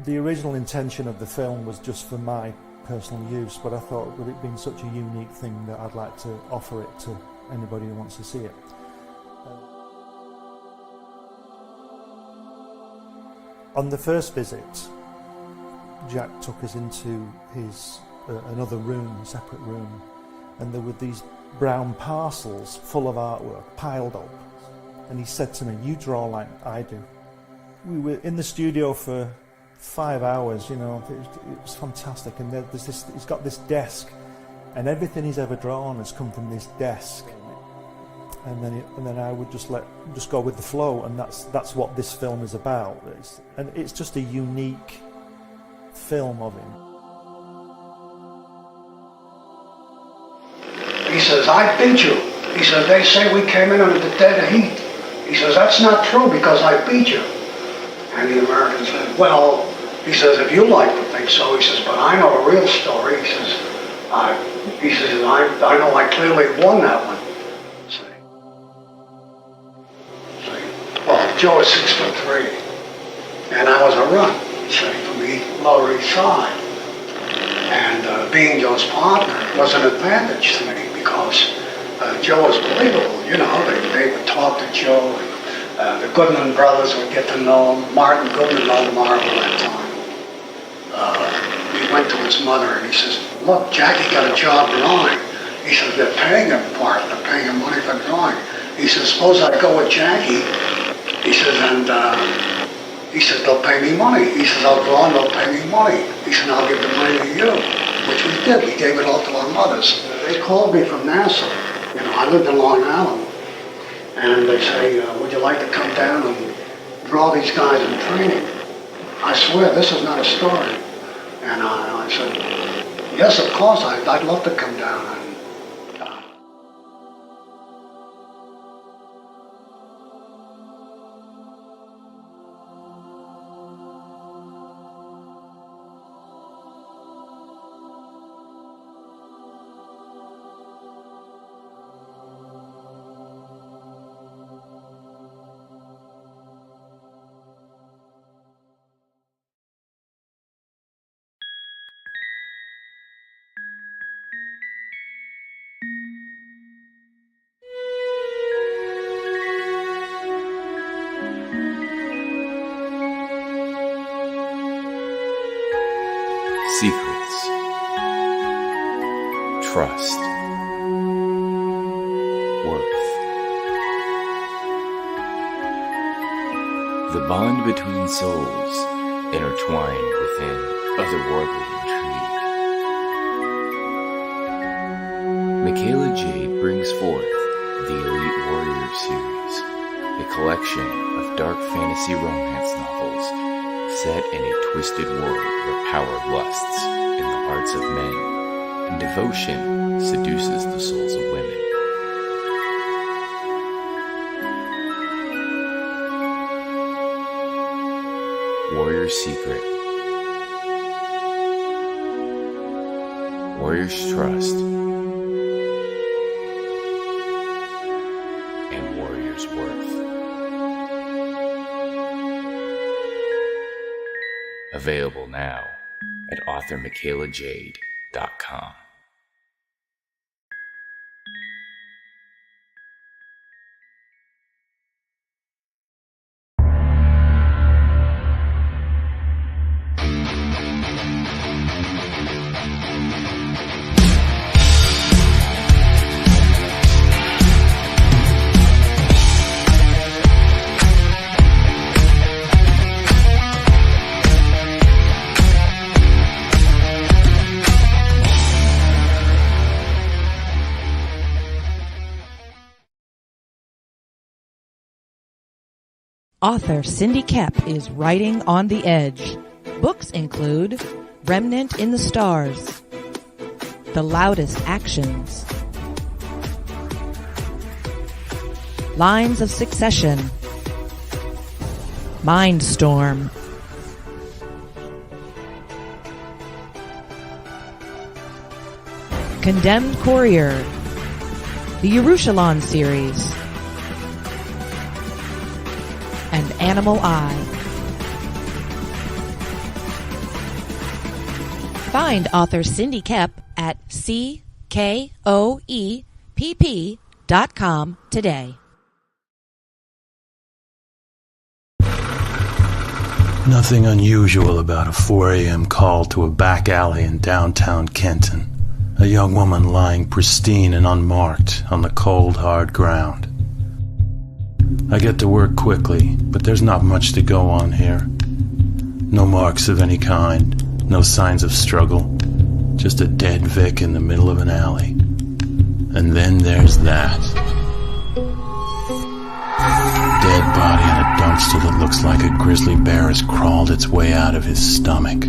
The original intention of the film was just for my personal use, but I thought, with it being such a unique thing, that I'd like to offer it to anybody who wants to see it. On the first visit, Jack took us into his another room, a separate room, and there were these brown parcels full of artwork piled up, and he said to me, "You draw like I do." We were in the studio for 5 hours, you know, it was fantastic, and there's this, he's got this desk, and everything he's ever drawn has come from this desk, and then I would just go with the flow, and that's what this film is about. It's just a unique film of him. He says, "I beat you." He says, "They say we came in under the dead heat." He says, "That's not true because I beat you." And the American said, "Well," he says, "if you like to think so," he says, "but I know the real story." He says, I know I clearly won that one." See? Well, Joe is 6'3", and I was a runt, see, from the Lower East Side. And being Joe's partner was an advantage to me because Joe was believable, you know, they would talk to Joe, and the Goodman brothers would get to know him. Martin Goodman owned Marvel at that time. He went to his mother and he says, "Look, Jackie got a job drawing." He says, "They're paying him for it, they're paying him money for drawing." He says, "Suppose I go with Jackie," he says, "and he says, they'll pay me money." He says, "I'll draw and they'll pay me money." He said, "I'll give the money to you," which we did. We gave it all to our mothers. They called me from Nassau. You know, I lived in Long Island. And they say, "Would you like to come down and draw these guys in training?" I swear, this is not a story. And I said, "Yes, of course, I'd love to come down." And Secrets, trust, worth. The bond between souls intertwined within otherworldly intrigue. Michaela Jade brings forth the Elite Warrior series, a collection of dark fantasy romance novels set in a twisted world where power lusts in the hearts of men and devotion seduces the souls of women. Warrior's Secret, Warrior's Trust, and Warrior's Worth. Available now at authormichaelajade.com. Author Cindy Kep is writing on the edge. Books include Remnant in the Stars, The Loudest Actions, Lines of Succession, Mindstorm, Condemned Courier, the Yerushalayim series, and Animal Eye. Find author Cindy Koepp at CKOEPP.com today. Nothing unusual about a 4 a.m. call to a back alley in downtown Kenton. A young woman lying pristine and unmarked on the cold, hard ground. I get to work quickly, but there's not much to go on here. No marks of any kind, no signs of struggle, just a dead Vic in the middle of an alley. And then there's that. Dead body in a dumpster that looks like a grizzly bear has crawled its way out of his stomach.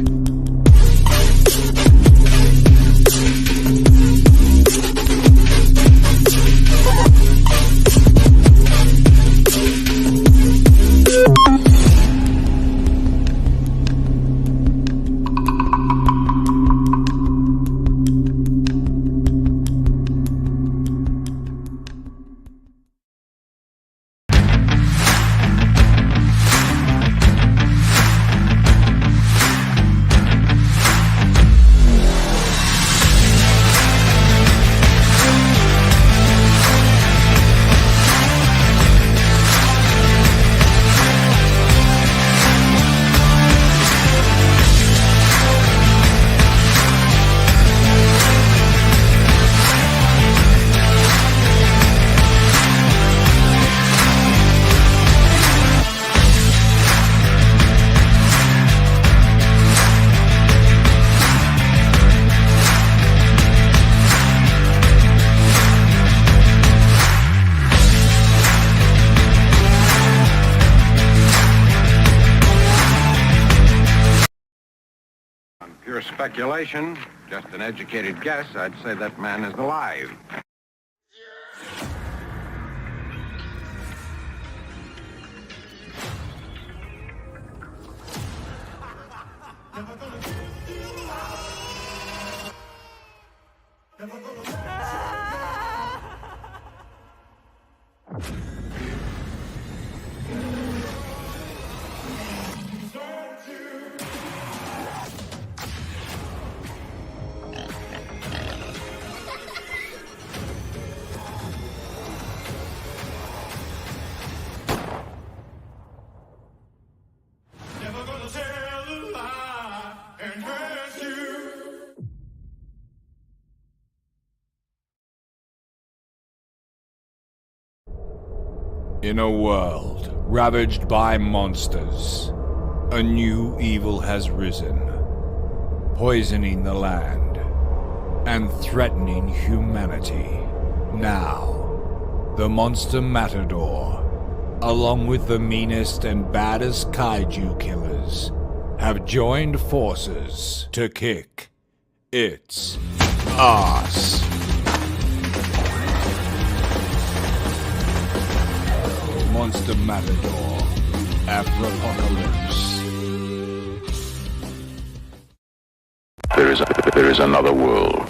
Pure speculation, just an educated guess, I'd say that man is alive. In a world ravaged by monsters, a new evil has risen, poisoning the land and threatening humanity. Now, the Monster Matador, along with the meanest and baddest kaiju killers, have joined forces to kick its ass. Monster Matador, Afropocalypse. There is another world.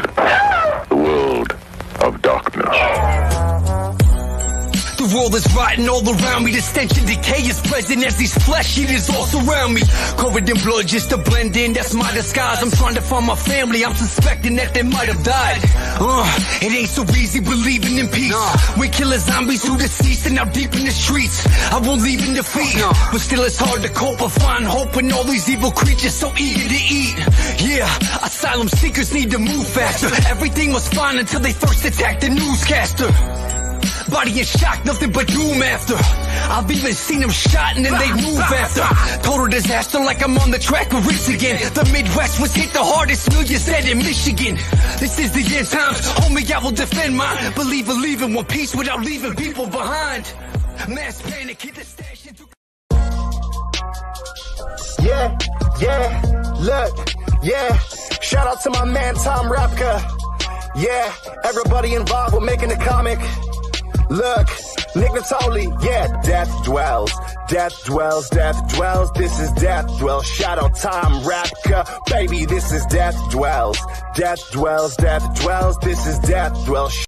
The world of darkness. The world is rotten all around me. The stench and decay is present as these flesh eaters all surround me. Covered in blood just to blend in, that's my disguise. I'm trying to find my family, I'm suspecting that they might have died. It ain't so easy believing in peace. We killing zombies who deceased and now deep in the streets. I won't leave in defeat, but still it's hard to cope or find hope when all these evil creatures so eager to eat. Yeah, asylum seekers need to move faster. Everything was fine until they first attacked the newscaster. Body in shock, nothing but doom after. I've even seen them shot and then they move after. Total disaster like I'm on the track of race again. The Midwest was hit the hardest, millions dead in Michigan. This is the end times, homie, I will defend mine. Believe in one piece without leaving people behind. Mass panic, hit the stash into... Yeah, look, yeah. Shout out to my man Tom Rapka. Yeah, everybody involved with making the comic. Look, Nick Natoli, yeah, death dwells, death dwells, death dwells, this is death dwells. Shout out Tom Rapka, baby, this is death dwells, death dwells, death dwells, this is death dwells.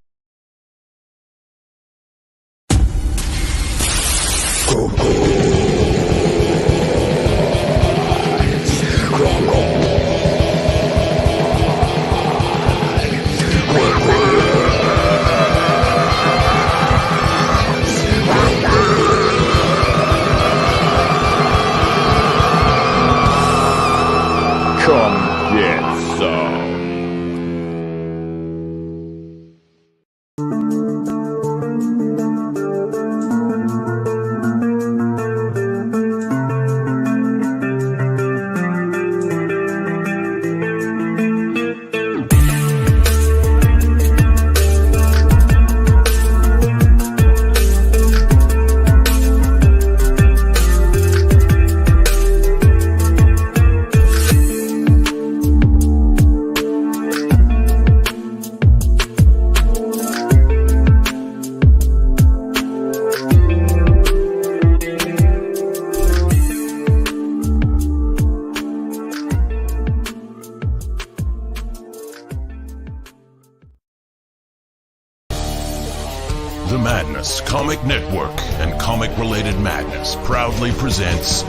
Comics, Comic Network, and comic-related madness proudly presents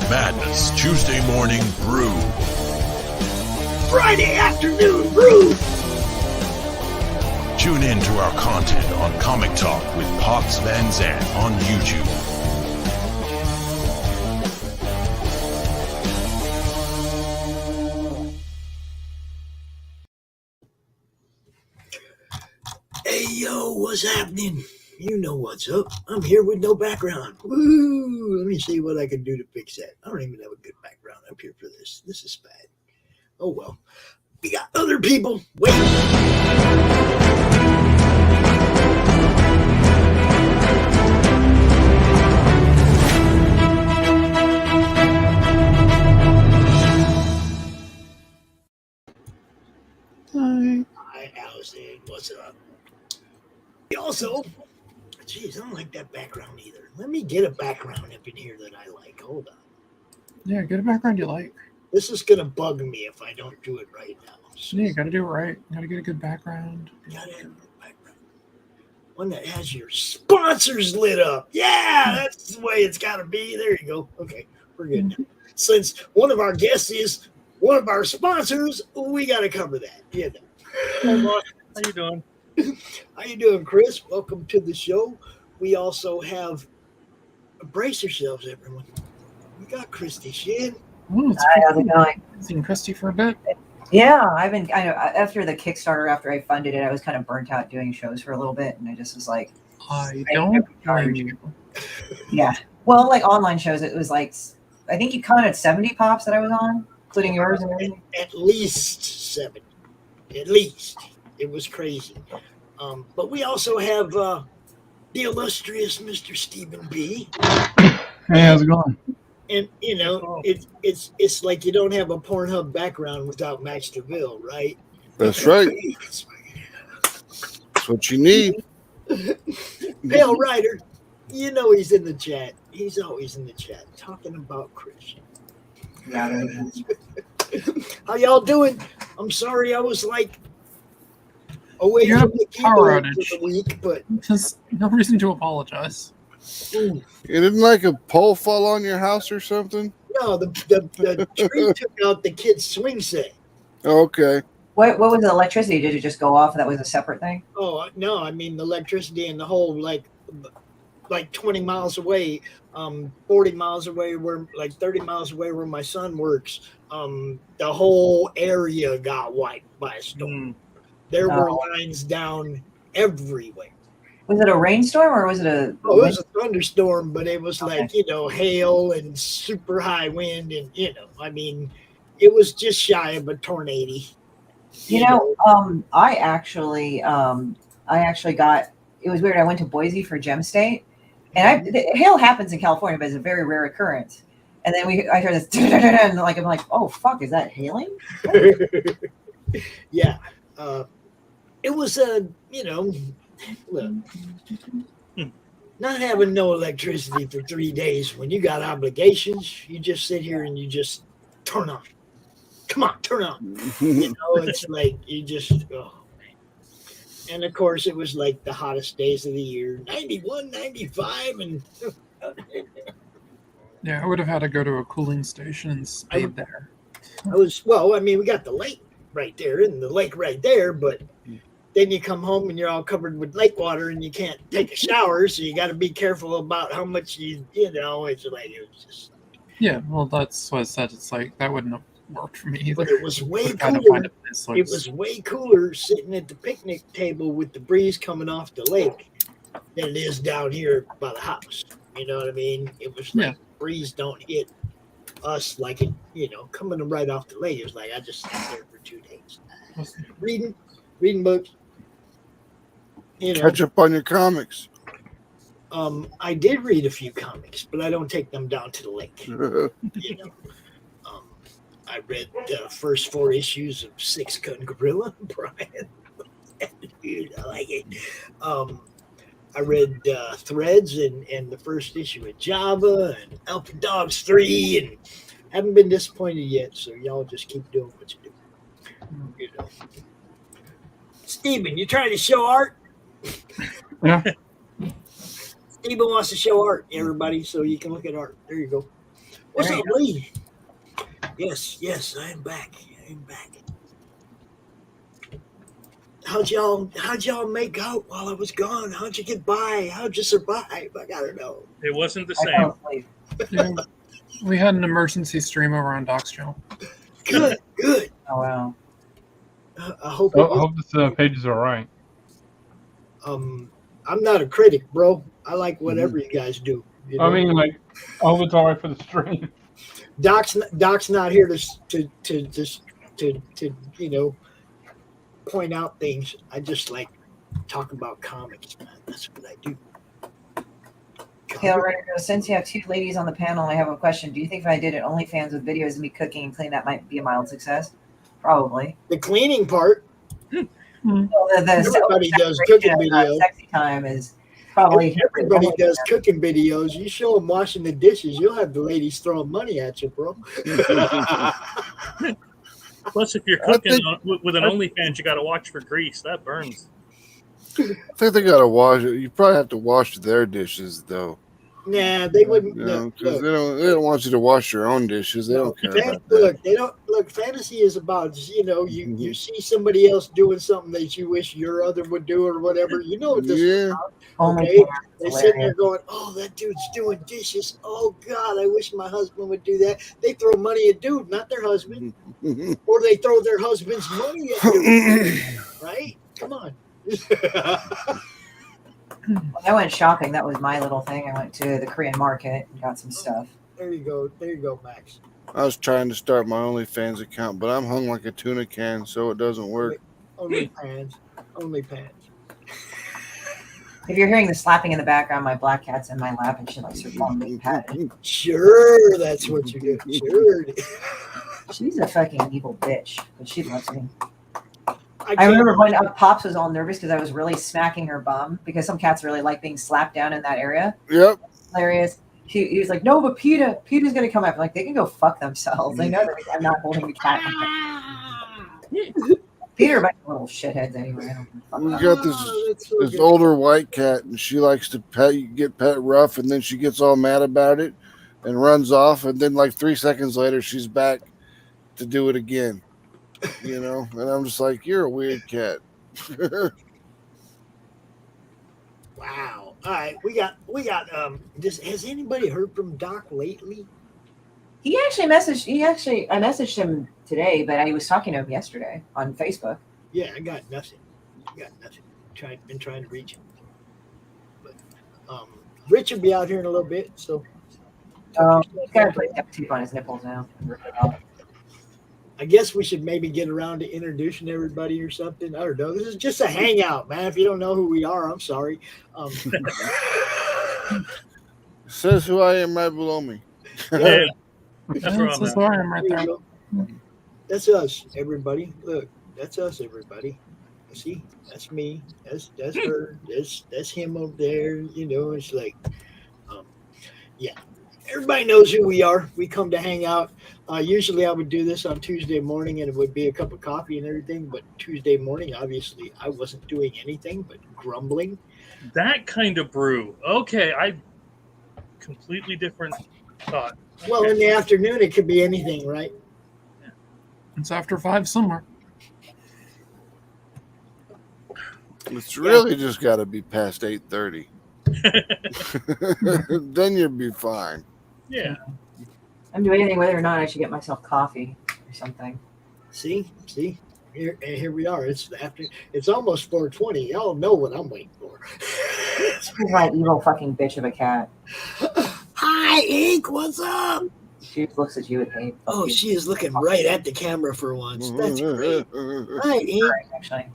Madness Tuesday Morning Brew. Friday afternoon brew. Tune in to our content on Comic Talk with Pops Van Zandt on YouTube. Hey, yo, what's happening? You know what's up. I'm here with no background. Woo! Let me see what I can do to fix that. I don't even have a good background up here for this. This is bad. Oh, well. We got other people. Wait. Hi, Allison. What's up? Also, geez, I don't like that background either. Let me get a background up in here that I like. Hold on. Yeah, get a background you like. This is going to bug me if I don't do it right now. So Yeah, you got to do it right. You got to get a good background. gotta have a background. One that has your sponsors lit up. Yeah, that's the way it's got to be. There you go. Okay, we're good now. Since one of our guests is one of our sponsors, we got to cover that. Yeah. Hey, boss. How you doing? How you doing, Chris? Welcome to the show. We also have brace yourselves, everyone. We got Christy Shin. Hi, how's it going? Seen Christy for a bit. Yeah, I know after the Kickstarter, after I funded it, I was kind of burnt out doing shows for a little bit, and I just was like, I don't blame you. Yeah, well, like online shows, it was like I think you counted 70 pops that I was on, including yours and everything. At least 7. At least. It was crazy. But we also have the illustrious Mr. Stephen B. Hey, how's it going? And you know, it's like you don't have a Pornhub background without Max DeVille, right? That's right. That's what you need. Pale Ryder, you know he's in the chat. He's always in the chat talking about Chris. Yeah. How y'all doing? I'm sorry I was like away You from have the power keyboard outage. for the week, but There's no reason to apologize. ooh, You didn't like a pole fall on your house or something? no, the tree took out the kid's swing set. Okay. What was the electricity? Did it just go off? That was a separate thing. Oh no, I mean the electricity in the whole like 20 miles away, 40 miles away, where like 30 miles away where my son works, the whole area got wiped by a storm. There were lines down everywhere. Was it a rainstorm or was it a? Oh, it was a thunderstorm, but it was like, hail and super high wind, and I mean, it was just shy of a tornado. I actually got. It was weird. I went to Boise for Gem State, and hail happens in California, but it's a very rare occurrence. And then I heard this, and I'm like, oh fuck, is that hailing? Yeah, it was look, not having no electricity for 3 days when you got obligations, you just sit here and you just turn on. Come on, turn on. It's like you just, oh, man. And of course, it was like the hottest days of the year, 91, 95, and Yeah, I would have had to go to a cooling station and stayed there. we got the lake right there and the lake right there, but then you come home and you're all covered with lake water and you can't take a shower, so you got to be careful about how much it's like, it was just. Yeah, well, that's what I said. It's like, that wouldn't have worked for me either. But it was way Gotta cooler. find a place like It was way cooler sitting at the picnic table with the breeze coming off the lake than it is down here by the house. You know what I mean? It was like the breeze don't hit us like it, coming right off the lake. It was like I just sat there for 2 days, reading books. Catch up on your comics. I did read a few comics, but I don't take them down to the lake. I read the first 4 issues of 6 Gun Gorilla, Brian. Dude, I like it. I read Threads and the first issue of Java and Alpha Dogs 3, and haven't been disappointed yet. So y'all just keep doing what you do. Steven, you trying to show art? Yeah. Anybody wants to show art, everybody, so you can look at art. There you go. What's up, Lee? Yes, I am back. How'd y'all make out while I was gone? How'd you get by? How'd you survive? I gotta know. It wasn't the same. Yeah, we had an emergency stream over on Doc's channel. Good. Oh wow. I hope. I hope the pages are right. I'm not a critic, bro. I like whatever you guys do. You know? I mean, like, I hope it's all right for the stream. Doc's not here to point out things. I just like talk about comics, man. That's what I do. Kale Ryder goes, since you have two ladies on the panel, I have a question. Do you think if I did it OnlyFans with videos of me cooking and cleaning, that might be a mild success? Probably. The cleaning part. Well, Everybody does cooking videos. Sexy time is probably. Everybody does cooking videos. You show them washing the dishes, you'll have the ladies throwing money at you, bro. Plus, if you're cooking with an OnlyFans, you got to watch for grease. That burns. I think they gotta wash it. You probably have to wash their dishes though. Nah, they wouldn't. Because they don't want you to wash your own dishes. They don't care about that. Look, they don't look. Fantasy is about you see somebody else doing something that you wish your other would do or whatever. You know what this is about. Okay, they're sitting there going, "Oh, that dude's doing dishes. Oh God, I wish my husband would do that." They throw money at dude, not their husband, or they throw their husband's money at dude. Right? Come on. I went shopping. That was my little thing. I went to the Korean market and got some stuff. There you go, Max. I was trying to start my OnlyFans account, but I'm hung like a tuna can, so it doesn't work. Only pants. If you're hearing the slapping in the background, my black cat's in my lap and she likes her bum being patted. Sure, that's what you do. Sure. She's a fucking evil bitch, but she loves me. I remember when Pops was all nervous because I was really smacking her bum because some cats really like being slapped down in that area. Yep. Hilarious. He was like, no, but PETA's going to come up. I'm like, they can go fuck themselves. They know that I'm not holding the cat. Peter, my little shitheads anyway. We got this older white cat, and she likes to get pet rough, and then she gets all mad about it and runs off, and then like 3 seconds later, she's back to do it again. You know, and I'm just like, you're a weird cat. Wow. All right, we got. Has anybody heard from Doc lately? I messaged him today, but I was talking to him yesterday on Facebook. Yeah, I got nothing. Been trying to reach him. But Rich will be out here in a little bit, so. He's got to put duct tape on his nipples now. I guess we should maybe get around to introducing everybody or something. I don't know. This is just a hangout, man. If you don't know who we are, I'm sorry. Says who I am right below me. Yeah. That's where I am right there. That's us, everybody. Look, that's us, everybody. See, that's me. That's her. That's him up there. You know, it's like, yeah. Everybody knows who we are. We come to hang out. Usually I would do this on Tuesday morning and it would be a cup of coffee and everything. But Tuesday morning, obviously, I wasn't doing anything but grumbling. That kind of brew. Okay, I completely different thought. Well, in the afternoon, it could be anything, right? It's after 5 somewhere. It's really just got to be past 8:30. Then you'll be fine. Yeah. I'm doing anything whether or not I should get myself coffee or something. See, here we are. It's almost 4:20. Y'all know what I'm waiting for. She's my evil fucking bitch of a cat. Hi, Ink. What's up? She looks at you with hate. Oh, she is looking right at the camera for once. That's great. Hi, Ink. Actually,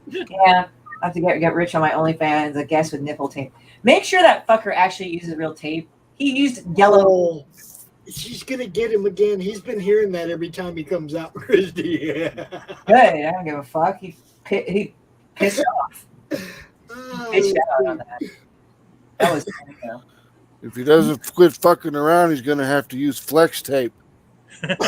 yeah. I have to get Rich on my OnlyFans. A guest with nipple tape. Make sure that fucker actually uses real tape. He used yellow. Oh, she's gonna get him again. He's been hearing that every time he comes out. Yeah. Good. I don't give a fuck. He pissed off. Pissed out on that. That was. If he doesn't quit fucking around, he's gonna have to use flex tape. Like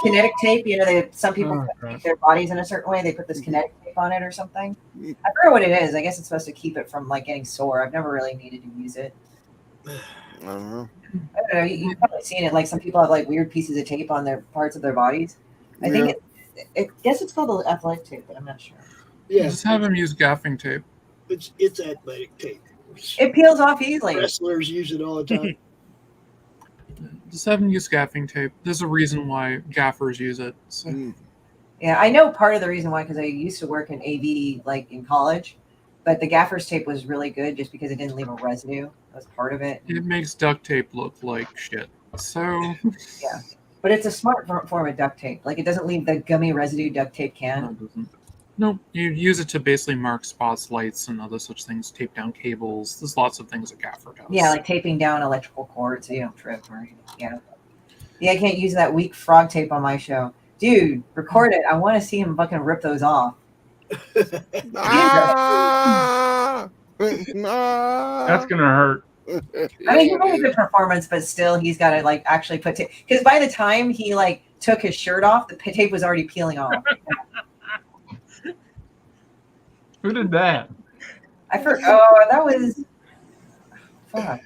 kinetic tape, you know, some people put their bodies in a certain way. They put this kinetic tape tape on it or something. I forget what it is. I guess it's supposed to keep it from like getting sore. I've never really needed to use it. I don't know. I don't know. You've probably seen it. Like some people have like weird pieces of tape on their parts of their bodies. I think I guess it's called athletic tape, but I'm not sure. Yeah, Just have him use gaffing tape. It's athletic tape. It peels off easily. Wrestlers use it all the time. Just have him use gaffing tape. There's a reason why gaffers use it. So. Yeah, I know part of the reason why, because I used to work in AV like in college, but the gaffer's tape was really good just because it didn't leave a residue. That was part of it. It makes duct tape look like shit. So yeah, but it's a smart form of duct tape. Like it doesn't leave the gummy residue duct tape can. No, you use it to basically mark spots, lights, and other such things. Tape down cables. There's lots of things a gaffer does. Yeah, like taping down electrical cords so you don't trip or anything. Yeah. Yeah, I can't use that weak frog tape on my show. Dude, record it. I want to see him fucking rip those off. That's gonna hurt. I mean, he made a good performance, but still, he's got to like actually put tape. Because by the time he like took his shirt off, the tape was already peeling off. Who did that? I forgot. Oh, that was. Fuck.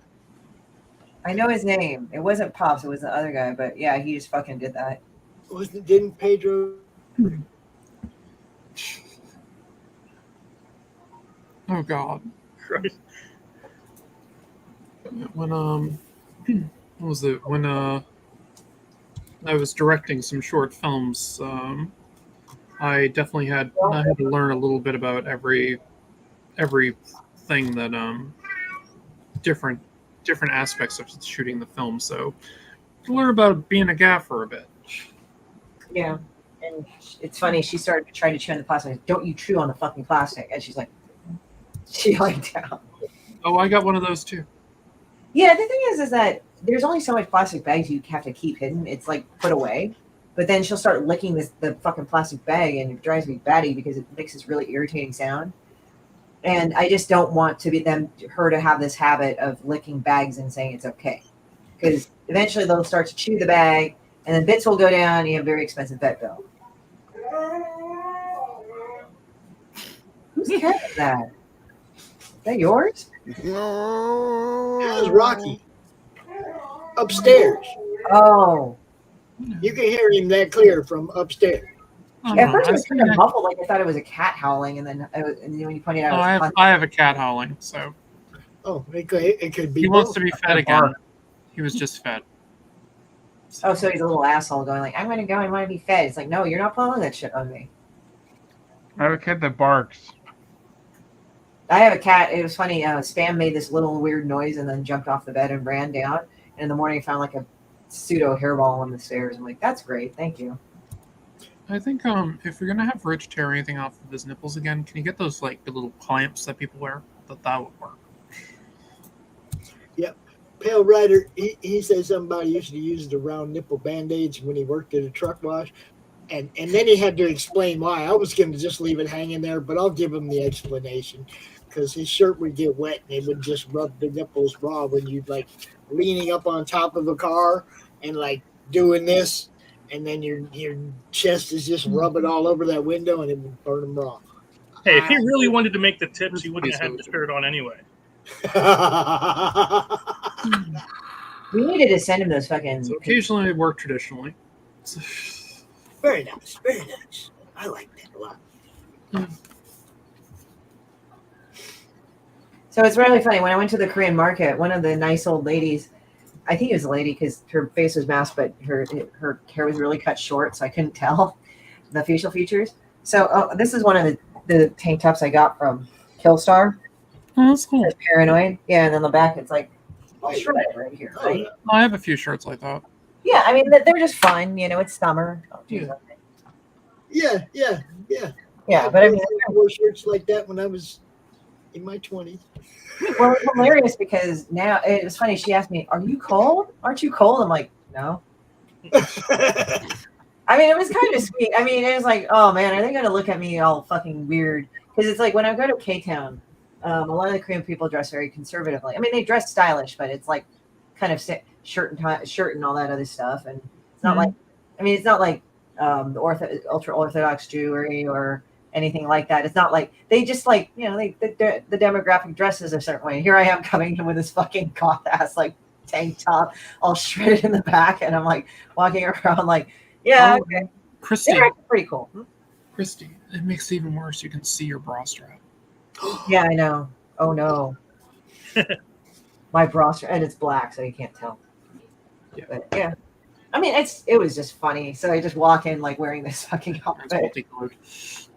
I know his name. It wasn't Pops. It was the other guy. But yeah, he just fucking did that. Didn't Pedro? Oh God. Right. When what was it? When I was directing some short films, I definitely had to learn a little bit about every thing that different aspects of shooting the film. So learn about being a gaffer a bit. Yeah, and it's funny. She started trying to chew on the plastic. Don't you chew on the fucking plastic? And she's like, she laid down. Oh, I got one of those too. Yeah, the thing is that there's only so much plastic bags you have to keep hidden. It's like put away. But then she'll start licking the fucking plastic bag, and it drives me batty because it makes this really irritating sound. And I just don't want her to have this habit of licking bags and saying it's okay, because eventually they'll start to chew the bag, and then bits will go down. And you have a very expensive vet bill. Whose cat is that? Is that yours? No. That was Rocky. Upstairs. Oh. You can hear him that clear from upstairs. At first, it was kind of muffled, like I thought it was a cat howling, and then when you pointed out, I have a cat howling. So. Oh, it could be. He wants to be fed again. He was just fed. Oh, so he's a little asshole going like, I'm going to go and want to be fed. It's like, no, you're not pulling that shit on me. I have a cat that barks. I have a cat. It was funny. Spam made this little weird noise and then jumped off the bed and ran down. And in the morning, I found like a pseudo hairball on the stairs. I'm like, that's great. Thank you. I think if you're going to have Rich tear anything off of his nipples again, can you get those like the little clamps that people wear? That would work. Yep. Pale Rider, he said something about he used to use the round nipple band-aids when he worked at a truck wash. And then he had to explain why. I was going to just leave it hanging there, but I'll give him the explanation. Because his shirt would get wet and it would just rub the nipples raw when you'd like leaning up on top of a car and like doing this. And then your chest is just rubbing all over that window and it would burn them raw. Hey, if he really wanted to make the tips, he wouldn't have had the shirt on anyway. We needed to send him those fucking. So occasionally I work traditionally. Very nice, very nice. I like that a lot. So it's really funny. When I went to the Korean market, one of the nice old ladies, I think it was a lady because her face was masked, but her hair was really cut short, so I couldn't tell the facial features. So this is one of the tank tops I got from Killstar. Oh, that's cool. It's Paranoid. Yeah, and then the back, it's like shredded right here. Right? I have a few shirts like that. Yeah, I mean, they're just fun. You know, it's summer. Yeah, but I mean, I wore shirts like that when I was in my 20s. Well, it's hilarious because now it was funny. She asked me, "Are you cold? Aren't you cold?" I'm like, "No." I mean, it was kind of sweet. I mean, it was like, "Oh man, are they going to look at me all fucking weird?" Because it's like when I go to K-Town, a lot of the Korean people dress very conservatively. I mean, they dress stylish, but it's like kind of shirt and all that other stuff. And it's not like, I mean, it's not like the ultra orthodox Jewry or anything like that. It's not like they just like, you know, the demographic dresses a certain way. Here I am coming in with this fucking goth ass like tank top all shredded in the back, and I'm like walking around like, yeah, okay. Christy, they're actually pretty cool. Christy, it makes it even worse. You can see your bra strap. Yeah, I know. Oh no. My bra strap, and it's black, so you can't tell. Yeah. But yeah. I mean, it was just funny. So I just walk in like wearing this fucking outfit. Multicolored.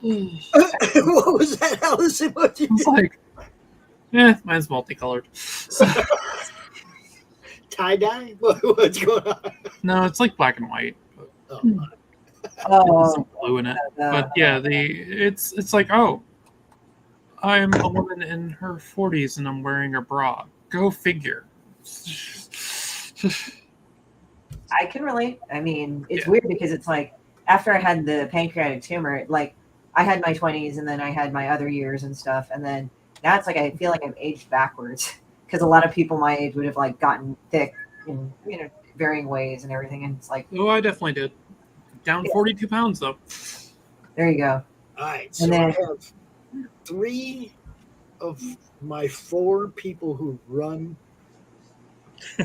What was that, Allison? What you It's like, mine's multicolored. tie-dye? What's going on? No, it's like black and white. But Oh, some blue in it. But yeah, it's like, oh, I'm a woman in her 40s and I'm wearing a bra. Go figure. I can relate. I mean, it's weird because it's like after I had the pancreatic tumor, like I had my 20s and then I had my other years and stuff, and then now it's like I feel like I've aged backwards because a lot of people my age would have like gotten thick in, you know, varying ways and everything, and it's like, Oh, I definitely did. Down 42 pounds though. there you go. All right, so And then- I have 3 of my 4 people who run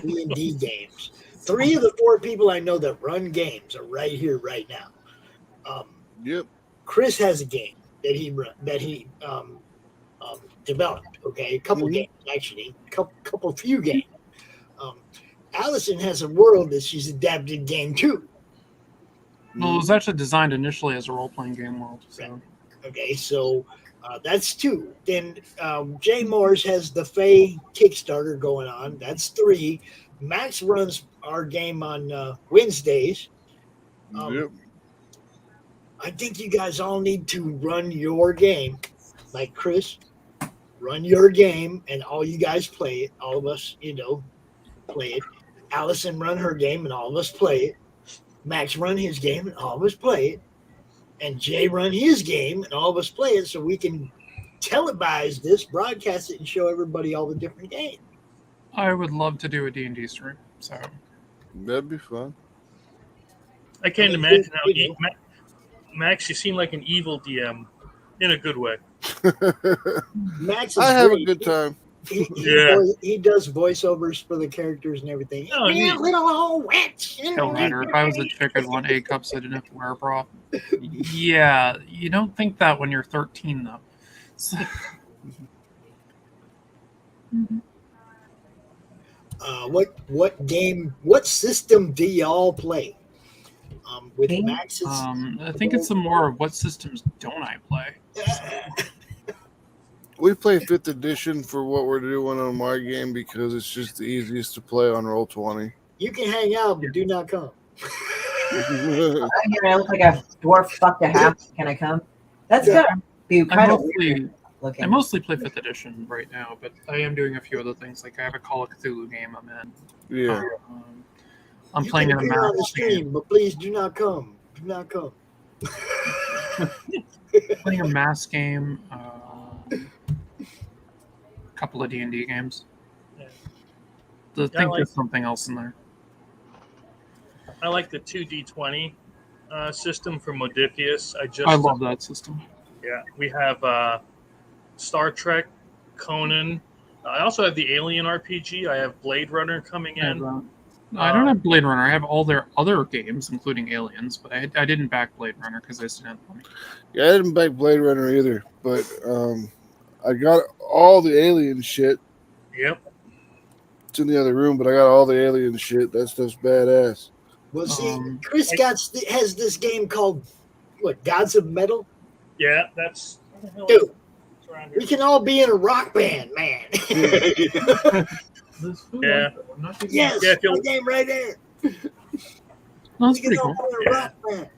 D&D games. 3 of the 4 people I know that run games are right here, right now. Yep. Chris has a game that he developed. Okay, a couple games actually, few games. Allison has a world that she's adapted game too. Well, it was actually designed initially as a role-playing game world. So. Okay, so that's 2. Then Jay Morris has the Fae Kickstarter going on. That's 3. Max runs our game on Wednesdays. Yep. I think you guys all need to run your game. Like Chris, run your game and all you guys play it. All of us, you know, play it. Allison run her game and all of us play it. Max run his game and all of us play it. And Jay run his game and all of us play it, so we can televise this, broadcast it, and show everybody all the different games. I would love to do a D&D stream. So That'd be fun. I can't imagine how Max, you seem like an evil DM in a good way. Max is I have great. a good time. He does voiceovers for the characters and everything. Oh, Yeah, little old witch. hell matter. If I was a chick, I'd want 8 cups. I didn't have to wear a bra. Yeah, you don't think that when you're 13, though. So, What system do y'all play? With Max's. I think it's more of what systems don't I play? We play 5th edition for what we're doing on my game because it's just the easiest to play on Roll20. You can hang out, but do not come. I look like a dwarf fucked a half. Can I come? That's gonna be kind of weird looking. I mostly play 5th edition right now, but I am doing a few other things. Like I have a Call of Cthulhu game I'm in. Yeah. I'm You playing can in a appear on the math stream, game. but please do not come. Do not come. Playing a mass game. Couple of D&D games. Yeah. I think like- there's something else in there. I like the 2D20 system from Modiphius. I love that system. Yeah, we have Star Trek, Conan. I also have the Alien RPG. I have Blade Runner coming in. I don't have Blade Runner. I have all their other games, including Aliens, but I didn't back Blade Runner because I just didn't have the money. Yeah, I didn't back Blade Runner either, but I got all the alien shit. Yep. It's in the other room, but I got all the alien shit. That stuff's badass. Well, see, Chris has this game called what? Gods of Metal. Yeah, that's dude. We can all be in a rock band, man. Yeah. Yes, Yeah, the game right there. That's We can pretty all cool. be in a rock band.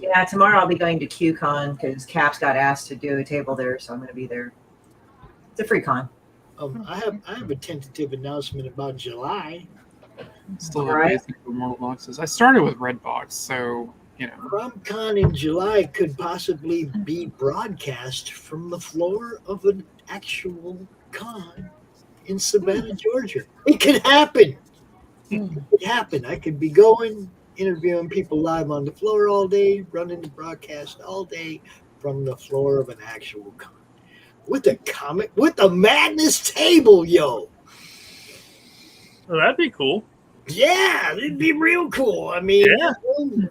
Yeah, tomorrow I'll be going to QCon because Caps got asked to do a table there, so I'm going to be there. It's a free con. I have a tentative announcement about July. Still All have right. basic Mortal Boxes. I started with Redbox, so you know. CromCon in July could possibly be broadcast from the floor of an actual con in Savannah, Georgia. It could happen. It could happen. I could be going interviewing people live on the floor all day, running the broadcast all day from the floor of an actual con. With the madness table, yo. Well, that'd be cool. Yeah, it'd be real cool. I mean, Yeah.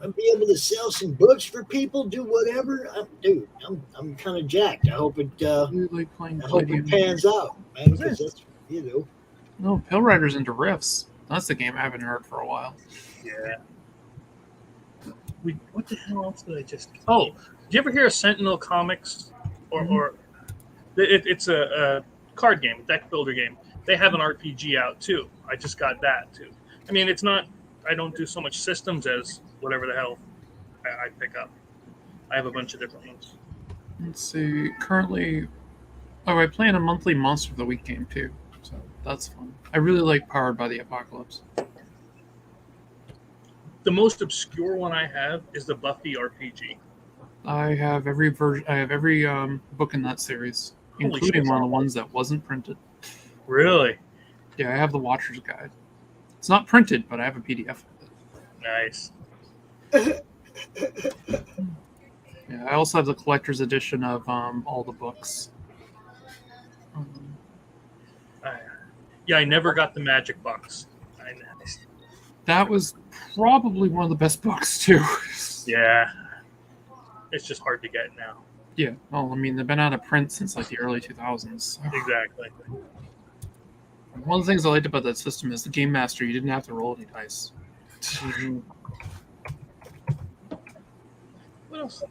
I'd be able to sell some books for people, do whatever. I'm kind of jacked. I hope it pans out, man, because that's, No, Pill Rider's into riffs. That's the game I haven't heard for a while. Yeah. What the hell else did I just... Oh, did you ever hear of Sentinel Comics? Or it's a card game, a deck builder game. They have an RPG out, too. I just got that, too. I mean, it's not... I don't do so much systems as whatever the hell I pick up. I have a bunch of different ones. Let's see. Currently... Oh, I play in a monthly Monster of the Week game, too. So that's fun. I really like Powered by the Apocalypse. The most obscure one I have is the Buffy RPG. I have every version. I have every book in that series, Holy including shit. one of the ones that wasn't printed. Really? Yeah, I have the Watcher's Guide. It's not printed, but I have a PDF of it. Nice. Yeah, I also have the collector's edition of all the books. Yeah, I never got the Magic Box. That was probably one of the best books too. Yeah. It's just hard to get now. Yeah, well, I mean, they've been out of print since like the early 2000s. So. Exactly. One of the things I liked about that system is the Game Master, you didn't have to roll any dice. What else?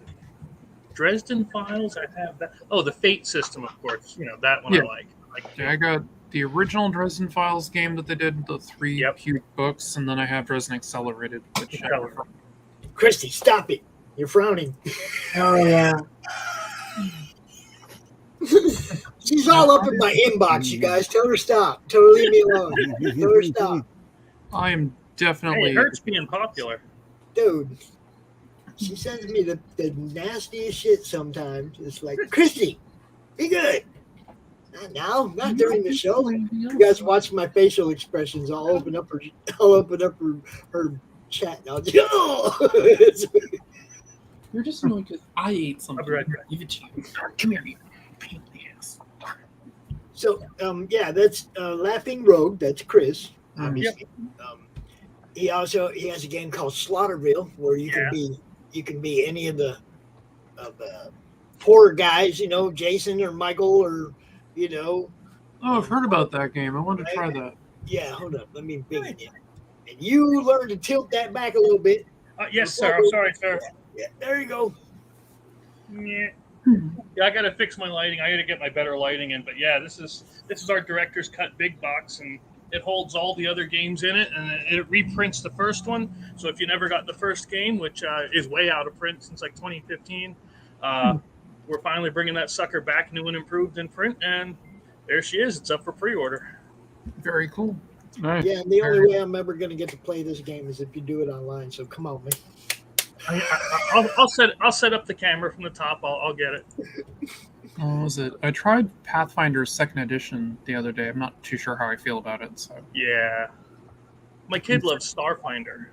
Dresden Files, I have that. Oh, the Fate system, of course. That one Yeah. I like. Yeah, I got the original Dresden Files game that they did, the 3 huge books, and then I have Dresden Accelerated, which Christy, stop it. You're frowning. Oh, yeah. She's all up in my inbox, you guys. Tell her stop. Tell her leave me alone. Tell her stop. I am definitely... Hey, it hurts being popular. Dude, she sends me the nastiest shit sometimes. It's like, Christy, be good. Not now, not during the show. You guys watch my facial expressions. I'll open up her chat. And I'll just, You're just annoying because I ate something. I'll be right back. Give it to you. Come here, you pain in the ass. So, yeah, that's Laughing Rogue. That's Chris. Obviously. He has a game called Slaughterville where you can be any of the horror guys. Jason or Michael or Oh, I've heard about that game. I wanted to try that. Yeah, hold up. Let me bring it in. And you learn to tilt that back a little bit. Yes, sir. I'm sorry, sir. Yeah, there you go. Yeah. I got to fix my lighting. I got to get my better lighting in. But yeah, this is our director's cut big box, and it holds all the other games in it, and it reprints the first one. So if you never got the first game, which is way out of print since like 2015, we're finally bringing that sucker back, new and improved in print, and there she is. It's up for pre-order. Very cool. Nice. Yeah, and the only way I'm ever going to get to play this game is if you do it online. So come on, man. I'll set up the camera from the top. I'll get it. What was it? I tried Pathfinder's 2nd edition the other day. I'm not too sure how I feel about it. So Yeah, my kid loves Starfinder.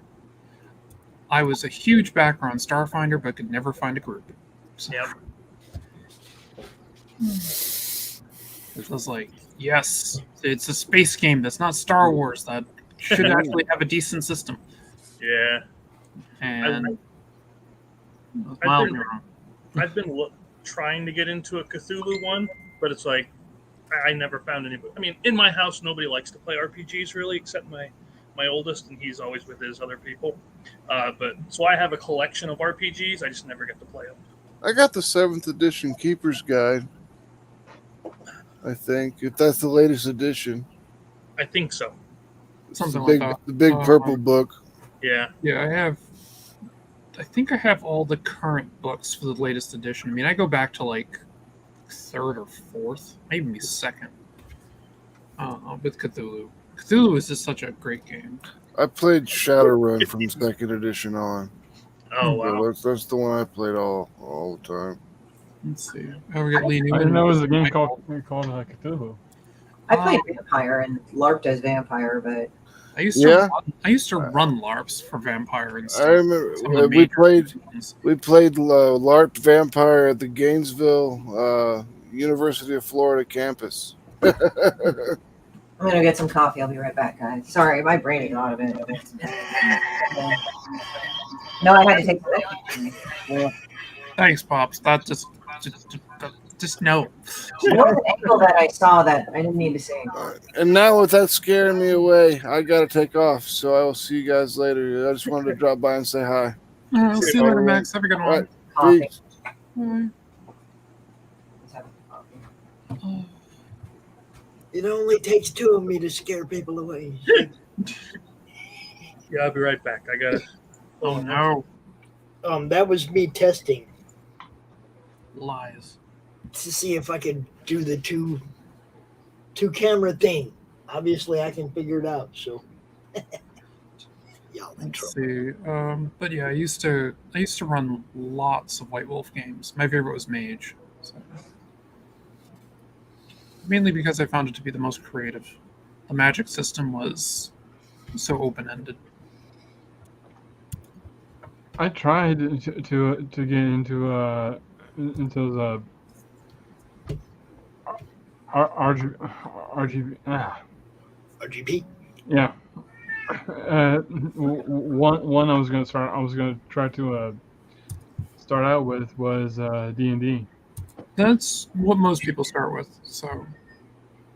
I was a huge backer on Starfinder, but could never find a group. So. Yep. It was like, yes, it's a space game that's not Star Wars. That should actually have a decent system. Yeah. And I've been trying to get into a Cthulhu one, but it's like I never found anybody. I mean, in my house, nobody likes to play RPGs really, except my oldest, and he's always with his other people. But so I have a collection of RPGs. I just never get to play them. I got the 7th edition Keeper's Guide. I think if that's the latest edition. I think so. Something like that. The big purple book. Yeah. Yeah, I think I have all the current books for the latest edition. I mean, I go back to like 3rd or 4th, maybe 2nd, with Cthulhu. Cthulhu is just such a great game. I played Shadowrun from 2nd edition on. Oh, wow. That's the one I played all the time. Let's see. Oh, we got Lee Newman. I didn't know it was a game called Cthulhu. I played Vampire and LARPed as Vampire, but I used Yeah? to run LARPs for Vampire and stuff. I remember Some of the we major played ones. LARP Vampire at the Gainesville University of Florida campus. I'm gonna get some coffee. I'll be right back, guys. Sorry, my brain is out of it. No, I had to take the yeah. Thanks, Pops. That just no. There was an angle that I saw that I didn't need to see. And now with that scaring me away, I gotta take off. So I will see you guys later. I just wanted to drop by and say hi. I'll see you later, Max. Have a good one. Right. Peace. It only takes two of me to scare people away. Yeah, I'll be right back. I got. Oh no. That was me testing Lies. to see if I could do the two camera thing. Obviously, I can figure it out. So, y'all in Let's trouble. see. But yeah, I used to run lots of White Wolf games. My favorite was Mage. So. Mainly because I found it to be the most creative. The magic system was so open-ended. I tried to get into the RGB. Yeah. One I was gonna try to start out with was D&D. That's what most people start with. So,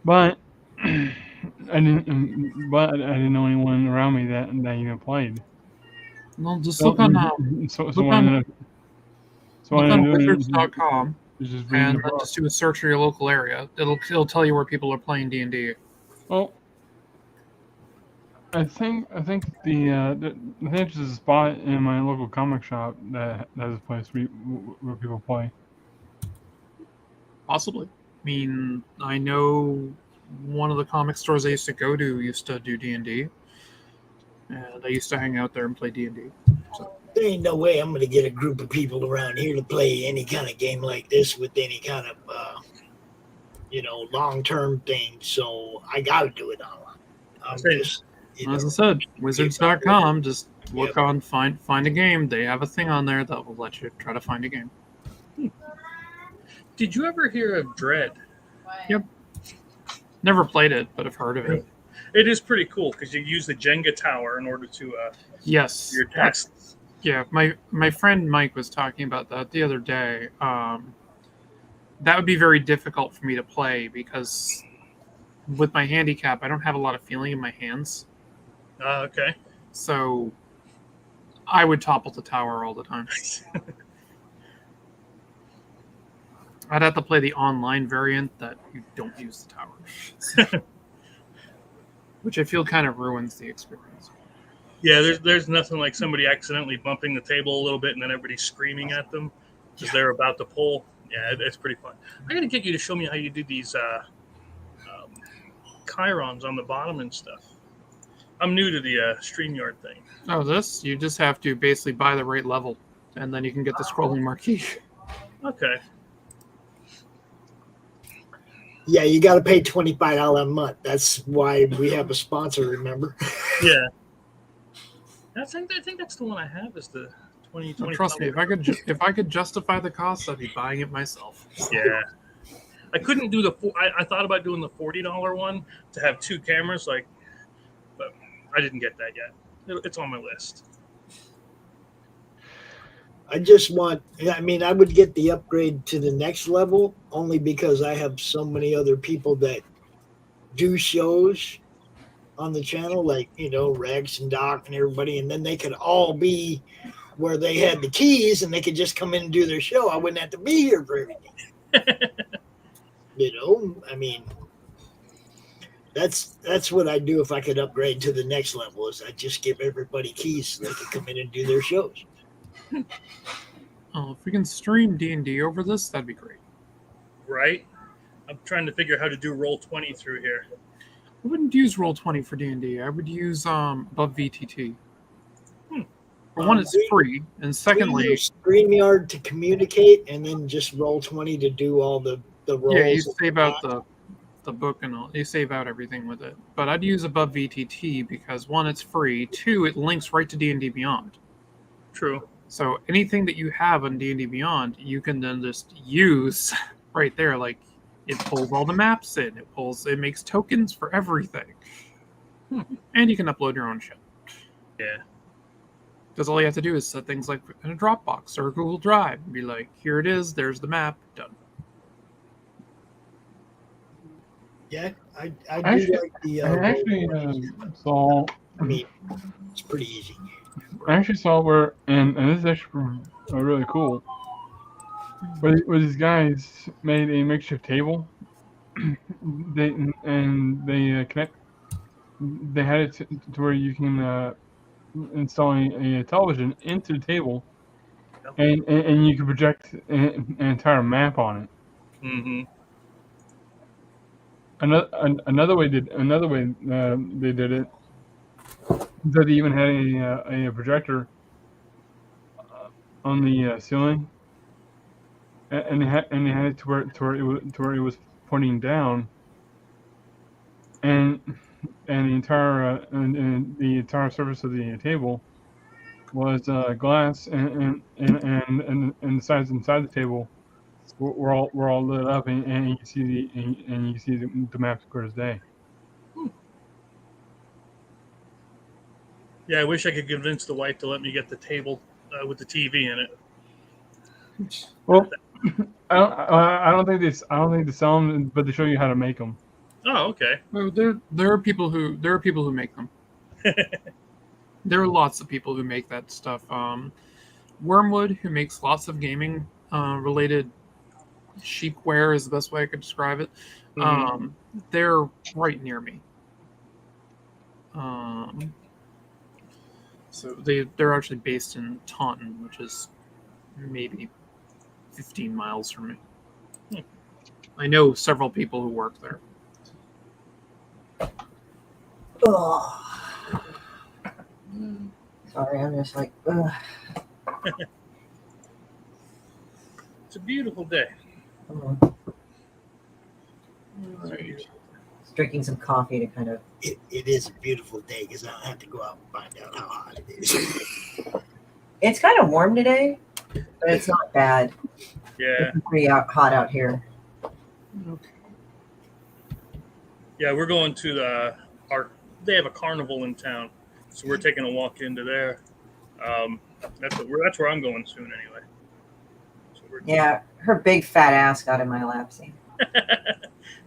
But I didn't know anyone around me that even played. well, just look on wizards.com just and just do a search for your local area. It'll tell you where people are playing D&D. Well, I think there's a spot in my local comic shop that has a place where people play. Possibly. I mean, I know one of the comic stores I used to go to used to do D&D, and I used to hang out there and play D&D. So. There ain't no way I'm going to get a group of people around here to play any kind of game like this with any kind of, long-term thing. So I got to do it online. As I said, wizards.com, just look on, find a game. They have a thing on there that will let you try to find a game. Did you ever hear of Dread? Yep. Never played it, but I've heard of it. It is pretty cool because you use the Jenga tower in order to yes, your tasks. Yeah, my friend Mike was talking about that the other day. That would be very difficult for me to play because with my handicap, I don't have a lot of feeling in my hands. Okay. So I would topple the tower all the time. I'd have to play the online variant that you don't use the tower. Which I feel kind of ruins the experience. Yeah, there's nothing like somebody accidentally bumping the table a little bit and then everybody screaming at them because they're about to pull. Yeah, it's pretty fun. I got to get you to show me how you do these chirons on the bottom and stuff. I'm new to the StreamYard thing. Oh, this? You just have to basically buy the right level, and then you can get the scrolling marquee. Okay. Yeah, you got to pay $25 a month. That's why we have a sponsor, remember? Yeah. I think that's the one I have is the 2020. Trust me, if I could justify the cost, I'd be buying it myself. Yeah. I couldn't do I thought about doing the $40 one to have two cameras, but I didn't get that yet. It's on my list. I just want, I would get the upgrade to the next level only because I have so many other people that do shows on the channel, like, Rex and Doc and everybody, and then they could all be where they had the keys and they could just come in and do their show. I wouldn't have to be here for everything. That's what I'd do if I could upgrade to the next level, is I'd just give everybody keys so they could come in and do their shows. Oh, if we can stream D&D over this, that'd be great. Right? I'm trying to figure out how to do Roll20 through here. I wouldn't use Roll20 for D&D. I would use Above VTT. For one, it's free, and secondly, StreamYard to communicate, and then just Roll20 to do all the rolls. Yeah, you save out the the book and all. You save out everything with it. But I'd use above VTT because 1, it's free. 2, it links right to D&D Beyond. True. So anything that you have on D&D Beyond, you can then just use right there. Like it pulls all the maps in. It makes tokens for everything. And you can upload your own shit. Yeah. Because all you have to do is set things like in a Dropbox or a Google Drive and be like, here it is, there's the map, done. Yeah, I Actually, do like the. I actually saw. I mean, it's pretty easy. I actually saw where, and this is actually really cool. Where these guys made a makeshift table. They connect. They had it to where you can install a television into the table, and you can project an entire map on it. Mm-hmm. Another way they did it. So they even had a projector on the ceiling, and they had it to where it was pointing down, and the entire surface of the table was glass, and the sides inside the table were all lit up, and you can see the map clear as day. Yeah, I wish I could convince the wife to let me get the table with the TV in it. Well, I don't think they sell them, but they show you how to make them. Oh, okay. Well, there are people who make them. There are lots of people who make that stuff. Wormwood, who makes lots of gaming related sheepware, is the best way I could describe it. Mm-hmm. They're right near me. So they're actually based in Taunton, which is maybe 15 miles from me. I know several people who work there. Oh. Sorry, I'm just like, ugh. It's a beautiful day. Just drinking some coffee to kind of. It is a beautiful day because I don't have to go out and find out how hot it is. It's kind of warm today, but it's not bad. Yeah. It's pretty hot out here. Okay. Yeah, we're going to they have a carnival in town, so we're taking a walk into there. That's where I'm going soon anyway. So Yeah, her big fat ass got in my lap. See?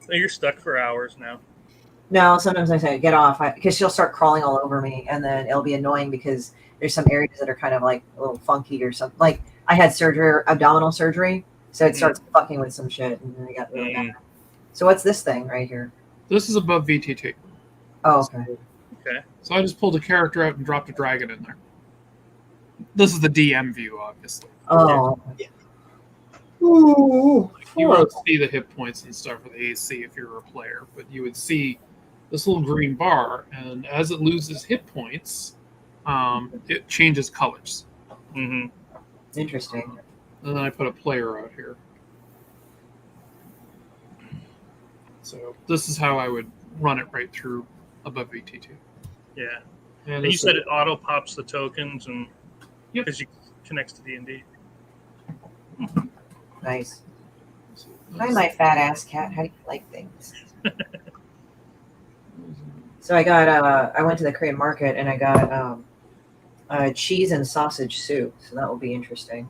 So you're stuck for hours now. No, sometimes I say get off because she'll start crawling all over me, and then it'll be annoying because there's some areas that are kind of like a little funky or something. Like I had abdominal surgery, so it starts fucking with some shit, and then I got really bad. So what's this thing right here? This is above VTT. Oh, okay. Okay. So I just pulled a character out and dropped a dragon in there. This is the DM view, obviously. Oh. Yeah. Ooh. You won't see the hit points and stuff for the AC if you're a player, but you would see this little green bar, and as it loses hit points, it changes colors. Mm-hmm. Interesting. And then I put a player out here. So this is how I would run it right through above VT2. Yeah. And you said it auto pops the tokens and because you connects to D&D. Nice. Hi, my fat ass cat. How do you like things? So I went to the Korean market and I got cheese and sausage soup. So that will be interesting.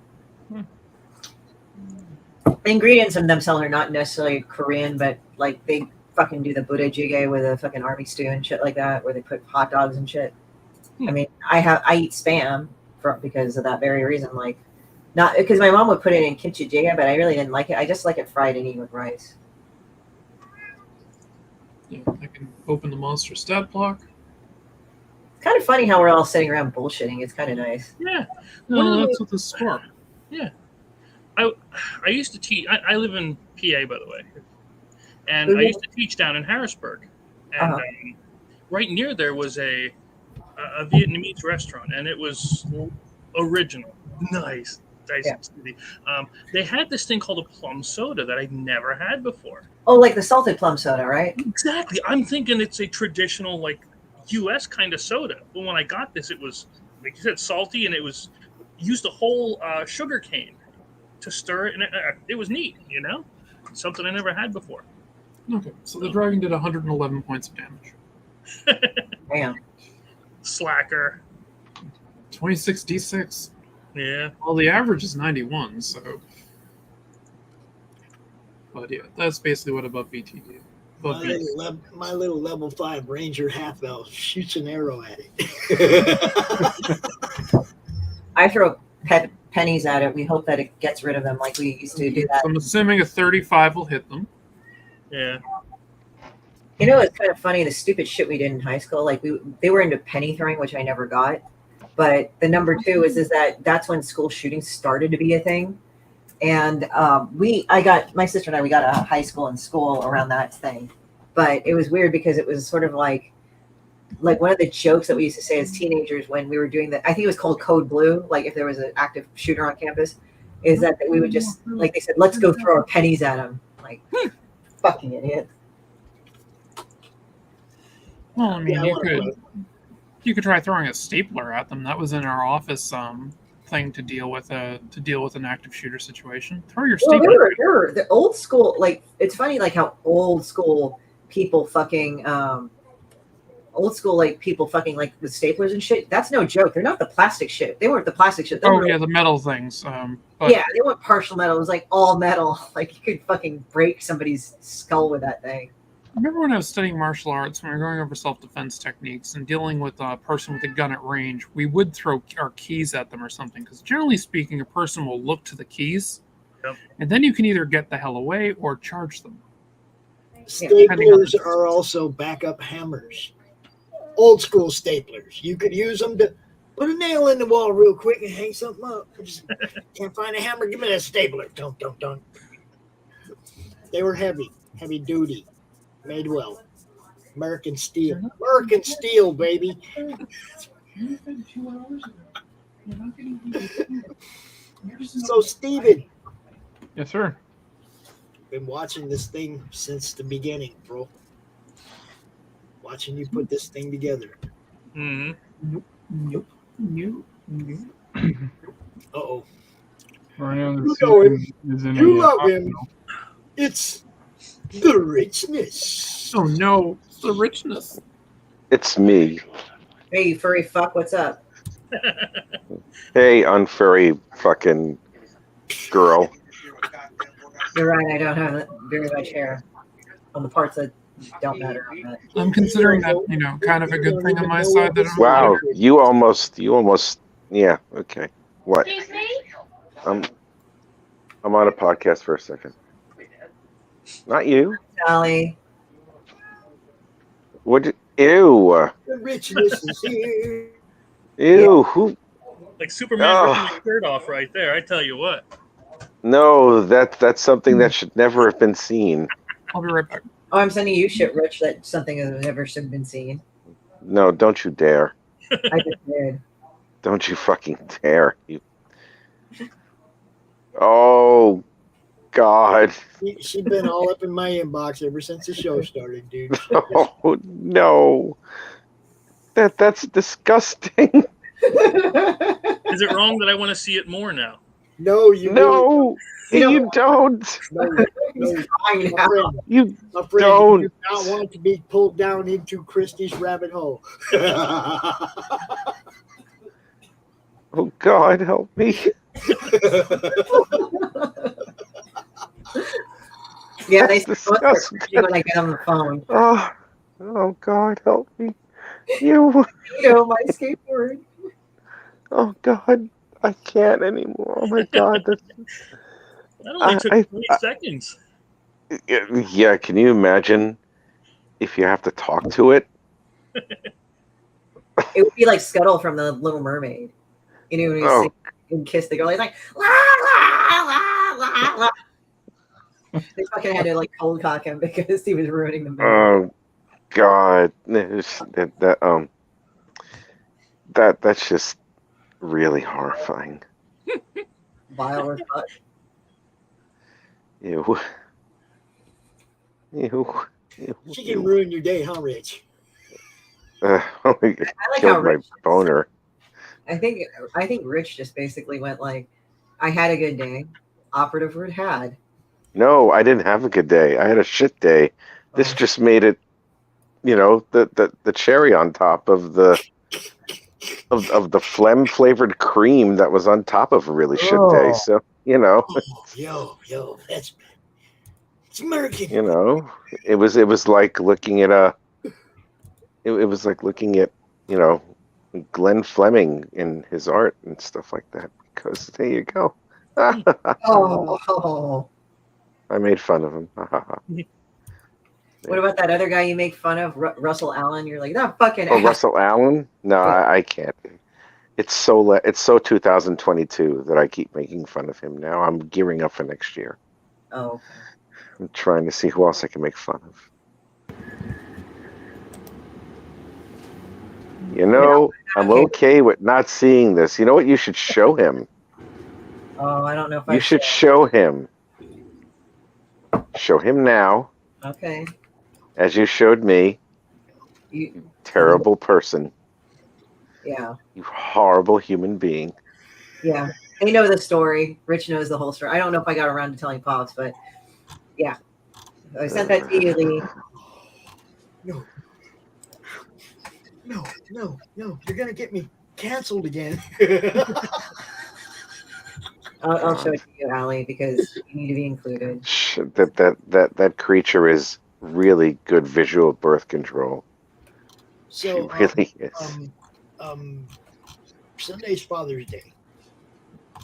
The ingredients of themselves are not necessarily Korean, but like they fucking do the Buddha jjigae with a fucking army stew and shit like that, where they put hot dogs and shit. I mean, I eat Spam because of that very reason. Like, not because my mom would put it in kimchi jjigae, but I really didn't like it. I just like it fried and eaten with rice. Yeah, I can open the monster stat block. It's kind of funny how we're all sitting around bullshitting. It's kind of nice. Yeah. No, that's what this is for. Yeah. I used to teach. I live in PA, by the way, and I used to teach down in Harrisburg, and right near there was a Vietnamese restaurant, and it was original, nice city. They had this thing called a plum soda that I'd never had before. Oh, like the salted plum soda, right? Exactly. I'm thinking it's a traditional, like, U.S. kind of soda. But when I got this, it was, like you said, salty, and it was used a whole sugar cane to stir it, and it was neat, you know? Something I never had before. Okay, so the dragon did 111 points of damage. Damn. Slacker. 26 d6. Yeah. Well, the average is 91, so. But yeah, that's basically what above BT did. My little level 5 ranger half elf shoots an arrow at it. I throw pennies at it. We hope that it gets rid of them like we used to do that. So I'm assuming a 35 will hit them. Yeah. You know, it's kind of funny, the stupid shit we did in high school. Like they were into penny throwing, which I never got. But the number 2 is that's when school shootings started to be a thing. And my sister and I, we got a high school and school around that thing. But it was weird because it was sort of like one of the jokes that we used to say as teenagers when we were doing I think it was called Code Blue, like if there was an active shooter on campus, is that we would just, like they said, let's go throw our pennies at him. Like, fucking idiot. Well, I mean, you could try throwing a stapler at them. That was in our office thing to deal with an active shooter situation. Throw your stapler. Well, they were the old school. Like, it's funny, like how old school people fucking like with staplers and shit. That's no joke. They're not the plastic shit. They weren't the plastic shit. The metal things. But yeah, they weren't partial metal. It was like all metal. Like you could fucking break somebody's skull with that thing. I remember when I was studying martial arts, when we were going over self-defense techniques and dealing with a person with a gun at range, we would throw our keys at them or something. Because generally speaking, a person will look to the keys, and then you can either get the hell away or charge them. Staplers are also backup hammers. Old school staplers. You could use them to put a nail in the wall real quick and hang something up. Just can't find a hammer. Give me that stapler. Don't. They were heavy duty. Made well. American steel. American steel, baby. So, Steven. Yes, sir. Been watching this thing since the beginning, bro. Watching you put this thing together. Mm-hmm. Nope. Uh-oh. Right now, You know him. You love him. It's the richness. Oh no, it's the richness. It's me. Hey, you furry fuck, what's up? Hey, unfurry fucking girl. You're right, I don't have very much hair on the parts that don't matter. I'm considering that, kind of a good thing on my side. Wow, you almost, yeah, okay. What? I'm on a podcast for a second. Not you. Sally. What? Ew. The richness is here. Ew. Who? Like Superman ripping his shirt off right there. I tell you what. No, that's something that should never have been seen. I'll be right back. Oh, I'm sending you shit, Rich, that something has never should have been seen. No, don't you dare. I just did. Don't you fucking dare. You. Oh, God. She's been all up in my inbox ever since the show started, dude. Oh, no. That's disgusting. Is it wrong that I want to see it more now? No, you don't. You don't. No, you my friend, don't. You do not want to be pulled down into Christie's rabbit hole. Oh, God, help me. Yeah, they disgusting when I get on the phone. Oh, God, help me. You know my skateboard. Oh, God, I can't anymore. Oh, my God. That only took 20 seconds. Yeah, can you imagine if you have to talk to it? It would be like Scuttle from The Little Mermaid. You know, when he sings and kiss the girl, he's like, la, la, la, la, la. They fucking had to like cold cock him because he was ruining the movie. Oh, God. That's just really horrifying. Vile as fuck. Ew. Ew. She can ruin your day, huh, Rich? I like Killed how my Rich. boner. I think Rich just basically went like, I had a good day. Operative word had. No, I didn't have a good day. I had a shit day. This just made it, the cherry on top of the phlegm flavored cream that was on top of a really shit day. So, Yo, that's American. it was like looking at it was like looking at, Glenn Fleming in his art and stuff like that. Because there you go. Oh. I made fun of him. What about that other guy you make fun of, Russell Allen? You're like, that fucking Oh, ass. Russell Allen? No, I can't. It's so 2022 that I keep making fun of him now. I'm gearing up for next year. Oh, okay. I'm trying to see who else I can make fun of. I'm okay with not seeing this. You know what? You should show him. Oh, I don't know if I You should show him. Show him now. Okay. As you showed me. You terrible person. Yeah. You horrible human being. Yeah. They know the story. Rich knows the whole story. I don't know if I got around to telling Pops, but yeah. I sent that to you, Lee. No. You're going to get me canceled again. I'll show it to you, Allie, because you need to be included. That creature is really good visual birth control. So, she really is. Sunday's Father's Day.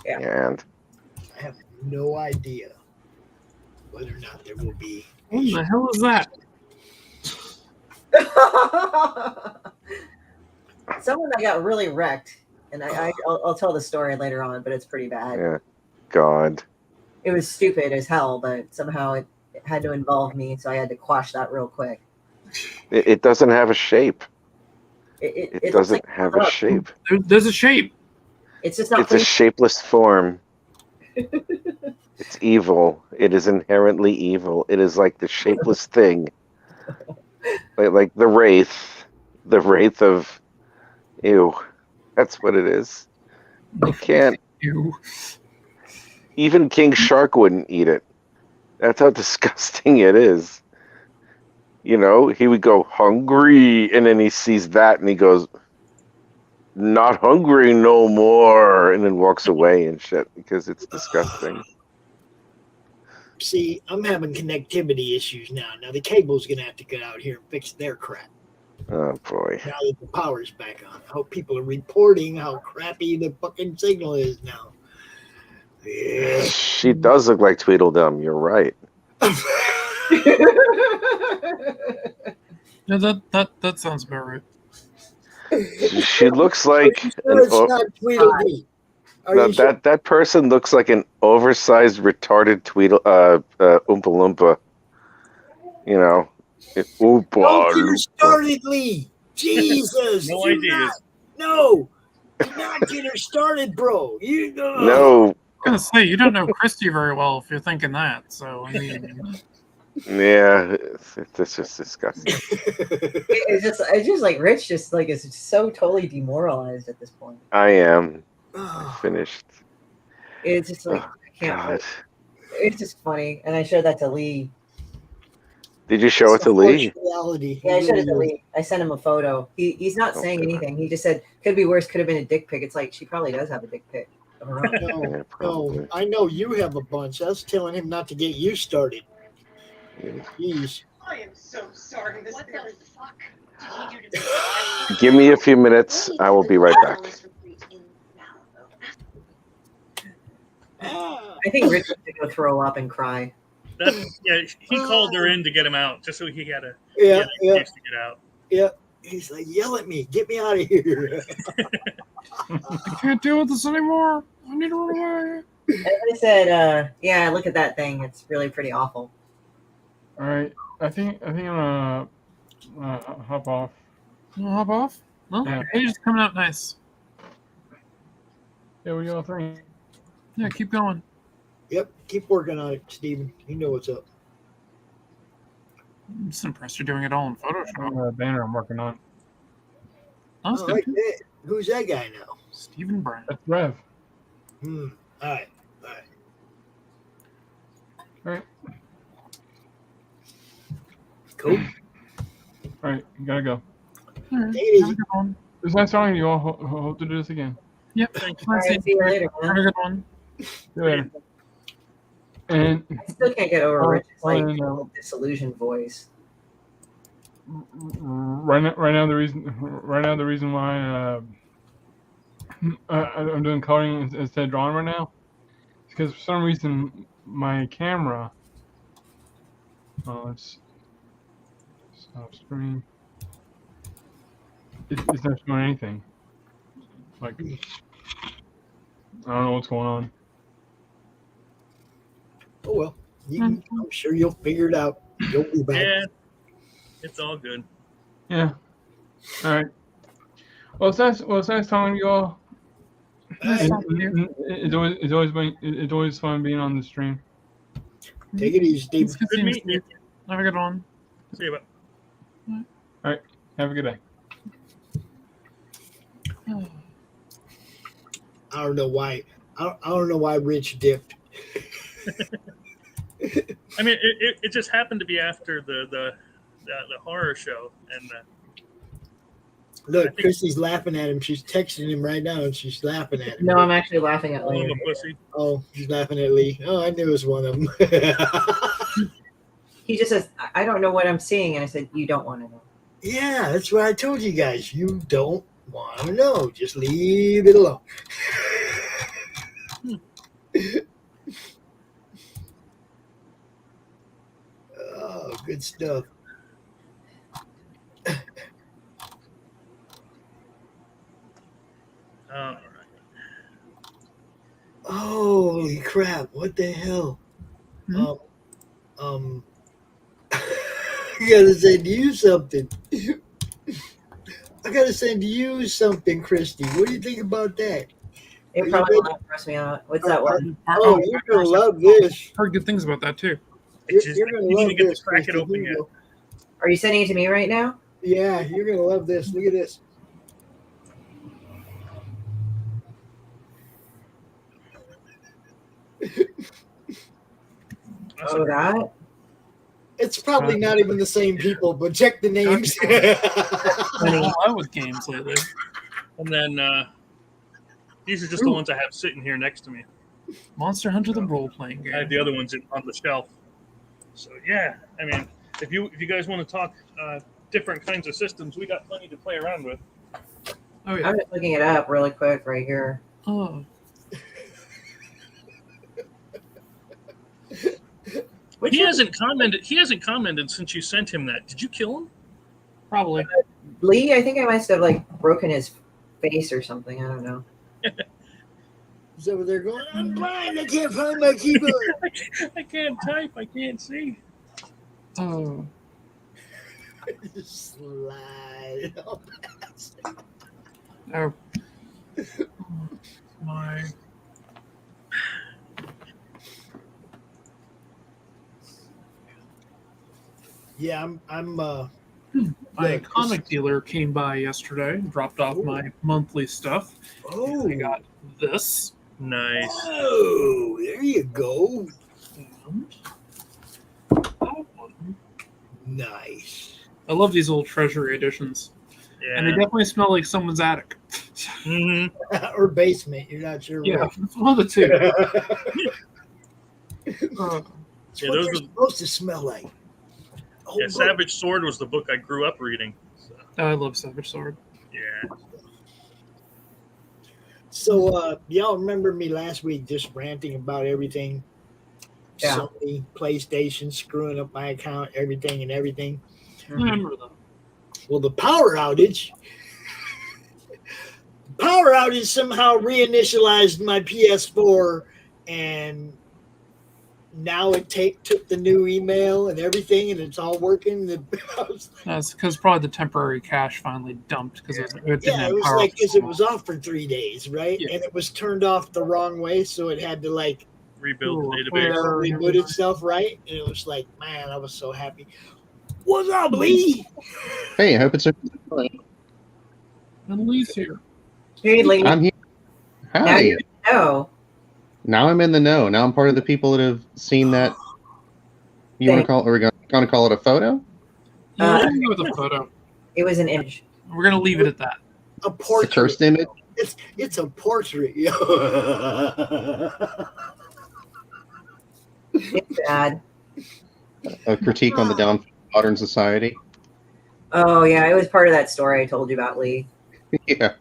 Yeah. And I have no idea whether or not there will be. What the hell is that? Someone that got really wrecked, and I'll tell the story later on, but it's pretty bad. Yeah. God. It was stupid as hell, but somehow it had to involve me, so I had to quash that real quick. It doesn't have a shape. It doesn't have a shape. There's a shape. It's just not. It's a shapeless form. It's evil. It is inherently evil. It is like the shapeless thing. Like the wraith. The wraith of... Ew. That's what it is. I can't. Ew. Even King Shark wouldn't eat it. That's how disgusting it is. He would go, hungry, and then he sees that and he goes, not hungry no more, and then walks away and shit because it's disgusting. See, I'm having connectivity issues now. Now the cable's going to have to get out here and fix their crap. Oh, boy. Now that the power's back on. I hope people are reporting how crappy the fucking signal is now. Yeah. She does look like Tweedledum. You're right. No, that sounds about right. She looks like it's not Tweedledee. That person looks like an oversized, retarded Oompa Loompa. Don't get her started, Lee. Jesus. No idea. No. Do not get her started, bro. No. I was gonna say, you don't know Christy very well if you're thinking that. So, I mean... Yeah, it's just disgusting. It's just like Rich is so totally demoralized at this point. I am. I'm finished. It's just like, I can't. God. It's just funny. And I showed that to Lee. Did you show it to Lee? Yeah, I showed it to Lee. I sent him a photo. He's not saying anything. He just said, could be worse, could have been a dick pic. It's like, she probably does have a dick pic. No, I know you have a bunch. That's telling him not to get you started. Jeez. I am so sorry. What the fuck? Give me a few minutes. I will be right back. I think Rich should go throw up and cry. He called her in to get him out, just so he had a excuse to get out. Yeah, he's like, yell at me, get me out of here. I can't deal with this anymore. I need to run away. And I said, yeah, look at that thing. It's really pretty awful. All right, I think I'm gonna hop off. You wanna hop off? No, Yeah. the page is coming out nice. Yeah, we all three. Yeah, keep going. Yep, keep working on it, Steven. You know what's up. I'm just impressed you're doing it all in Photoshop. Banner I'm working on. Oh, it's I good. like that. Who's that guy now? Stephen Brown. That's Rev. All right. All right. Cool. All right, you gotta go. All right. Take it Have a easy. good one. It was nice talking to you all. Hope to do this again. Yep. Thank you. All right, see you later, Have a man. good one. See you later. And I still can't get over Rich's like no. disillusioned voice. Right now, the reason why I'm doing coloring instead of drawing right now is because for some reason my camera. Let's stop screen. It's not showing anything. Like I don't know what's going on. Oh well, I'm sure you'll figure it out. You'll be back. Yeah, it's all good. Yeah. All right. Well, it's nice talking to you all. It's always fun being on the stream. Take it easy, Steve. It's good meeting you. Have a good one. See you. All right. Have a good day. I don't know why. I don't know why Rich dipped. I mean, it just happened to be after the horror show, and Look, Christy's laughing at him. She's texting him right now, and she's laughing at him. No, I'm actually laughing at Lee. I'm a pussy. Oh, she's laughing at Lee. Oh, I knew it was one of them. He just says, I don't know what I'm seeing. And I said, you don't want to know. Yeah, that's what I told you guys. You don't want to know. Just leave it alone. Oh, good stuff. All right. Holy crap! What the hell? I gotta send you something. I gotta send you something, Christy. What do you think about that? It probably will not press me out. What's that one? Oh, you're gonna love this. Heard good things about that too. You're gonna love this. Crack it Christy. open Here yet. you go. Are you sending it to me right now? Yeah, you're gonna love this. Look at this. Oh, that? It's probably not even the same people, but check the names. I lot with games lately. And then these are just the ones I have sitting here next to me. Monster Hunter, the role-playing game. I have the other ones on the shelf. So yeah, I mean, if you guys want to talk different kinds of systems, we got plenty to play around with. Oh yeah. I'm just looking it up really quick right here. Oh. He hasn't commented since you sent him that. Did you kill him? Probably. Lee, I think I must have like broken his face or something. I don't know. He's over there going, I'm blind, I can't find my keyboard. I can't type, I can't see. Oh. Slide. Oh. My. Yeah, I'm My comic dealer came by yesterday and dropped off my monthly stuff. Oh, I got this. Nice. Oh, there you go. Nice. I love these old treasury editions. Yeah. And they definitely smell like someone's attic. Or basement. You're not sure. Yeah, What. one of the two. It's Yeah, what those they're are- supposed to smell like. Oh, Yeah, Savage Sword was the book I grew up reading. So, I love Savage Sword. yeah. So, y'all remember me last week just ranting about everything? Yeah. Sony, PlayStation, screwing up my account, everything and everything. I remember them. Well, the power outage somehow reinitialized my PS4, and now it took the new email and everything, and it's all working. That's because probably the temporary cache finally dumped because it didn't Yeah, have it was power. like because it was off for 3 days, right? Yeah. And it was turned off the wrong way, so it had to like Rebuild the Ooh, database. reboot itself, right? And it was like, man, I was so happy. What's up, Lee? Hey, I hope it's okay. And Lee's here. Hey, Lee. I'm here. Now Hi. you know. Now I'm in the know. Now I'm part of the people that have seen that. You want to call? Are we going to call it a photo? Yeah, we'll go with a photo. It was an image. We're gonna leave it at that. A portrait. The cursed image. It's a portrait. It's bad. A critique on the downfall of modern society. Oh yeah, it was part of that story I told you about, Lee. Yeah.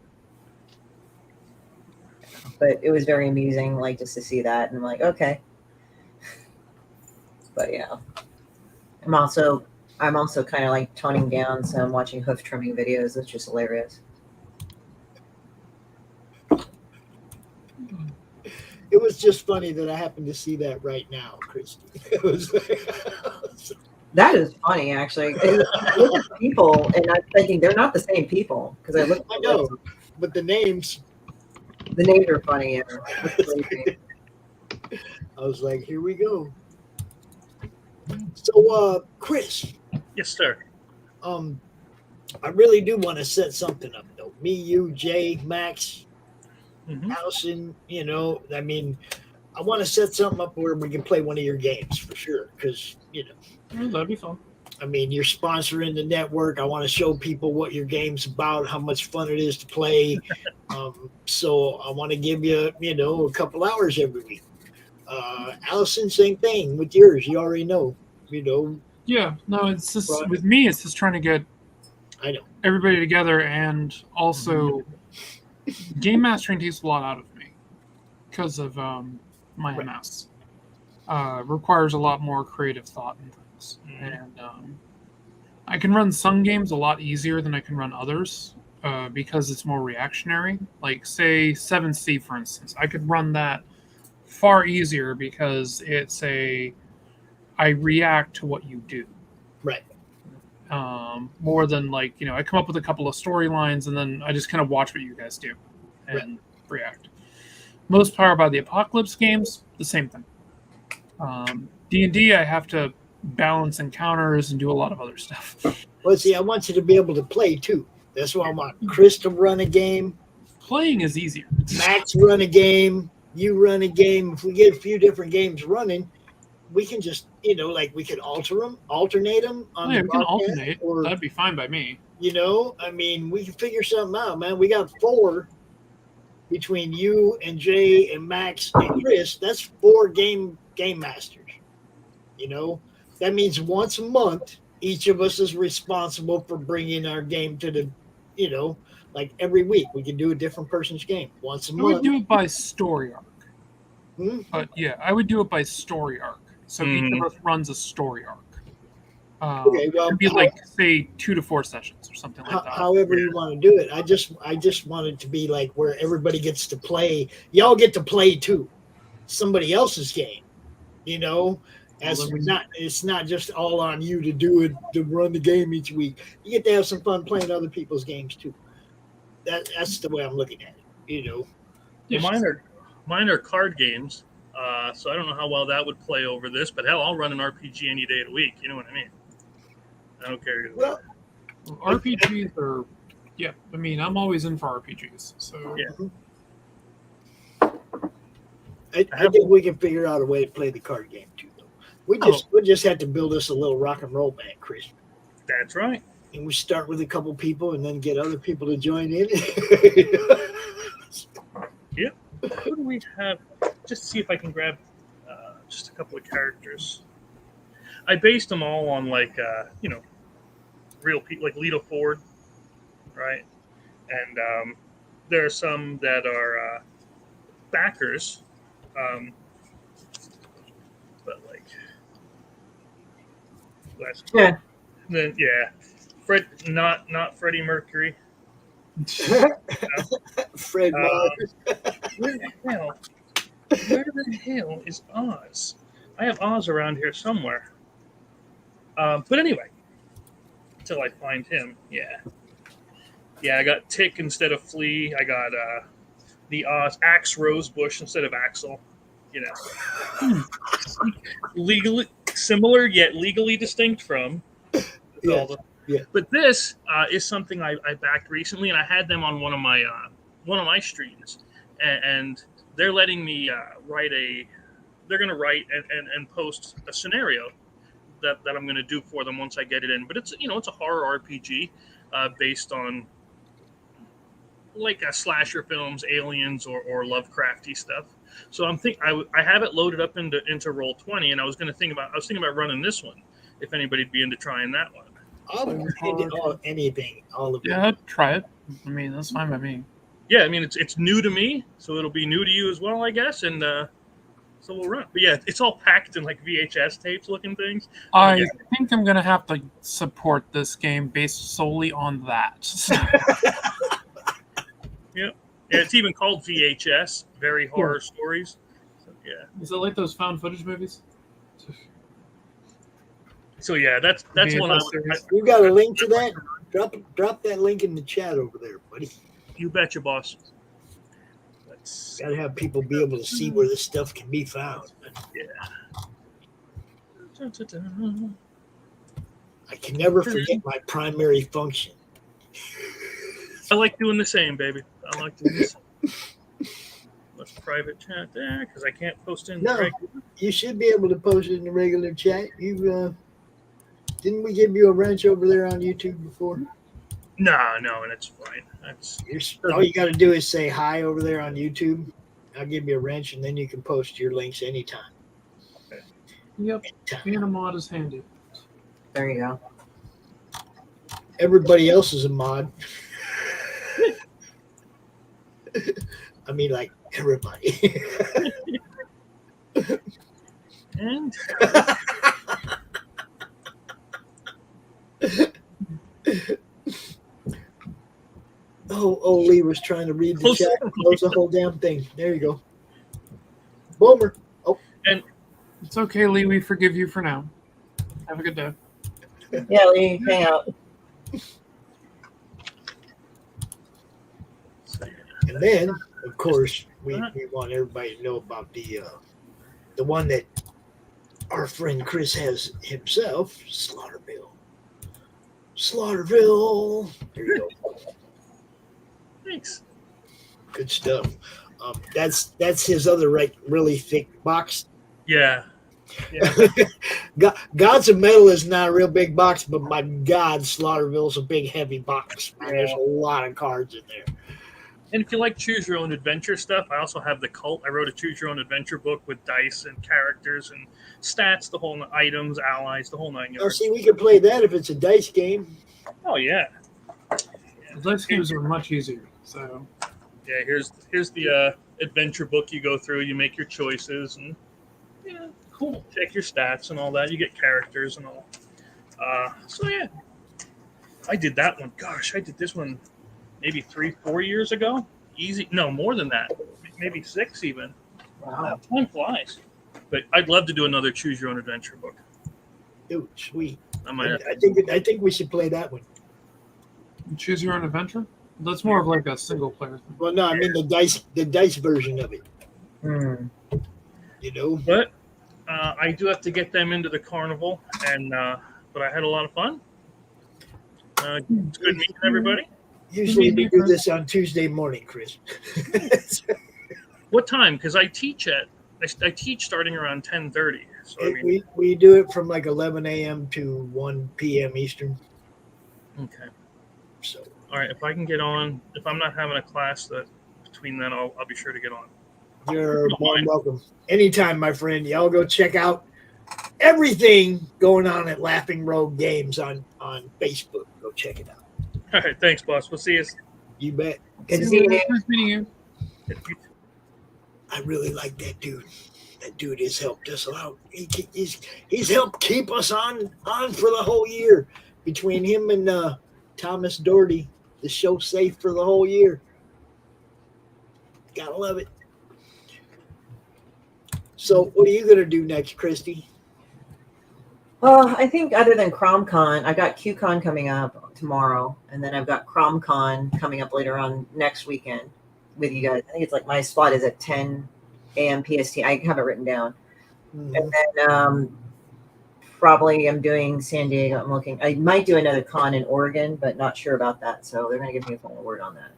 But it was very amusing, like just to see that, and I'm like, okay. But yeah, I'm also kind of like toning down, so I'm watching hoof trimming videos. It's just hilarious. It was just funny that I happened to see that right now, Christy. It was That is funny, actually. I look at people, and I'm thinking they're not the same people because I look. I know, but the names. The names are funny. Yeah. I was like, here we go. So, Chris. Yes, sir. I really do want to set something up, though. Me, you, Jay, Max, Allison, you know, I mean, I want to set something up where we can play one of your games for sure. Because, you know, that'd be fun. I mean, you're sponsoring the network. I want to show people what your game's about, how much fun it is to play. So I want to give you, you know, a couple hours every week. Allison, same thing with yours. You already know, you know. Yeah, no, it's just with me. It's just trying to get everybody together, and also game mastering takes a lot out of me because of my MS. Requires a lot more creative thought and things, and I can run some games a lot easier than I can run others because it's more reactionary. Like say 7C, for instance, I could run that far easier because it's I react to what you do. Right. More than like, you know, I come up with a couple of storylines and then I just kind of watch what you guys do and react. Most Powered by the Apocalypse games, the same thing. D&D, I have to balance encounters and do a lot of other stuff. Well, see, I want you to be able to play too. That's why I want Chris to run a game. Playing is easier. Max run a game. You run a game. If we get a few different games running, we can just, you know, like we could alternate them. On Yeah, the we can podcast, alternate. or, That'd be fine by me. you know, I mean, we can figure something out, man. We got 4 between you and Jay and Max and Chris. That's 4 game masters. You know, that means once a month, each of us is responsible for bringing our game to the, you know, like every week we can do a different person's game once a I month. would do it by story arc. But yeah, I would do it by story arc. So each of us runs a story arc. Okay, well, it'd be like say 2 to 4 sessions or something like that. However you want to do it. I just want it to be like where everybody gets to play. Y'all get to play too, somebody else's game. You know, it's not just all on you to do it, to run the game each week. You get to have some fun playing other people's games too. That's the way I'm looking at it. You know, Well, mine are card games, so I don't know how well that would play over this. But hell, I'll run an RPG any day of the week. You know what I mean? I don't care. Well, RPGs are, yeah. I mean, I'm always in for RPGs. So yeah. I think we can figure out a way to play the card game too. Though we just have to build us a little rock and roll band, Chris. That's right. And we start with a couple people, and then get other people to join in. Yep. Who do we have? Just to see if I can grab just a couple of characters. I based them all on like you know, real people, like Lito Ford, right? And there are some that are backers, but like yeah. Then yeah, not Freddie Mercury. Fred Where the hell is Oz? I have Oz around here somewhere. But anyway, until I find him, yeah, I got Tick instead of Flea. I got the Oz Axe Rosebush instead of Axel. You know, legally similar yet legally distinct from. Yeah. But this is something I backed recently, and I had them on one of my streams, and they're letting me write a. They're going to write and post a scenario that I'm going to do for them once I get it in. But it's it's a horror RPG based on like a slasher films, aliens, or Lovecrafty stuff. So I have it loaded up into Roll20, and I was thinking about running this one if anybody'd be into trying that one. Anything, all of it. Yeah, try it. I mean, that's fine by me. Yeah, I mean it's new to me, so it'll be new to you as well, I guess, and so we'll run. But yeah, it's all packed in like VHS tapes looking things. I think I'm gonna have to support this game based solely on that. Yeah, it's even called VHS, Very Horror Stories. So, yeah. Is it like those found footage movies? So yeah, that's one. You got a link to that? Drop that link in the chat over there, buddy. You betcha, boss. Got to have people be able to see where this stuff can be found. Yeah. I can never forget my primary function. I like doing the same, baby. I like doing the same. Let's private chat there because I can't post in. No, you should be able to post it in the regular chat. Didn't we give you a wrench over there on YouTube before? No, and it's fine. All you got to do is say hi over there on YouTube. I'll give you a wrench, and then you can post your links anytime. Okay. Yep. Being a mod is handy. There you go. Everybody else is a mod. I mean, like everybody. And Lee was trying to read the chat. Close the whole damn thing. There you go. Boomer. Oh, and it's okay, Lee. We forgive you for now. Have a good day. Yeah, Lee, hang out. And then, of course, we want everybody to know about the one that our friend Chris has himself, Slaughterville. Slaughterville. There you go. Thanks. Good stuff. That's his other really thick box. Yeah. Gods of Metal is not a real big box, but my God, Slaughterville's a big, heavy box. Man, there's a lot of cards in there. And if you like choose your own adventure stuff, I also have the Cult. I wrote a choose your own adventure book with dice and characters and stats, the whole items, allies, the whole nine yards. See, we can play that if it's a dice game. Oh yeah. The dice games are much easier. So yeah, here's the adventure book you go through. You make your choices and cool. Check your stats and all that. You get characters and all. So yeah, I did that one. Gosh, I did this one maybe 3-4 years ago. Easy. No, more than that. Maybe 6 even. Wow. Time flies. But I'd love to do another choose your own adventure book. Dude, sweet. I think we should play that one. Choose your own adventure? That's more of like a single player thing. Well, no, I mean the dice version of it. You know. But I do have to get them into the carnival, and but I had a lot of fun. It's good meeting everybody. Usually we do this on Tuesday morning, Chris. What time? Because I teach I teach starting around 10:30. So I mean, we do it from like 11 a.m. to 1 p.m. Eastern. Okay. So all right, if I can get on, if I'm not having a class that between then, I'll be sure to get on. You're more welcome. Anytime, my friend. Y'all go check out everything going on at Laughing Rogue Games on Facebook. Go check it out. All right, thanks, boss. We'll see you. You bet. Good to see you. Nice meeting you. I really like that dude. That dude has helped us out. He's helped keep us on for the whole year. Between him and Thomas Doherty, the show's safe for the whole year. Gotta love it. So, what are you gonna do next, Christy? Well, I think other than CromCon, I got QCon coming up tomorrow, and then I've got CromCon coming up later on next weekend with you guys. I think it's like my slot is at 10 a.m. PST. I have it written down. And then probably am doing San Diego. I'm looking. I might do another con in Oregon, but not sure about that. So they're going to give me a final word on that.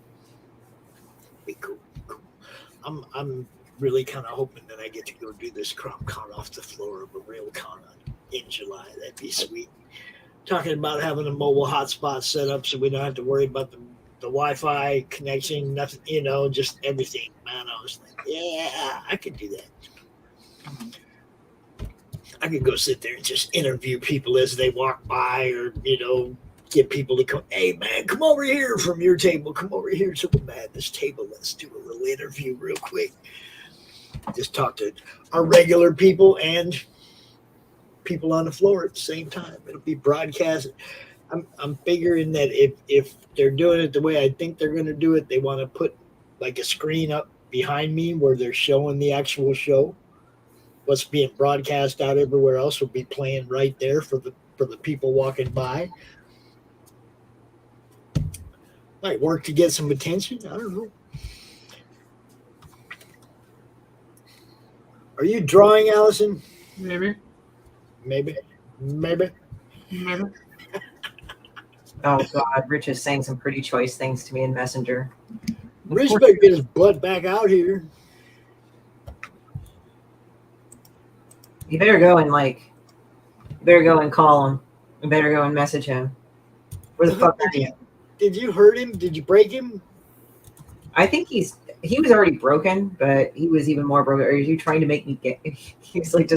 Be cool. I'm really kind of hoping that I get to go do this Crom Con off the floor of a real con in July. That'd be sweet. Talking about having a mobile hotspot set up so we don't have to worry about the Wi-Fi connection, nothing, just everything. Man, I was like, yeah, I could do that. I could go sit there and just interview people as they walk by, or get people to come. Hey, man, come over here from your table. Come over here to the madness table. Let's do a little interview real quick. Just talk to our regular people and people on the floor at the same time. It'll be broadcast. I'm figuring that if they're doing it the way I think they're going to do it, they want to put like a screen up behind me where they're showing the actual show. What's being broadcast out everywhere else will be playing right there for the people walking by. Might work to get some attention. I don't know. Are you drawing, Allison? Maybe. Oh God, Rich is saying some pretty choice things to me in Messenger. Rich better get his butt back out here. You better go and call him. You better go and message him. Where the fuck are you? Did you hurt him? Did you break him? I think he was already broken, but he was even more broken. Are you trying to make me get? He's like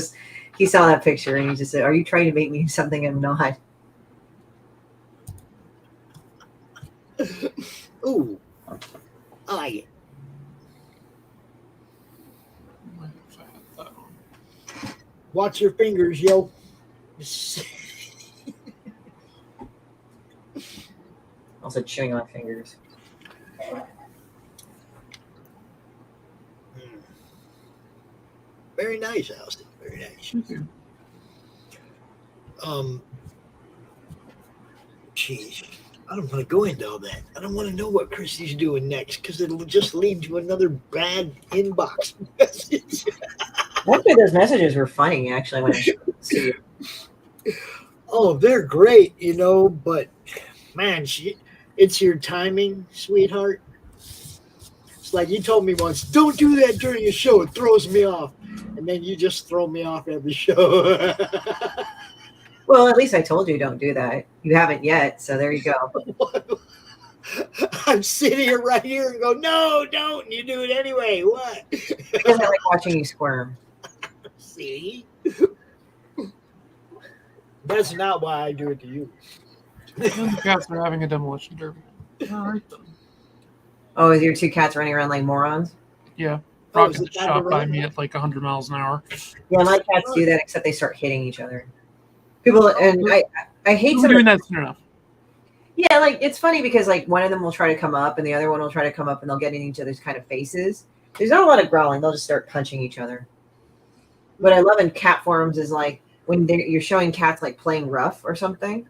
he saw that picture and he just said, "Are you trying to make me something I'm not?" Ooh, I like it. Watch your fingers, yo. Also chewing on fingers. Very nice, Allison. Very nice. Jeez, I don't want to go into all that. I don't want to know what Christy's doing next because it'll just lead to another bad inbox message. Actually, those messages were funny. Actually, when I see it. Oh, they're great, but man, it's your timing, sweetheart. It's like you told me once, don't do that during a show. It throws me off. And then you just throw me off every show. Well, at least I told you don't do that. You haven't yet, so there you go. I'm sitting here right here and go, no, don't. And you do it anyway. What? Because I like watching you squirm. See? That's not why I do it to you. And the cats are having a demolition derby. All right, then. Oh, is your two cats running around like morons? Yeah. Frog gets shot by me at like 100 miles an hour. Yeah, my cats do that, except they start hitting each other. People, and I hate doing that soon enough. Yeah, like it's funny because like one of them will try to come up and the other one will try to come up and they'll get in each other's kind of faces. There's not a lot of growling. They'll just start punching each other. What I love in cat forums is like when you're showing cats like playing rough or something.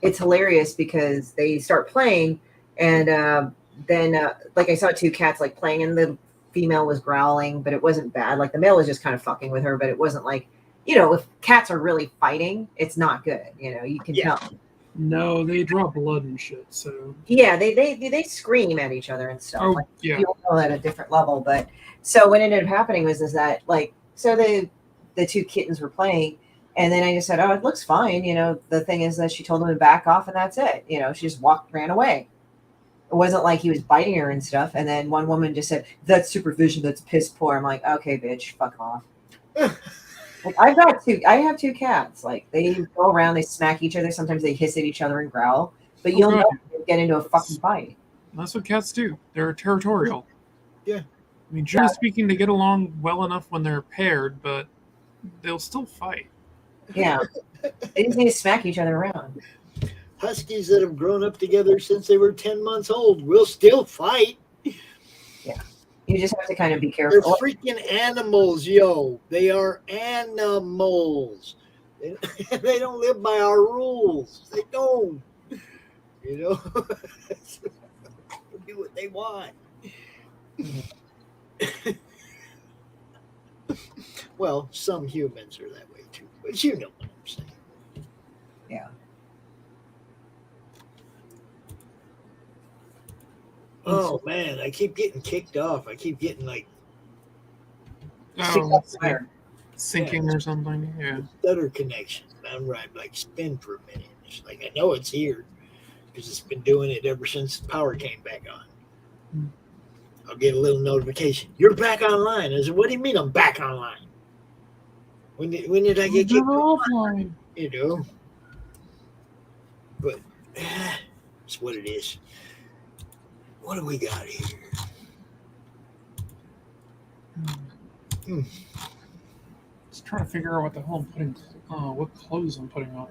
It's hilarious because they start playing and then like I saw two cats like playing and the female was growling, but it wasn't bad. Like the male was just kind of fucking with her, but it wasn't like, if cats are really fighting, it's not good. You can tell. No, they draw blood and shit. So yeah, they scream at each other and stuff. Oh, like, yeah. You know at a different level. But so what ended up happening was that like so the two kittens were playing, and then I just said, "Oh, it looks fine." The thing is that she told him to back off, and that's it. She just ran away. It wasn't like he was biting her and stuff. And then one woman just said, "That's supervision. That's piss poor." I'm like, "Okay, bitch, fuck off." Like I have two cats. Like they go around, they smack each other. Sometimes they hiss at each other and growl. But you'll know they get into a fucking fight. That's what cats do. They're territorial. Yeah. I mean, generally speaking, they get along well enough when they're paired, but they'll still fight. Yeah. They just need to smack each other around. Huskies that have grown up together since they were 10 months old will still fight. Yeah. You just have to kind of be careful. They're freaking animals, yo. They are animals. They don't live by our rules. They don't. They do what they want. Well, some humans are that way too. But you know what I'm saying. Yeah. Oh man, I keep getting kicked off. I keep getting like Oh, it's like sinking or something. Yeah. stutter connection. I'm right, like spin for a minute. It's like I know it's here because it's been doing it ever since the power came back on. I'll get a little otification. You're back online. I said, what do you mean I'm back online? When did I get kicked offline? You know. But it's what it is. What do we got here? Just trying to figure out what the hell I'm putting, what clothes I'm putting on.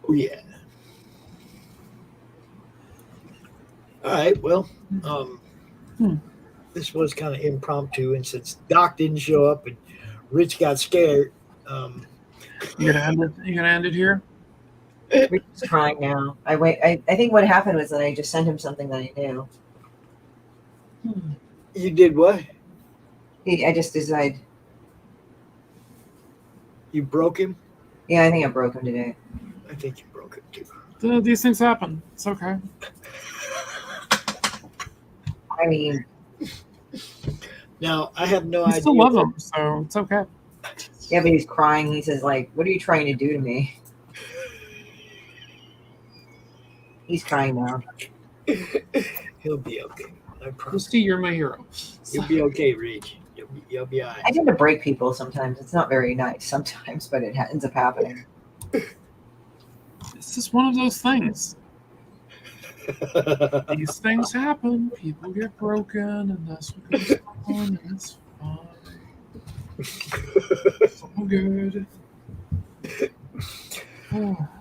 Oh yeah. All right. Well, this was kind of impromptu, and since Doc didn't show up and Rich got scared, You gonna end it? You gonna end it here? Rich is crying now. I think what happened was that I just sent him something that I knew. You did what? I just decided. You broke him? Yeah, I think I broke him today. I think you broke him too. These things happen. It's okay. I mean, now I have no I idea. still love him, so it's okay. Yeah, but he's crying. He says, like, what are you trying to do to me? He's crying now. He'll be okay. I promise. Christy, you're my hero. You'll be okay, Rich. You'll be all right. I tend to break people sometimes. It's not very nice sometimes, but it ends up happening. It's just one of those things. These things happen. People get broken, and that's what goes on, and it's fine. It's all good.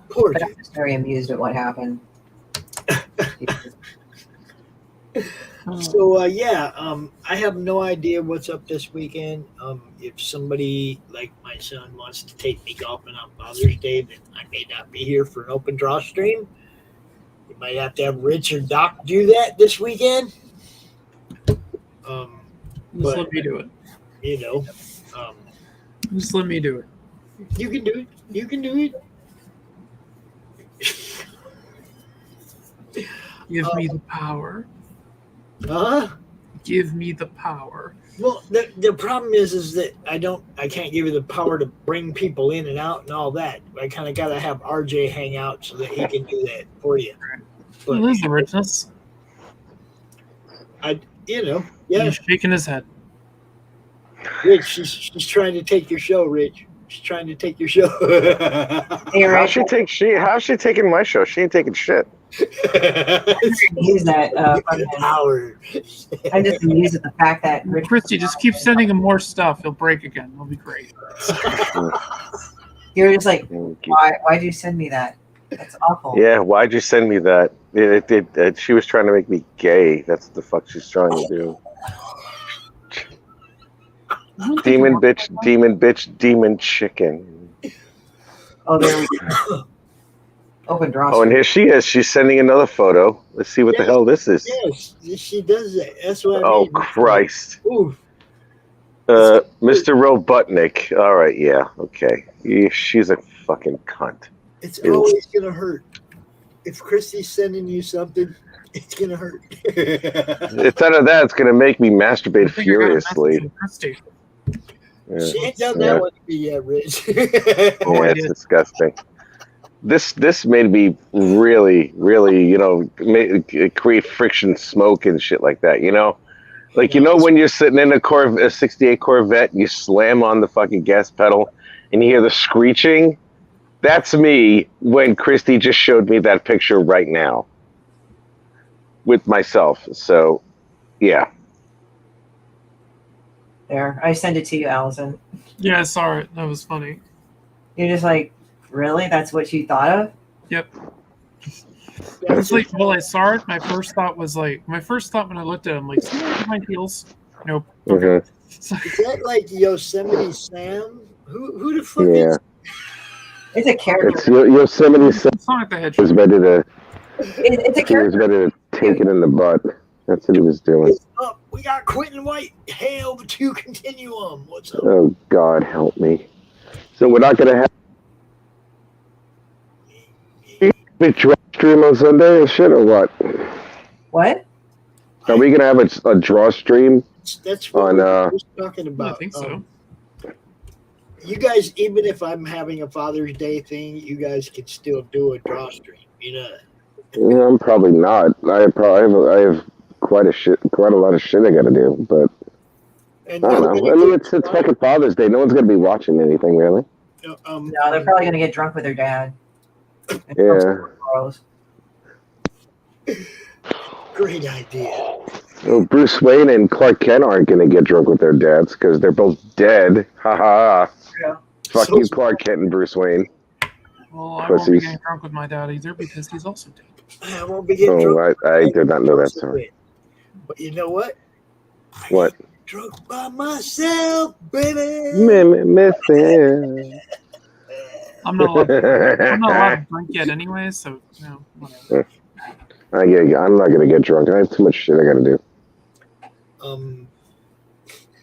Poor but I'm just very amused at what happened. So I have no idea what's up this weekend. If somebody like my son wants to take me golfing on Father's Day, then I may not be here for an open draw stream. You might have to have Rich or Doc do that this weekend. Just let me do it. You know, just let me do it. You can do it. You can do it. Give me the power. Give me the power. Well, the problem is that I can't give you the power to bring people in and out and all that. I kind of got to have RJ hang out so that he can do that for you. But there's the richness. Yeah. He's shaking his head. Rich, she's trying to take your show, Rich. She's trying to take your show. How's she taking my show? She ain't taking shit. Use that power. I just amused at the fact that Christy, just keep sending him more stuff. He'll break again. It'll be great. You're just like, why'd you send me that? That's awful. Yeah, why'd you send me that? She was trying to make me gay. That's what the fuck she's trying to do. Demon bitch, demon chicken. Oh, there we go. Open draw. Oh, and here she is. She's sending another photo. Let's see what the hell this is. Yes, she does that. That's what I Oh, mean. Christ. Oof. Mr. Robotnik. All right, yeah, okay. She's a fucking cunt. It's always going to hurt. If Christy's sending you something, it's going to hurt. Instead of that, it's going to make me masturbate furiously. Yeah. She ain't done that one to me yet, Rich. Yeah, it's disgusting. This made me really, create friction, smoke, and shit like that. Like when you're sitting in a 68 Corvette, and you slam on the fucking gas pedal, and you hear the screeching. That's me when Christy just showed me that picture right now with myself. So, yeah. There, I sent it to you, Allison. Yeah, I saw it. That was funny. You're just like, really? That's what you thought of? Yep. It's like, well, I saw it. My first thought when I looked at him, like, see my heels? Nope. Okay. Is that like Yosemite Sam? Who the fuck Yeah. is? It's a character. It's Yosemite Sam Sonic the Hedgehog. was ready to. It's a He was character. ready to take it in the butt. That's what he was doing. Up, we got Quentin White. Hail the 2 Continuum. What's up? Oh God, help me! So we're not gonna have big draw stream on Sunday and shit, or what? What? Are we gonna have a draw stream That's what on? we were just talking I about. think so. You guys, even if I'm having a Father's Day thing, you guys can still do a draw stream. You know. Yeah, I'm probably not. I have quite a lot of shit I gotta do, but And I don't know. I mean, it's fucking Father's Day. No one's gonna be watching anything really. No, they're probably gonna get drunk with their dad. Yeah. Great idea. Well, Bruce Wayne and Clark Kent aren't gonna get drunk with their dads because they're both dead. Ha ha. Yeah. Fuck you, Clark Kent and Bruce Wayne. Well, I won't be Pussies. getting drunk with my dad either because he's also dead. I won't be getting drunk. Oh, I did not know that story. But you know what? What? Drunk by myself, baby. Missing. I'm not allowed to drink yet anyway, so no, whatever. I'm not gonna get drunk. I have too much shit I gotta do.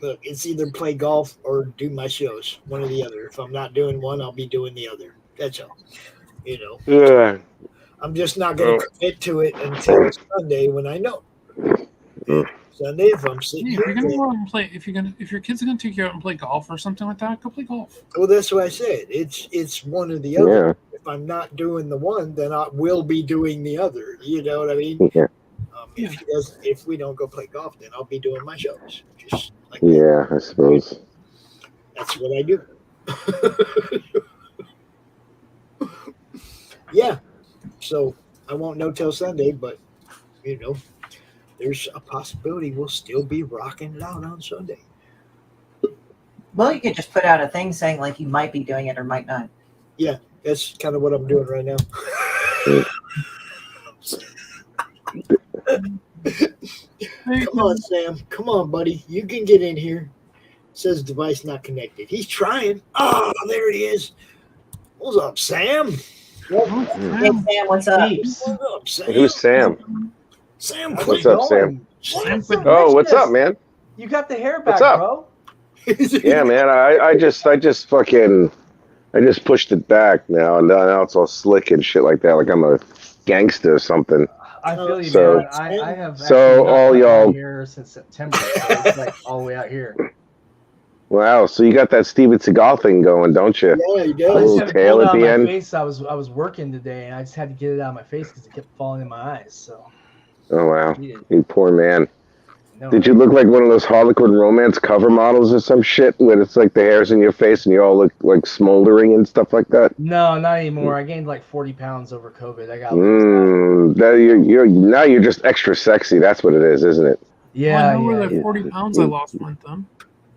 Look, it's either play golf or do my shows, one or the other. If I'm not doing one, I'll be doing the other. That's all. You know. Yeah. I'm just not going to commit to it until Sunday when I know. Sunday, if I'm sitting Yeah, if you're gonna go out and play, if your kids are gonna take you out and play golf or something like that, go play golf. Well, that's what I said. It's one or the other. Yeah. If I'm not doing the one, then I will be doing the other. You know what I mean? Yeah. If we don't go play golf, then I'll be doing my shows. Just like yeah, I suppose. That's what I do. Yeah. So I won't know till Sunday, but you know, there's a possibility we'll still be rocking it out on Sunday. Well, you could just put out a thing saying like you might be doing it or might not. Yeah, that's kind of what I'm doing right now. Come on, Sam. Come on, buddy. You can get in here. It says device not connected. He's trying. Oh, there he is. What's up, Sam? Hey, Sam, what's up? What's up, Sam? Who's Sam? Sam, what's up, Sam? Oh, what's up, man? You got the hair back, What's up? bro. Yeah, man. I just pushed it back now, and now it's all slick and shit like that. Like I'm a gangster or something. I feel you, So- man. I have so actually all not y'all- been here since September. So it's like all the way out here. Wow. So you got that Steven Seagal thing going, don't you? Yeah, you I do. A just little had to tail pull it at out of the my end. face. I was working today, and I just had to get it out of my face because it kept falling in my eyes. So Oh wow, you poor man. no, Did you look like one of those Harlequin romance cover models or some shit where it's like the hair's in your face and you all look like smoldering and stuff like that? no, not anymore. I gained like 40 pounds over COVID. I got Now you're just extra sexy. That's what it is, isn't it? yeah, I know where yeah. that 40 pounds I lost went then.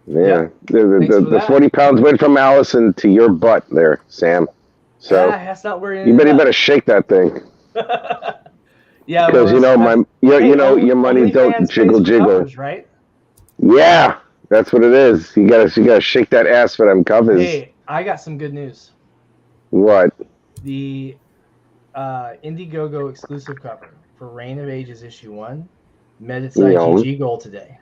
Yeah. Thanks for The that. 40 pounds went from Allison to your butt there, Sam. So That's not where you better shake that thing. Yeah, Because you know your money don't OnlyFans jiggle pays for jiggle. covers, right? Yeah, that's what it is. You gotta shake that ass for them covers. Hey, I got some good news. What? The Indiegogo exclusive cover for Reign of Ages issue 1 met its Yeah. IGG goal today.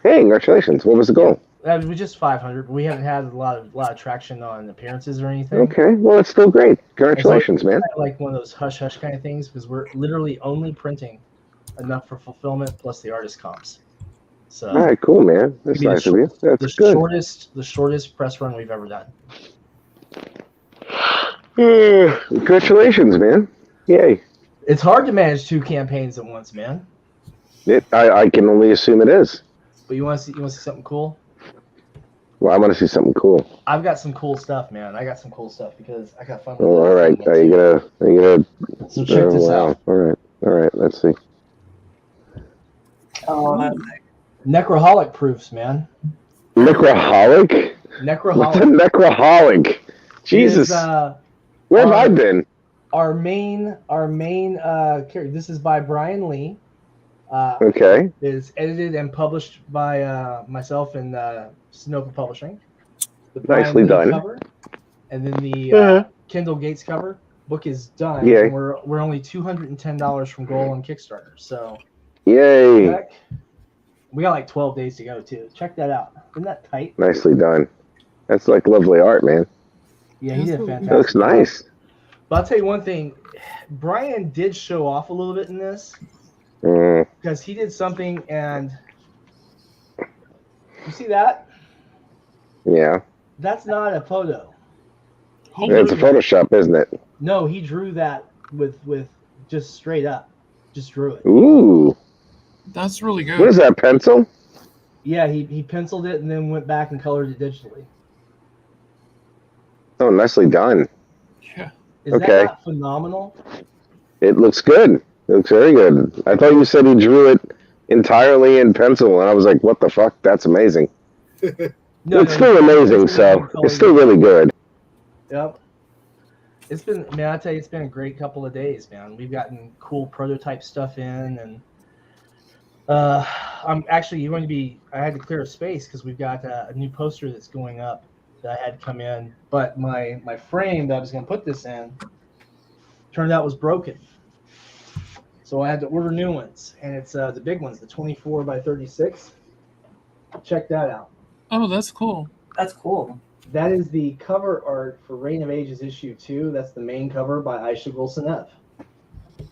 Hey, congratulations. What was the goal? It was just 500, but we haven't had a lot of traction on appearances or anything. Okay, well, it's still great. Congratulations, man. Like one of those hush kind of things because we're literally only printing enough for fulfillment plus the artist comps. So All right, cool, man. That's it'll be nice of you. That's the good. shortest press run we've ever done. Congratulations, man. Yay. It's hard to manage 2 campaigns at once, man. I can only assume it is. But you want to see something cool? Well, I want to see something cool. I've got some cool stuff, man. I got some cool stuff because I got fun with Oh, all right. Are you gonna? So check this out. All right. Let's see. Oh, Necroholic proofs, man. Necroholic? Necroholic. What's a necroholic? Jesus. Where have I been? Our main character. This is by Brian Lee. Okay. It's edited and published by myself and Sonoma Publishing. The Nicely Brian Lee done. cover, and then the Kendall Gates cover. Book is done, Yay. and we're only $210 from goal on Kickstarter. So, Yay. check. We got like 12 days to go too. Check that out. Isn't that tight? Nicely done. That's like lovely art, man. Yeah, he did a fantastic. That looks nice. But I'll tell you one thing, Brian did show off a little bit in this because he did something, and you see that? Yeah. That's not a photo. It's a Photoshop, isn't it? No, he drew that with just straight up, just drew it. Ooh. That's really good. What is that, pencil? Yeah, he penciled it and then went back and colored it digitally. Oh, nicely done. Yeah. Is that not phenomenal? It looks good. It looks very good. I thought you said he drew it entirely in pencil, and I was like, what the fuck? That's amazing. It's still amazing, so it's still really good. Yep. It's been, man, I tell you, it's been a great couple of days, man. We've gotten cool prototype stuff in, and I'm actually going to be, I had to clear a space because we've got a new poster that's going up that I had come in, but my frame that I was going to put this in turned out was broken. So I had to order new ones, and it's the big ones, the 24 by 36. Check that out. Oh, that's cool. That's cool. That is the cover art for Reign of Ages issue 2. That's the main cover by Aisha Gulsanev.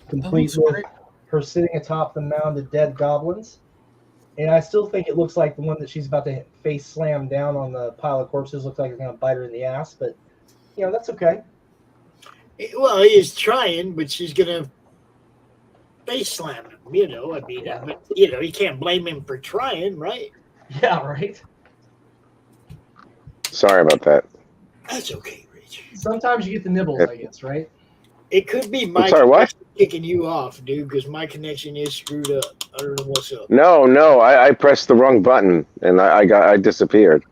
Complete with her sitting atop the mound of dead goblins. And I still think it looks like the one that she's about to face slam down on the pile of corpses. Looks like it's going to bite her in the ass, but, you know, that's okay. Well, he's trying, but she's going to face slam him, you know. I mean, but, you know, you can't blame him for trying, right? Yeah, right. Sorry about that. That's okay, Rich. Sometimes you get the nibbles, I guess, right? It could be my sorry, what? kicking you off, dude, because my connection is screwed up. I don't know what's up. No, I pressed the wrong button, and I disappeared.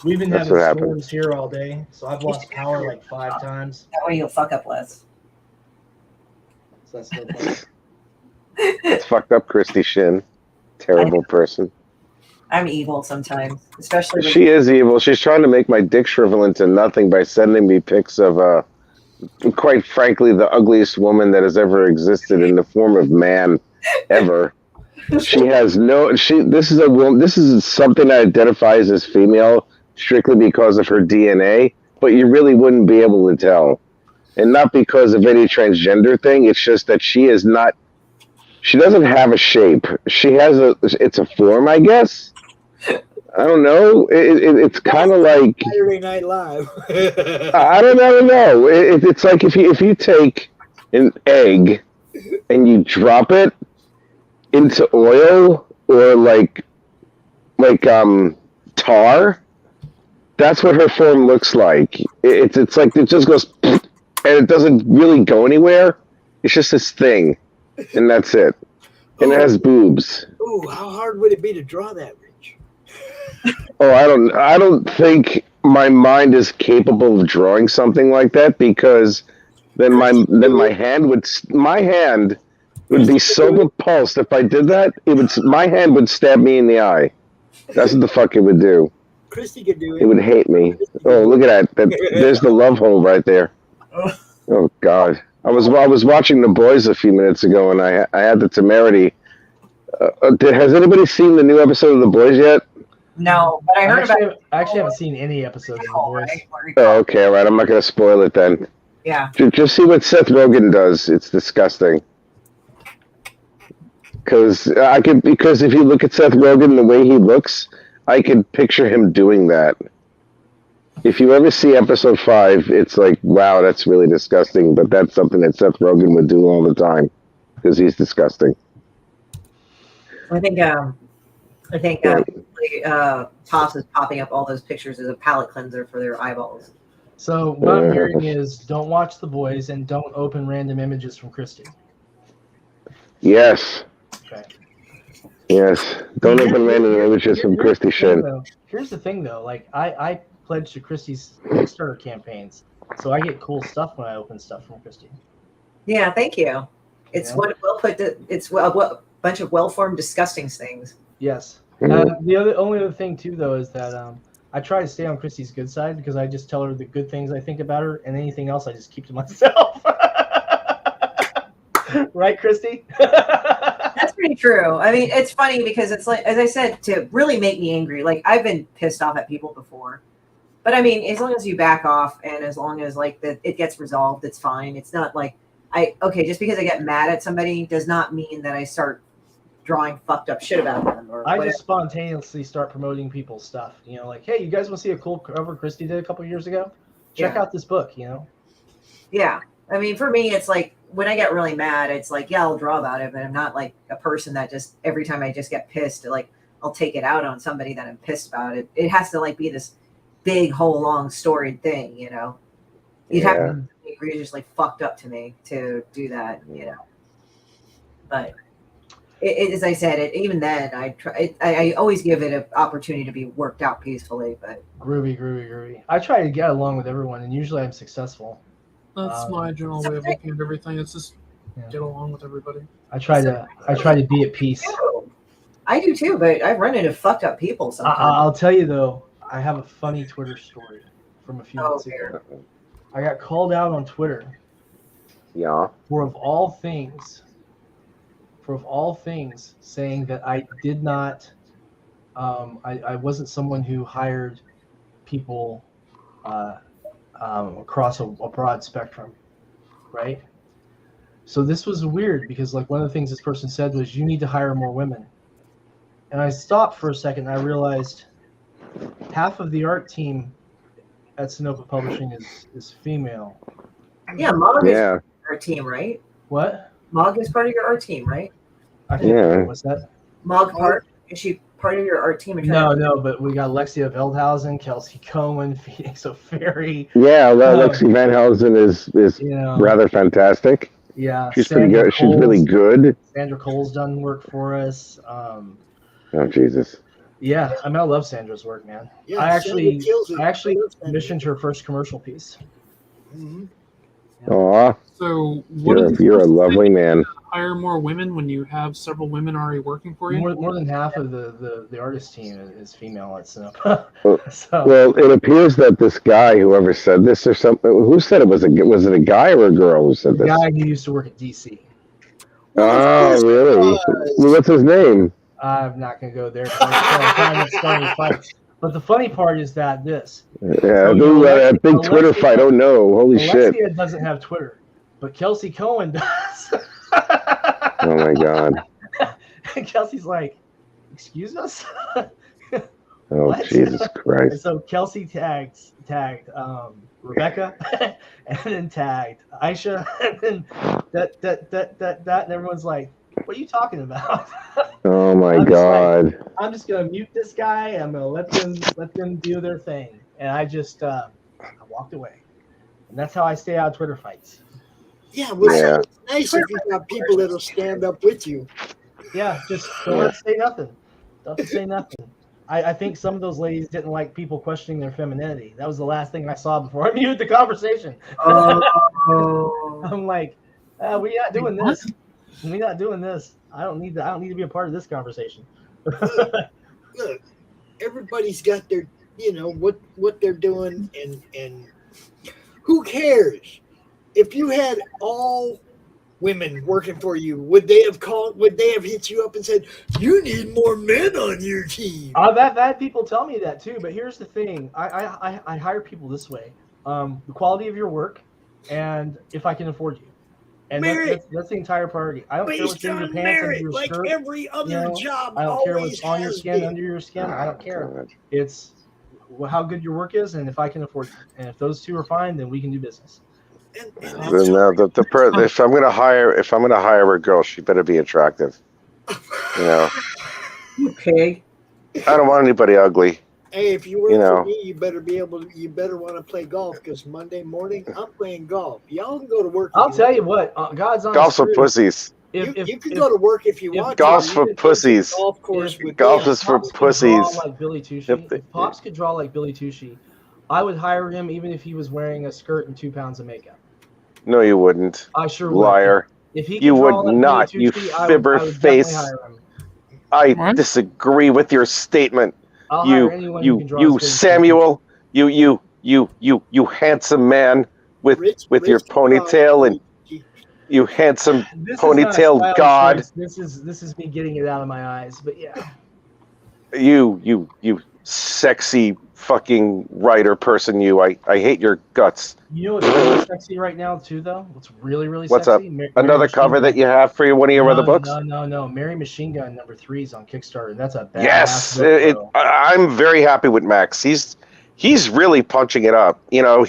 We've been That's having what happened. storms here all day, so I've lost power like 5 times. That way you'll fuck up less. So that's no fun. It's fucked up, Christy Shin. Terrible person. I'm evil sometimes, especially. She is evil. She's trying to make my dick shrivel into nothing by sending me pics of, quite frankly, the ugliest woman that has ever existed in the form of man ever. She has no. This is a woman. This is something that identifies as female strictly because of her DNA, but you really wouldn't be able to tell, and not because of any transgender thing. It's just that she is not. She doesn't have a shape. She has a. It's a form, I guess. I don't know. It's kind of like Saturday Night Live. I don't know. It's like if you take an egg and you drop it into oil or like tar. That's what her form looks like. It's like it just goes and it doesn't really go anywhere. It's just this thing, and that's it. And it has boobs. Ooh, how hard would it be to draw that, Rich? Oh, I don't think my mind is capable of drawing something like that, because then my hand would be so repulsed if I did that. My hand would stab me in the eye. That's what the fuck it would do. Christy could do it. It would hate me. Oh, look at that. There's the love hole right there. Oh God. I was watching The Boys a few minutes ago, and I had the temerity. Has anybody seen the new episode of The Boys yet? No, but I heard about it. I actually haven't seen any episodes of The Boys. Oh, okay, all right. I'm not going to spoil it then. Yeah. Just see what Seth Rogen does. It's disgusting. Because if you look at Seth Rogen the way he looks, I can picture him doing that. If you ever see episode 5, it's like, wow, that's really disgusting. But that's something that Seth Rogen would do all the time, because he's disgusting. I think Tops is popping up all those pictures as a palate cleanser for their eyeballs. So what I'm hearing is, don't watch The Boys and don't open random images from Christy. Yes. Okay. Yes. Don't open random images from Christy Shin. Here's the thing, though. Like, I pledge to Christy's Kickstarter campaigns, so I get cool stuff when I open stuff from Christy. Yeah, thank you. It's You know? what well put. It's a bunch of well-formed, disgusting things. Yes. Mm. The only other thing too, though, is that I try to stay on Christy's good side because I just tell her the good things I think about her, and anything else I just keep to myself. Right, Christy? That's pretty true. I mean, it's funny because it's like, as I said, to really make me angry. Like I've been pissed off at people before, but I mean, as long as you back off and as long as like it gets resolved, it's fine. It's not like just because I get mad at somebody does not mean that I start drawing fucked up shit about them. Or I whatever. just spontaneously start promoting people's stuff. You know, like, hey, you guys want to see a cool cover Christy did a couple years ago? Check out this book. You know. Yeah, I mean, for me, it's like when I get really mad, it's like, yeah, I'll draw about it, but I'm not like a person that just every time I just get pissed, like I'll take it out on somebody that I'm pissed about. It has to like be this big, whole, long, storied thing, you know. You'd have to be egregiously fucked up to me to do that, you know. But as I said, even then, I always give it an opportunity to be worked out peacefully. But groovy. I try to get along with everyone, and usually I'm successful. That's my general way of looking at everything. It's just get along with everybody. I try to be at peace. I do too, but I've run into fucked up people sometimes. I'll tell you though, I have a funny Twitter story from a few months ago. I got called out on Twitter. Yeah. For of all things, saying that I did not, I wasn't someone who hired people across a broad spectrum, right? So this was weird because like one of the things this person said was you need to hire more women. And I stopped for a second and I realized half of the art team at Sonoma Publishing is female. Yeah, Mog is part of our team, right? What? Mog is part of your art team, right? I can't remember. What's that? Mog part? Is she part of your art team? No, but we got Lexia Veldhausen, Kelsey Cohen, Phoenix O'Ferry. Yeah, Lexi Van Helsing is rather fantastic. Yeah, she's pretty good. She's really good. Sandra Cole's done work for us. Oh Jesus. Yeah, I mean, I love Sandra's work, man. Yeah, I actually commissioned her first commercial piece. Mm-hmm. Aw. So you're a lovely man. Hire more women when you have several women already working for you? More than half of the artist team is female at Sonoma. Well, it appears that this guy, whoever said this or something, who said it? Was it a guy or a girl who said this? The guy who used to work at DC. Oh, really? What's his name? I'm not going to go there. But the funny part is that this. Yeah, a big Twitter fight. Oh no! Holy shit! Alexia doesn't have Twitter, but Kelsey Cohen does. Oh my god! And Kelsey's like, "Excuse us." Oh What? Jesus Christ! And so Kelsey tagged Rebecca, and then tagged Aisha, and then that, and everyone's like, "What are you talking about?" Oh my god! I'm just gonna mute this guy. I'm gonna let them do their thing, and I just I walked away, and that's how I stay out of Twitter fights. Yeah, well, it's nice if you got people that'll stand up with you. Yeah, just don't say nothing. Don't say nothing. I think some of those ladies didn't like people questioning their femininity. That was the last thing I saw before I muted the conversation. I'm like, we're not doing this. We're not doing this. I don't need to be a part of this conversation. Look, everybody's got their, what they're doing, and who cares? If you had all women working for you, would they have hit you up and said, you need more men on your team? I've had people tell me that too, but here's the thing. I hire people this way. The quality of your work and if I can afford you. And that's the entire priority. I don't care what's in your pants, under your like skirt. Every other job. I don't care what's on your has skin, been. under your skin. I don't care. It's how good your work is and if I can afford you. And if those two are fine, then we can do business. Then if I'm gonna hire a girl, she better be attractive. Okay. I don't want anybody ugly. Hey, if you work for me, you better want to play golf because Monday morning I'm playing golf. Y'all can go to work. I'll tell you what, God's honest Golf's for truth. pussies. You can go to work if you want. Golf's for pussies. Golf course with Golf is for pussies. Like Billy Tushy. If Pops could draw like Billy Tushy, I would hire him even if he was wearing a skirt and 2 pounds of makeup. No, you wouldn't. I sure would. Liar. If he You can draw would like not, you E23, I fibber would definitely face. hire him. I disagree with your statement. I'll hire anyone who can draw You as good as Samuel, you handsome man with your ponytail and you handsome This is not a ponytail style god. choice. This is me getting it out of my eyes. But yeah, You sexy fucking writer person. I hate your guts. you know what's really sexy right now too, though. What's really What's up? sexy? Another cover that you have for one of your other books? No. Mary Machine Gun #3 is on Kickstarter. That's a badass Yes, book, bro. I'm very happy with Max. He's really punching it up. You know,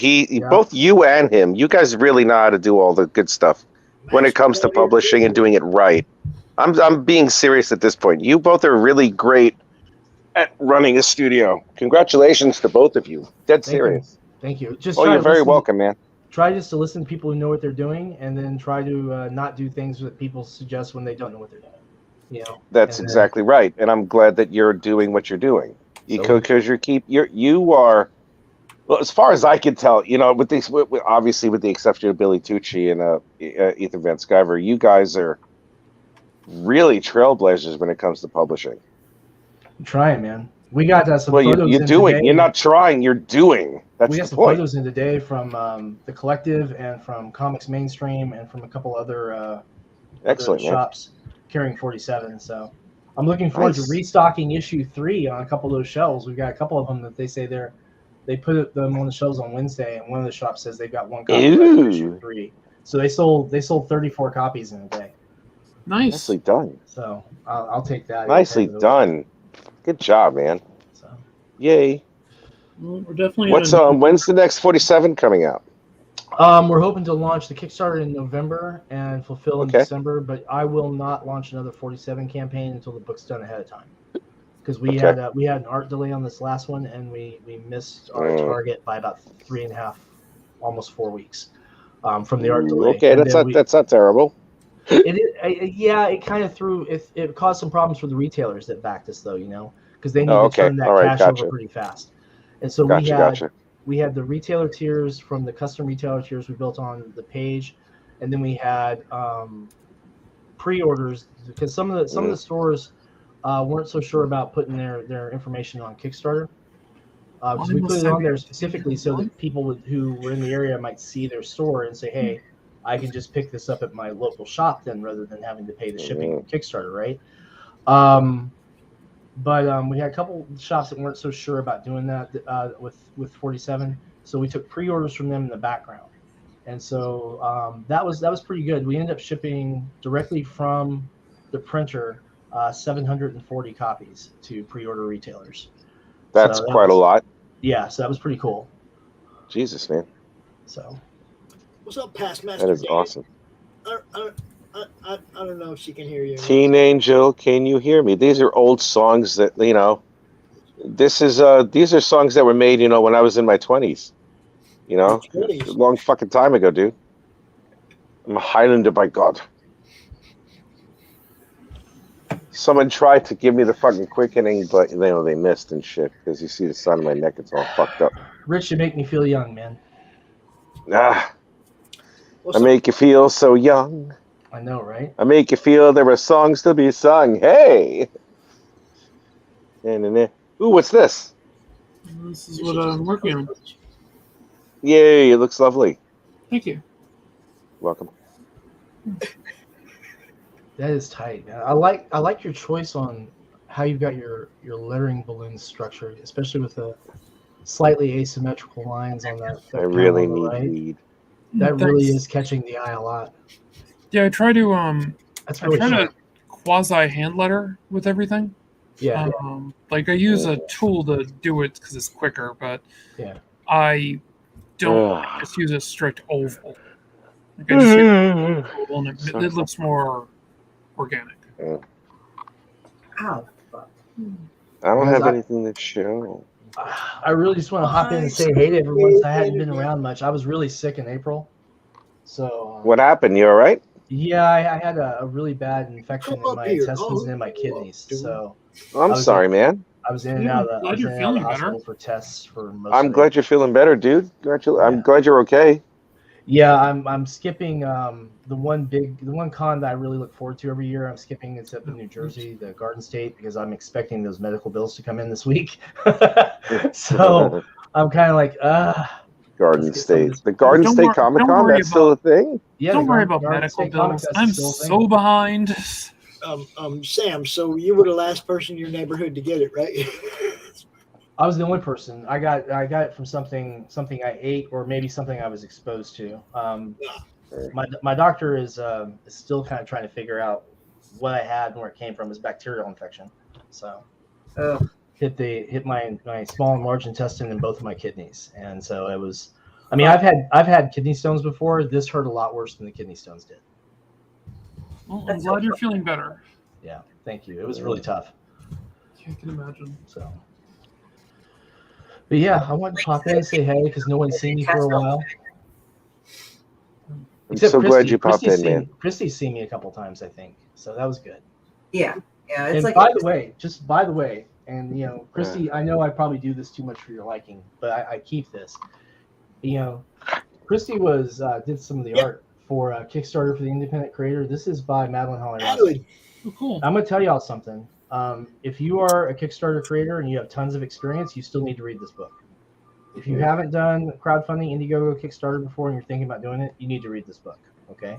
both you and him. You guys really know how to do all the good stuff when it comes to publishing and doing it right. I'm being serious at this point. You both are really great at running a studio. Congratulations to both of you. Dead serious. Thank you. Just you're very welcome, man. Try just to listen to people who know what they're doing, and then try to not do things that people suggest when they don't know what they're doing. You know. That's exactly right, and I'm glad that you're doing what you're doing because you are. Well, as far as I can tell, you know, obviously with the exception of Billy Tucci and Ethan Van Sciver, you guys are really trailblazers when it comes to publishing. I'm trying, man. We got some well, photos you're in doing. today. You're not trying. You're doing. That's we got the some point. photos in today from the Collective and from Comics Mainstream and from a couple other Excellent shops carrying 47. So I'm looking forward to restocking issue 3 on a couple of those shelves. We've got a couple of them that they say they put them on the shelves on Wednesday, and one of the shops says they've got one copy of issue 3. So they sold 34 copies in a day. Nice. Nicely done. So I'll take that. Nicely done. Good job, man. So. Yay. Well, we're definitely. When's the next 47 coming out? We're hoping to launch the Kickstarter in November and fulfill in December, but I will not launch another 47 campaign until the book's done ahead of time. Because we had an art delay on this last one, and we missed our target by about 3.5, almost 4 weeks from the art delay. Okay, that's not terrible. It kind of it caused some problems for the retailers that backed us, though, you know, because they need to turn that cash over pretty fast. And so we had the retailer tiers from the custom retailer tiers we built on the page, and then we had pre-orders because some of the stores weren't so sure about putting their information on Kickstarter. So we put it on there specifically so that people who were in the area might see their store and say, hey, I can just pick this up at my local shop then rather than having to pay the shipping on Kickstarter, right? But we had a couple shops that weren't so sure about doing that with 47. So we took pre-orders from them in the background. And so that was pretty good. We ended up shipping directly from the printer 740 copies to pre-order retailers. That's quite a lot. Yeah, so that was pretty cool. Jesus, man. So. What's up, Past Master? That is awesome. I don't know if she can hear you. Teen Angel, can you hear me? These are old songs that, you know, these are songs that were made, you know, when I was in my 20s. You know, a long fucking time ago, dude. I'm a Highlander, by God. Someone tried to give me the fucking quickening, but you know they missed and shit. Because you see the side of my neck, it's all fucked up. Rich, you make me feel young, man. I make you feel so young. I know, right? I make you feel there are songs to be sung. Hey! Ooh, what's this? This is what I'm working on. Yay, it looks lovely. Thank you. Welcome. That is tight, man. I like your choice on how you've got your lettering balloons structured, especially with the slightly asymmetrical lines on that. I really need weed. That really is catching the eye a lot. Yeah, I try to That's really to quasi hand letter with everything. Yeah. Like I use a tool to do it because it's quicker, but yeah, I don't just use a strict oval. Like I just use an oval and it looks more organic. Ow, fuck. I don't have anything to show. I really just want to hop in and say hey to everyone. I hadn't been around much. I was really sick in April. So. What happened? You all right? Yeah, I had a really bad infection in my intestines and in my kidneys. So. I'm sorry, man. I was in and out of the hospital for tests for most. I'm glad you're feeling better, dude. I'm glad you're okay. Yeah, I'm skipping the one con that I really look forward to every year. I'm skipping. It's up in New Jersey, the Garden State, because I'm expecting those medical bills to come in this week. So I'm kind of like, Garden let's get some of State. this. The Garden Don't State wor- Comic don't Con, worry that's still a thing? Yeah, Don't the worry Garden about medical State Comic bills. Fest I'm is still a so thing. behind. Sam, so you were the last person in your neighborhood to get it, right? I was the only person. I got it from something I ate, or maybe something I was exposed to. My doctor is still kind of trying to figure out what I had and where it came from. Is bacterial infection. So hit my small and large intestine and both of my kidneys, and so it was. I mean, I've had kidney stones before. This hurt a lot worse than the kidney stones did. Well, I'm glad you're feeling better. Yeah, thank you. It was really tough. I can imagine. So, but yeah, I wanted to pop in and say hey because no one's seen me for a while. I'm so glad you popped in, man. Christy's seen me a couple times, I think. So that was good. Yeah. It's And like by the way, and you know, Christy, I know I probably do this too much for your liking, but I keep this. You know, Christy did some of the art for Kickstarter for the Independent Creator. This is by Madeline Holly. Oh, cool. I'm gonna tell y'all something. If you are a Kickstarter creator and you have tons of experience, you still need to read this book. If you haven't done crowdfunding, Indiegogo, Kickstarter before, and you're thinking about doing it, you need to read this book. Okay.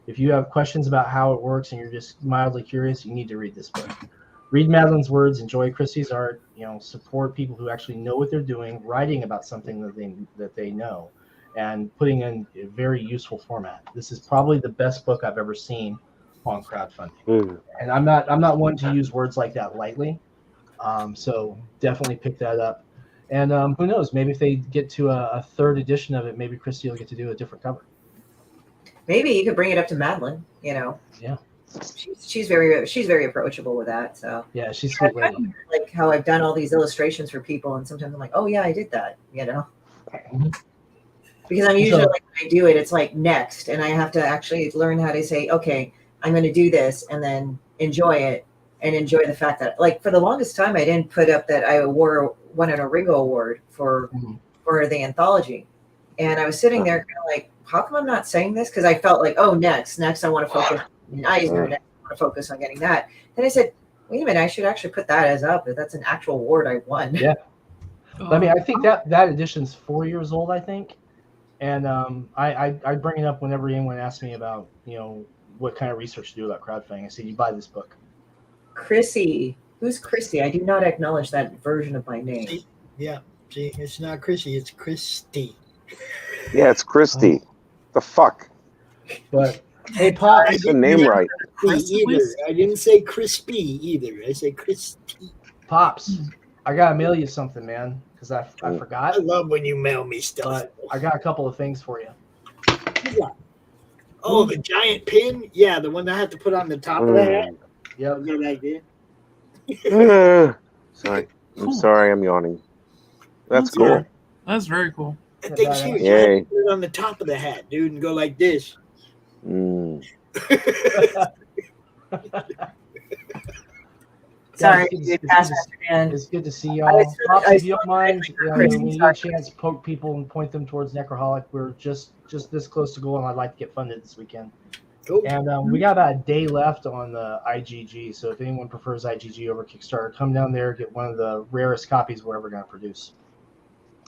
If you have questions about how it works and you're just mildly curious, you need to read this book. Read Madeline's words, enjoy Christy's art, support people who actually know what they're doing, writing about something that they know, and putting in a very useful format. This is probably the best book I've ever seen on crowdfunding. And I'm not one to use words like that lightly. So definitely pick that up. And who knows, maybe if they get to a third edition of it, maybe Christy will get to do a different cover. maybe you could bring it up to Madeline. Yeah. She's very approachable with that. So yeah, she's sweet lady. Like how I've done all these illustrations for people, and sometimes I'm like, oh yeah, I did that. Because I'm usually like when I do it, it's like next, and I have to actually learn how to say, okay, I'm going to do this, and then enjoy it, and enjoy the fact that, like, for the longest time, I didn't put up that I won an Origo Award for the anthology, and I was sitting there kind of like, how come I'm not saying this? Because I felt like, oh, next, I want to focus on Eisner, next I want to focus on getting that. Then I said, wait a minute, I should actually put that as up. That's an actual award I won. Yeah. I mean, I think that edition's 4 years old, I think. And I bring it up whenever anyone asks me about, what kind of research to do about crowdfunding. I say, you buy this book. Chrissy. Who's Chrissy? I do not acknowledge that version of my name. Yeah. See, it's not Chrissy, it's Christy. Yeah, it's Christy. The fuck? But, hey, Pop. Get the name right. Either. I didn't say crispy either. I say Christy. Pops, I got to mail you something, man, because I forgot. I love when you mail me stuff. But I got a couple of things for you. Yeah. Oh, the giant pin? Yeah, the one that I have to put on the top of the hat? Yep. Good idea. Sorry. I'm sorry, I'm yawning. That's cool. Cool. That's very cool. I think huge. I Yay. have to put it on the top of the hat, dude, and go like this. Sorry, it's good to see y'all. Pops, if you don't mind, when you get a chance, poke people and point them towards Necroholic. We're just this close to goal, and I'd like to get funded this weekend. Cool. And we got about a day left on the IGG, so if anyone prefers IGG over Kickstarter, come down there, get one of the rarest copies we're ever going to produce.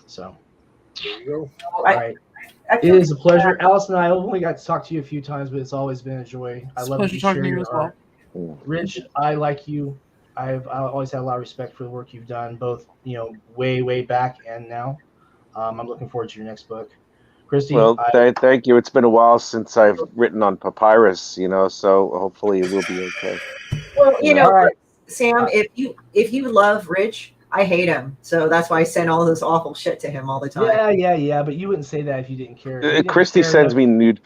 So, there you go. All right. It is a pleasure. Allison and I only got to talk to you a few times, but it's always been a joy. I love pleasure talking to you as well. Rich, I like you. I've always had a lot of respect for the work you've done, both way back and now. I'm looking forward to your next book, Christy. Well, thank you. It's been a while since I've written on papyrus, so hopefully it will be okay. Well, Sam, if you love Rich, I hate him, so that's why I send all this awful shit to him all the time. Yeah. But you wouldn't say that if you didn't care. Christy sends me nudes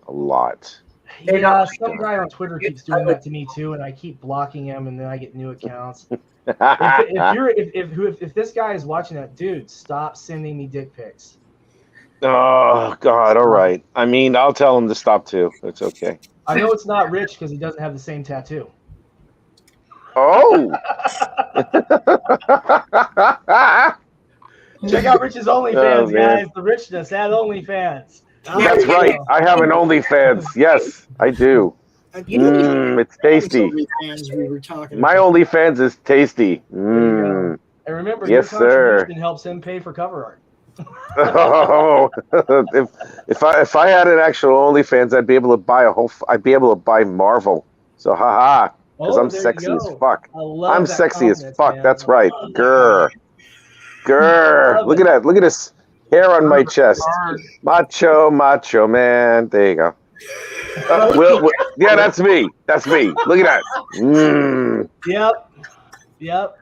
a lot. Yeah, some guy on Twitter keeps doing that to me too, and I keep blocking him, and then I get new accounts. if this guy is watching that, dude, stop sending me dick pics. Oh God! All right. I mean, I'll tell him to stop too. It's okay. I know it's not Rich because he doesn't have the same tattoo. Oh. Check out Rich's OnlyFans, Oh, man. guys. The richness at OnlyFans. That's right. I have an OnlyFans. Yes, I do. It's tasty. OnlyFans we were talking My about. OnlyFans is tasty. And remember, Yes, your sir. contribution helps him pay for cover art. Oh, if I had an actual OnlyFans, I'd be able to buy I'd be able to buy Marvel. So haha, because I'm there you sexy as go. fuck. I love I'm that sexy as confidence, fuck. man. That's right. Grr. Look at that. Look at this hair on my chest. Macho man. There you go. Yeah, that's me. That's me. Look at that. Yep.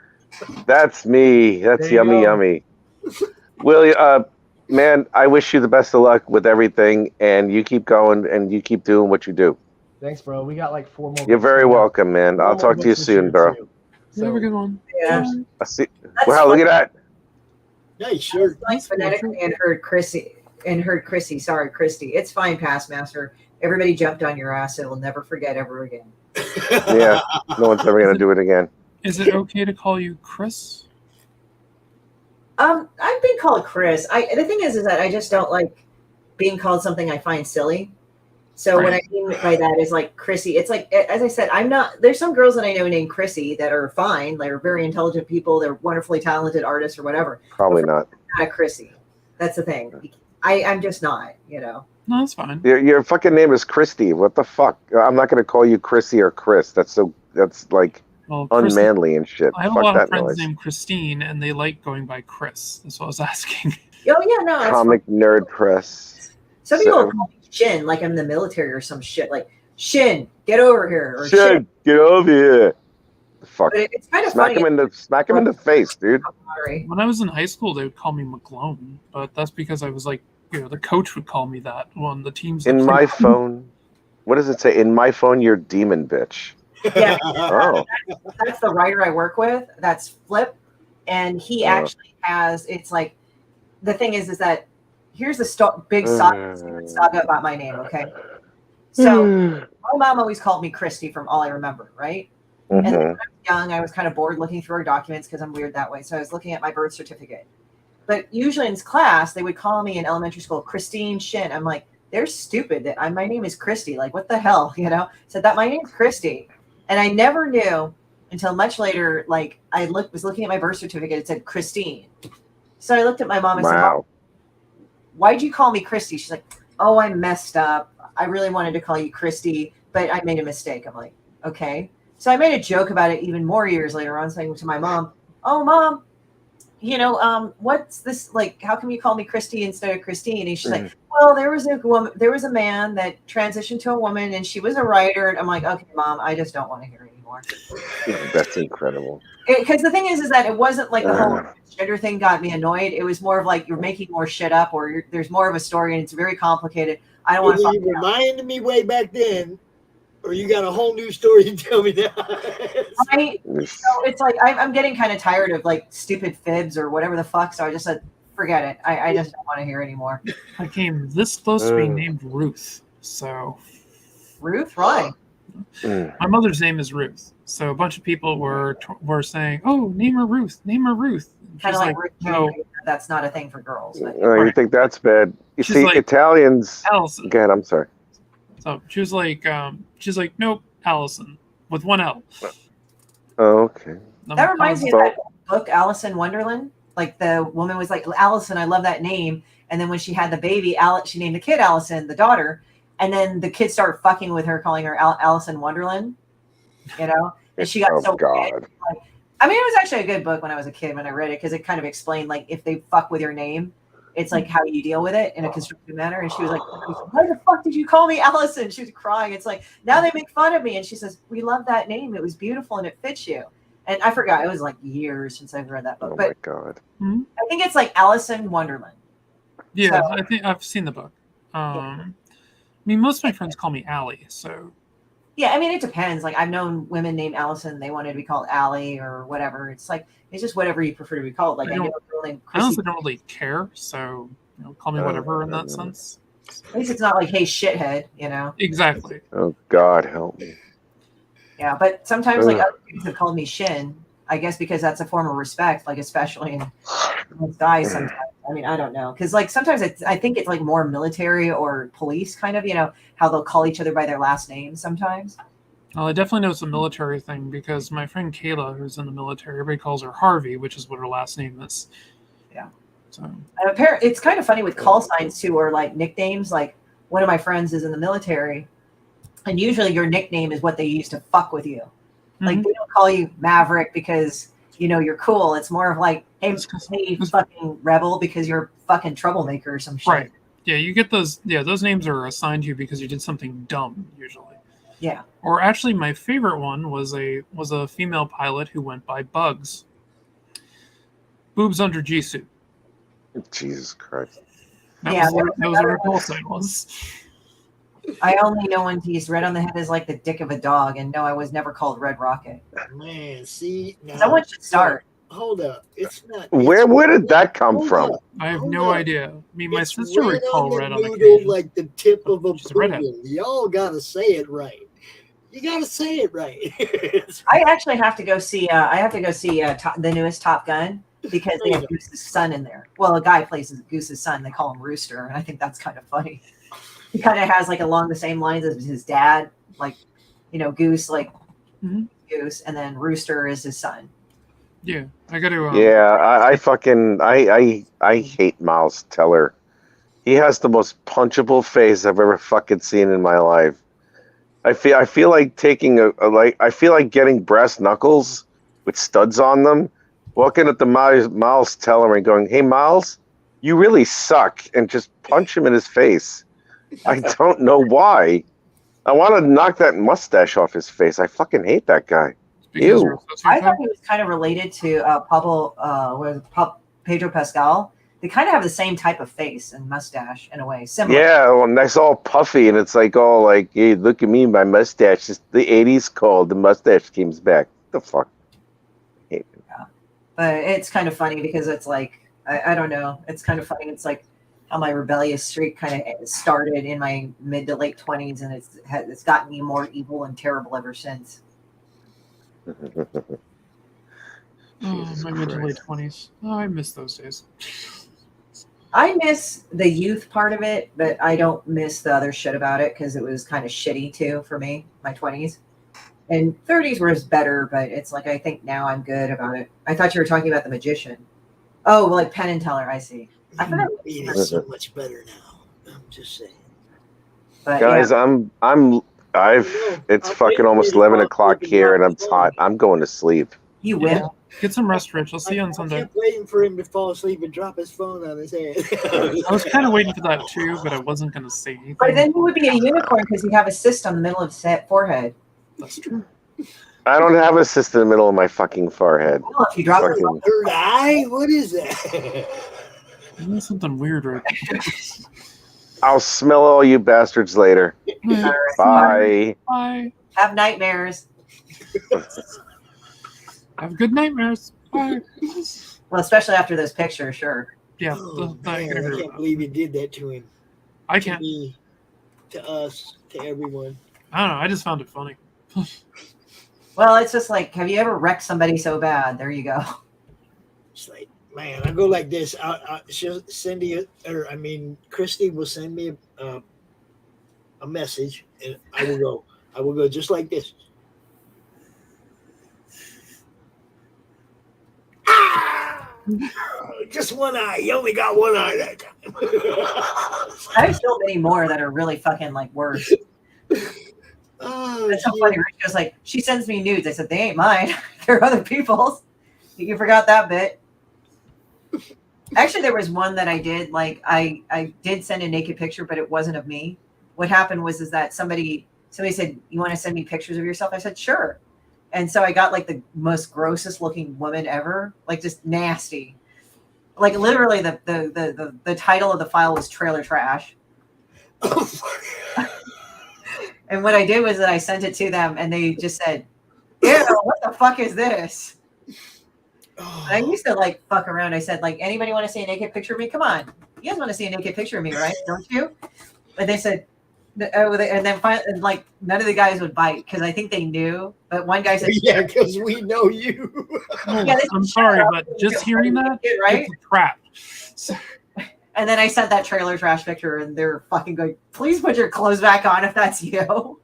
That's me. That's There you yummy, go. yummy. Willie, man, I wish you the best of luck with everything, and you keep going and you keep doing what you do. Thanks, bro. We got like 4 more. You're books very coming out. welcome, man. 4 I'll more talk to you books this soon, year, bro. too. Have a good one. Yeah. I see. That's Wow, look at that. Nice shirt. Like phonetically and heard Chrissy. Sorry, Christy. It's fine, Past Master. Everybody jumped on your ass. It'll never forget ever again. Yeah, no one's ever gonna do it again. Is it okay to call you Chris? I've been called Chris. The thing is that I just don't like being called something I find silly. So what I mean by that is like Chrissy. It's like, as I said, I'm not. There's some girls that I know named Chrissy that are fine. They're very intelligent people. They're wonderfully talented artists or whatever. Probably not. Not a Chrissy. That's the thing. I'm just not. You know. No, that's fine. Your fucking name is Christy. What the fuck? I'm not gonna call you Chrissy or Chris. That's like unmanly and shit. I have Fuck a lot that of friends noise. named Christine, and they like going by Chris. That's what I was asking. Oh yeah, no. That's Comic nerd press. Some people call me Shin, like I'm in the military or some shit. Like Shin, get over here. Or Shit, get over here. Fuck. But it's kind of Smack funny. him in the face, dude. When I was in high school, they would call me McClone, but that's because I was like, the coach would call me that on the teams. In my phone, what does it say? In my phone, you're demon bitch. Yeah, Oh. that's the writer I work with. That's Flip, and he actually has. It's like the thing is that here's the big saga about my name. Okay, so my mom always called me Christy from all I remember, right? And then when I was young, I was kind of bored looking through our documents because I'm weird that way. So I was looking at my birth certificate. But usually in class, they would call me in elementary school Christine Shin. I'm like, they're stupid. That my name is Christy. Like, what the hell? You know? Said that my name's Christy. And I never knew until much later, like I was looking at my birth certificate, it said Christine. So I looked at my mom and said, Mom, why'd you call me Christy? She's like, oh, I messed up. I really wanted to call you Christy, but I made a mistake. I'm like, okay. So I made a joke about it even more years later on, saying to my mom, oh, Mom, what's this, like, how come you call me Christy instead of Christine? And she's like, well, there was a man that transitioned to a woman and she was a writer. And I'm like, okay, Mom, I just don't want to hear it anymore. That's incredible. Because the thing is that it wasn't like the whole gender thing got me annoyed. It was more of like, you're making more shit up or there's more of a story and it's very complicated. I don't want to. You reminded me way back then, or you got a whole new story to tell me that. So it's like I'm getting kind of tired of like stupid fibs or whatever the fuck. So I just said, forget it. I just don't want to hear anymore. I came this close to being named Ruth. So Ruth, right? My mother's name is Ruth. So a bunch of people were saying, "Oh, name her Ruth. Name her Ruth." Kind of like Ruth. No, that's not a thing for girls. But. You think that's bad? You She's see, like, Italians. Allison. Go ahead. I'm sorry. So she was like, nope, Allison with one L. Oh, okay. That reminds me of that book, Alice in Wonderland. Like the woman was like, Allison, I love that name. And then when she had the baby, she named the kid Allison, the daughter. And then the kids started fucking with her, calling her Alice in Wonderland. You know, and she got mad. Like, I mean, it was actually a good book when I was a kid when I read it because it kind of explained like if they fuck with your name, it's like how you deal with it in a constructive manner. And she was like, why the fuck did you call me Allison? She was crying. It's like, now they make fun of me. And she says, we love that name. It was beautiful and it fits you. And I forgot. It was like years since I've read that book. Oh but my God. I think it's like Alice in Wonderland. Yeah, so, I think I've seen the book. I mean, most of my friends call me Allie. So yeah, I mean, it depends. Like I've known women named Allison. They wanted to be called Allie or whatever. It's like, it's just whatever you prefer to be called. Like I know a girl named Chrissy. I honestly don't really care. So, call me whatever in that sense. At least it's not like, hey, shithead, you know? Exactly. Oh, God help me. Yeah, but sometimes like other kids have called me Shin I guess because that's a form of respect, like especially in guys sometimes. I mean, I don't know, because like sometimes I think it's like more military or police kind of, how they'll call each other by their last name sometimes. Well, I definitely know it's a military thing because my friend Kayla, who's in the military, everybody calls her Harvey, which is what her last name is. Yeah. So It's kind of funny with call signs too, or like nicknames. Like one of my friends is in the military, and usually your nickname is what they use to fuck with you. Like they don't call you Maverick because you're cool. It's more of like, hey, fucking rebel, because you're a fucking troublemaker or some shit. Right. Yeah, you get those. Yeah, those names are assigned to you because you did something dumb usually. Yeah. Or actually, my favorite one was a female pilot who went by Bugs. Boobs under G-suit. Jesus Christ. That was what her call sign was. I only know one to use Red on the Head is like the dick of a dog, and no, I was never called Red Rocket. Man, see, now, someone should start. Hold up, it's not. Where did that come from? I have no idea. I mean, my sister would call Red on the noodle like the tip of a redhead. poodle. Y'all gotta say it right. You gotta say it right. I actually have to go see. The newest Top Gun because they have Goose's son in there. Well, a guy plays Goose's son. They call him Rooster, and I think that's kind of funny. He kind of has like along the same lines as his dad, like Goose, like Goose, and then Rooster is his son. Yeah, I got to. I hate Miles Teller. He has the most punchable face I've ever fucking seen in my life. I feel like taking I feel like getting brass knuckles with studs on them, walking at the Miles Teller and going, "Hey Miles, you really suck," and just punch him in his face. I don't know why. I want to knock that mustache off his face. I fucking hate that guy. Ew. I thought he was kind of related to Pedro Pascal. They kind of have the same type of face and mustache in a way, similar. Yeah, well, and that's all puffy, and it's like all like, "Hey, look at me, my mustache. It's the '80s called. The mustache comes back." What the fuck? Yeah, but it's kind of funny because it's like I don't know. It's kind of funny. It's like how my rebellious streak kind of started in my mid to late 20s, and it's gotten me more evil and terrible ever since. My mid to late 20s. Oh, I miss those days. I miss the youth part of it, but I don't miss the other shit about it because it was kind of shitty too for me, my 20s. And 30s was better, but it's like I think now I'm good about it. I thought you were talking about The Magician. Oh, well, like Penn and Teller, I see. I forgot. It's so much better now. I'm just saying. But, guys, yeah. It's fucking almost 11 o'clock here, and I'm hot. I'm going to sleep. You will. Get some rest, Rich. I'll see you on Sunday. I kept waiting for him to fall asleep and drop his phone on his head. I was kind of waiting for that too, but I wasn't going to say anything. But then he would be a unicorn because he'd have a cyst on the middle of his forehead. That's true. I don't have a cyst in the middle of my fucking forehead. Well, if you drop your third eye, what is that? There's something weird right there. I'll smell all you bastards later. Bye. Bye. Have nightmares. Have good nightmares. Bye. Well, especially after those pictures, sure. Yeah. Oh, man, I can't believe you did that to him. I can't. To me, to us, to everyone. I don't know. I just found it funny. Well, it's just like, have you ever wrecked somebody so bad? There you go. It's like, man, I go like this. She'll send you, Christy will send me a message, and I will go just like this. Just one eye. You only got one eye that time. I have so many more that are really fucking like worse. Oh, that's so funny. Rich goes like, she sends me nudes. I said, they ain't mine. They're other people's. You forgot that bit. Actually, there was one that I did. Like, I did send a naked picture, but it wasn't of me. What happened was that somebody said, you want to send me pictures of yourself? I said, sure. And so I got like the most grossest looking woman ever, like just nasty. Like literally the title of the file was trailer trash. And what I did was that I sent it to them and they just said, ew, what the fuck is this? I used to like fuck around. I said, like, anybody want to see a naked picture of me? Come on. You guys want to see a naked picture of me, right? Don't you? But they said, And then finally, and like none of the guys would bite because I think they knew. But one guy said, "Yeah, because we know you." Yeah, I'm sorry, but just hearing that, right? it's a trap. And then I sent that trailer trash picture, and they're fucking going, "Please put your clothes back on if that's you."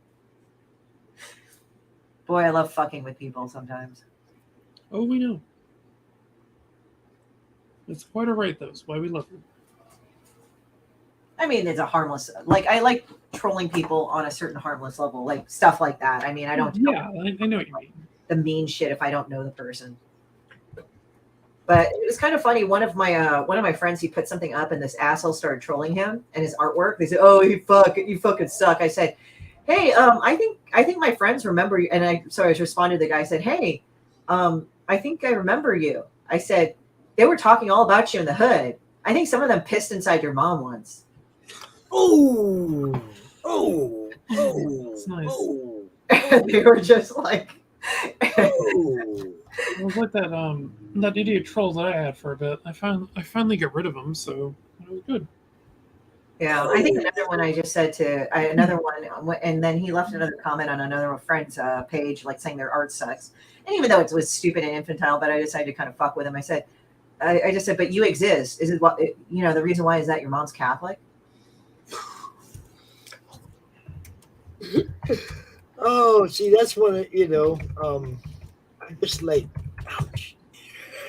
Boy, I love fucking with people sometimes. Oh, we know. It's quite all right, though. It's why we love you. I mean, it's a harmless. Like I like trolling people on a certain harmless level, like stuff like that. I mean, I don't. Yeah, I know what you mean. The mean shit if I don't know the person. But it was kind of funny. One of my friends, he put something up, and this asshole started trolling him and his artwork. They said, "Oh, you fucking suck." I said, "Hey, I think my friends remember you." And I responded to the guy. I said, "Hey, I think I remember you." I said, "They were talking all about you in the hood. I think some of them pissed inside your mom once." Oh, That's nice. They were just like, It was like that idiot troll that I had for a bit. I finally got rid of him, so it was good. Yeah, I think another one I just said to another one, and then he left another comment on another friend's page, like saying their art sucks. And even though it was stupid and infantile, but I decided to kind of fuck with him. I said, I just said, "But you exist. Is it what the reason why is that your mom's Catholic?" Oh, see, that's one I'm just like, ouch.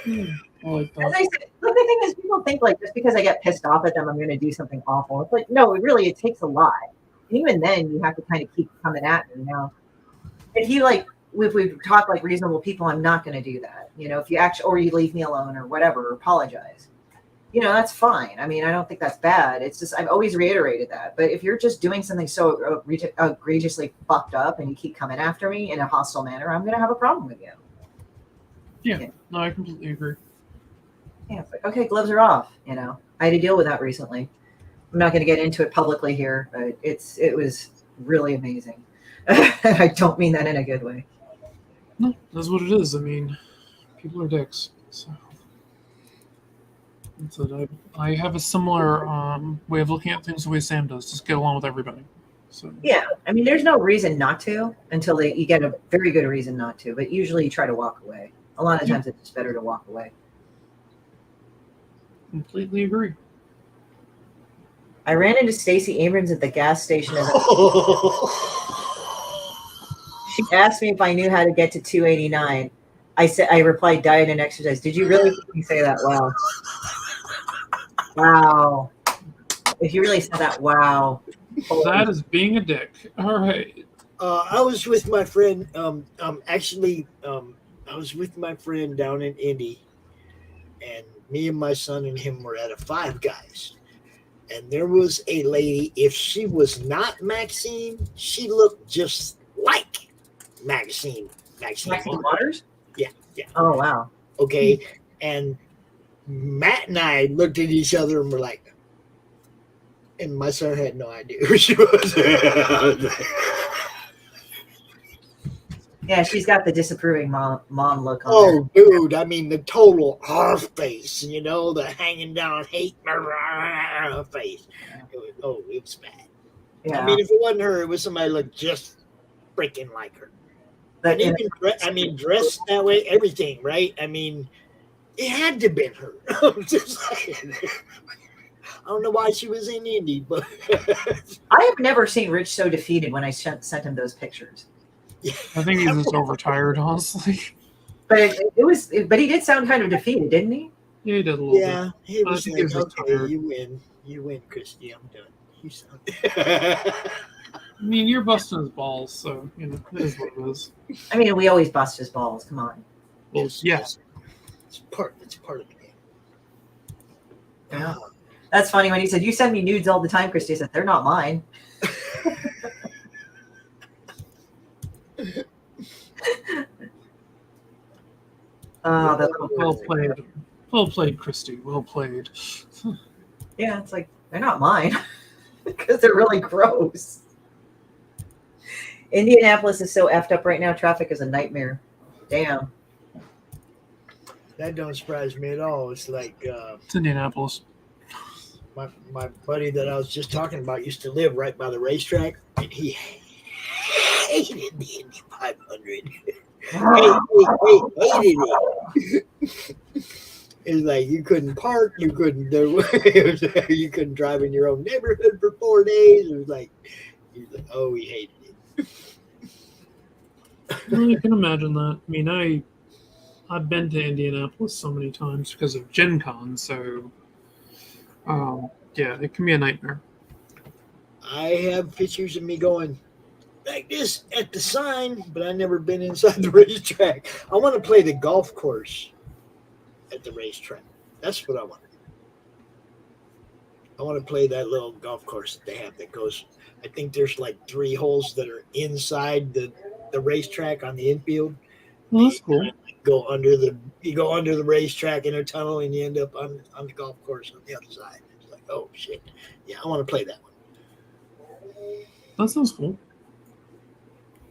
As I said, look, the thing is, people think like just because I get pissed off at them, I'm going to do something awful. It's like, no, it takes a lot. And even then, you have to kind of keep coming at me. If we talk like reasonable people, I'm not going to do that. If you actually, or you leave me alone or whatever, or apologize. That's fine. I mean, I don't think that's bad. It's just, I've always reiterated that. But if you're just doing something so egregiously fucked up and you keep coming after me in a hostile manner, I'm going to have a problem with you. Yeah. No, I completely agree. Yeah, it's like, okay, gloves are off. I had to deal with that recently. I'm not going to get into it publicly here, but it was really amazing. I don't mean that in a good way. No, that's what it is. I mean, people are dicks. So. I have a similar way of looking at things the way Sam does. Just get along with everybody. So yeah, I mean, there's no reason not to until you get a very good reason not to. But usually, you try to walk away. A lot of times, it's just better to walk away. Completely agree. I ran into Stacey Abrams at the gas station. She asked me if I knew how to get to 289. I replied, diet and exercise. Did you really say that? Wow. Wow. If you really said that, wow. That is being a dick. All right. I was with my friend. I was with my friend down in Indy, and me and my son and him were at a Five Guys. And there was a lady, if she was not Maxine, she looked just like Maxine. Maxine Waters? Yeah. Oh, wow. Okay. And Matt and I looked at each other and were like, and my son had no idea who she was. Yeah, she's got the disapproving mom look on Oh, dude, I mean, the total half face, the hanging down hate face. It was bad. Yeah. I mean, if it wasn't her, it was somebody that looked just freaking like her. But even dressed that way, everything, right? I mean, it had to have been her. I'm just saying. I don't know why she was in Indy, but I have never seen Rich so defeated when I sent him those pictures. I think he's just overtired, honestly. But but he did sound kind of defeated, didn't he? Yeah, he did a little bit. Yeah, he was think like, he was just okay, tired. you win, Christy, I'm done. You sound. I mean, you're busting his balls, so it is what it is. I mean, we always bust his balls. Come on. Well, yes. It's part of the game. Yeah. That's funny when he said, "You send me nudes all the time, Christy." I said, "They're not mine." Well played, Christy. Well played. Yeah, it's like they're not mine because they're really gross. Indianapolis is so effed up right now. Traffic is a nightmare. Damn. That don't surprise me at all. It's like It's Indianapolis. my buddy that I was just talking about used to live right by the racetrack, and he hated the Indy 500. Hated it. It's like you couldn't park, you couldn't do, you couldn't drive in your own neighborhood for 4 days. It was like, oh, he hated it. Well, you can imagine that. I mean, I've been to Indianapolis so many times because of Gen Con, so yeah, it can be a nightmare. I have pictures of me going like this at the sign, but I've never been inside the racetrack. I want to play the golf course at the racetrack. That's what I want to do. I want to play that little golf course that they have that goes, I think there's like 3 holes that are inside the racetrack on the infield. Well, that's cool. You go under the racetrack in a tunnel and you end up on the golf course on the other side. It's like, oh shit. Yeah, I want to play that one. That sounds cool.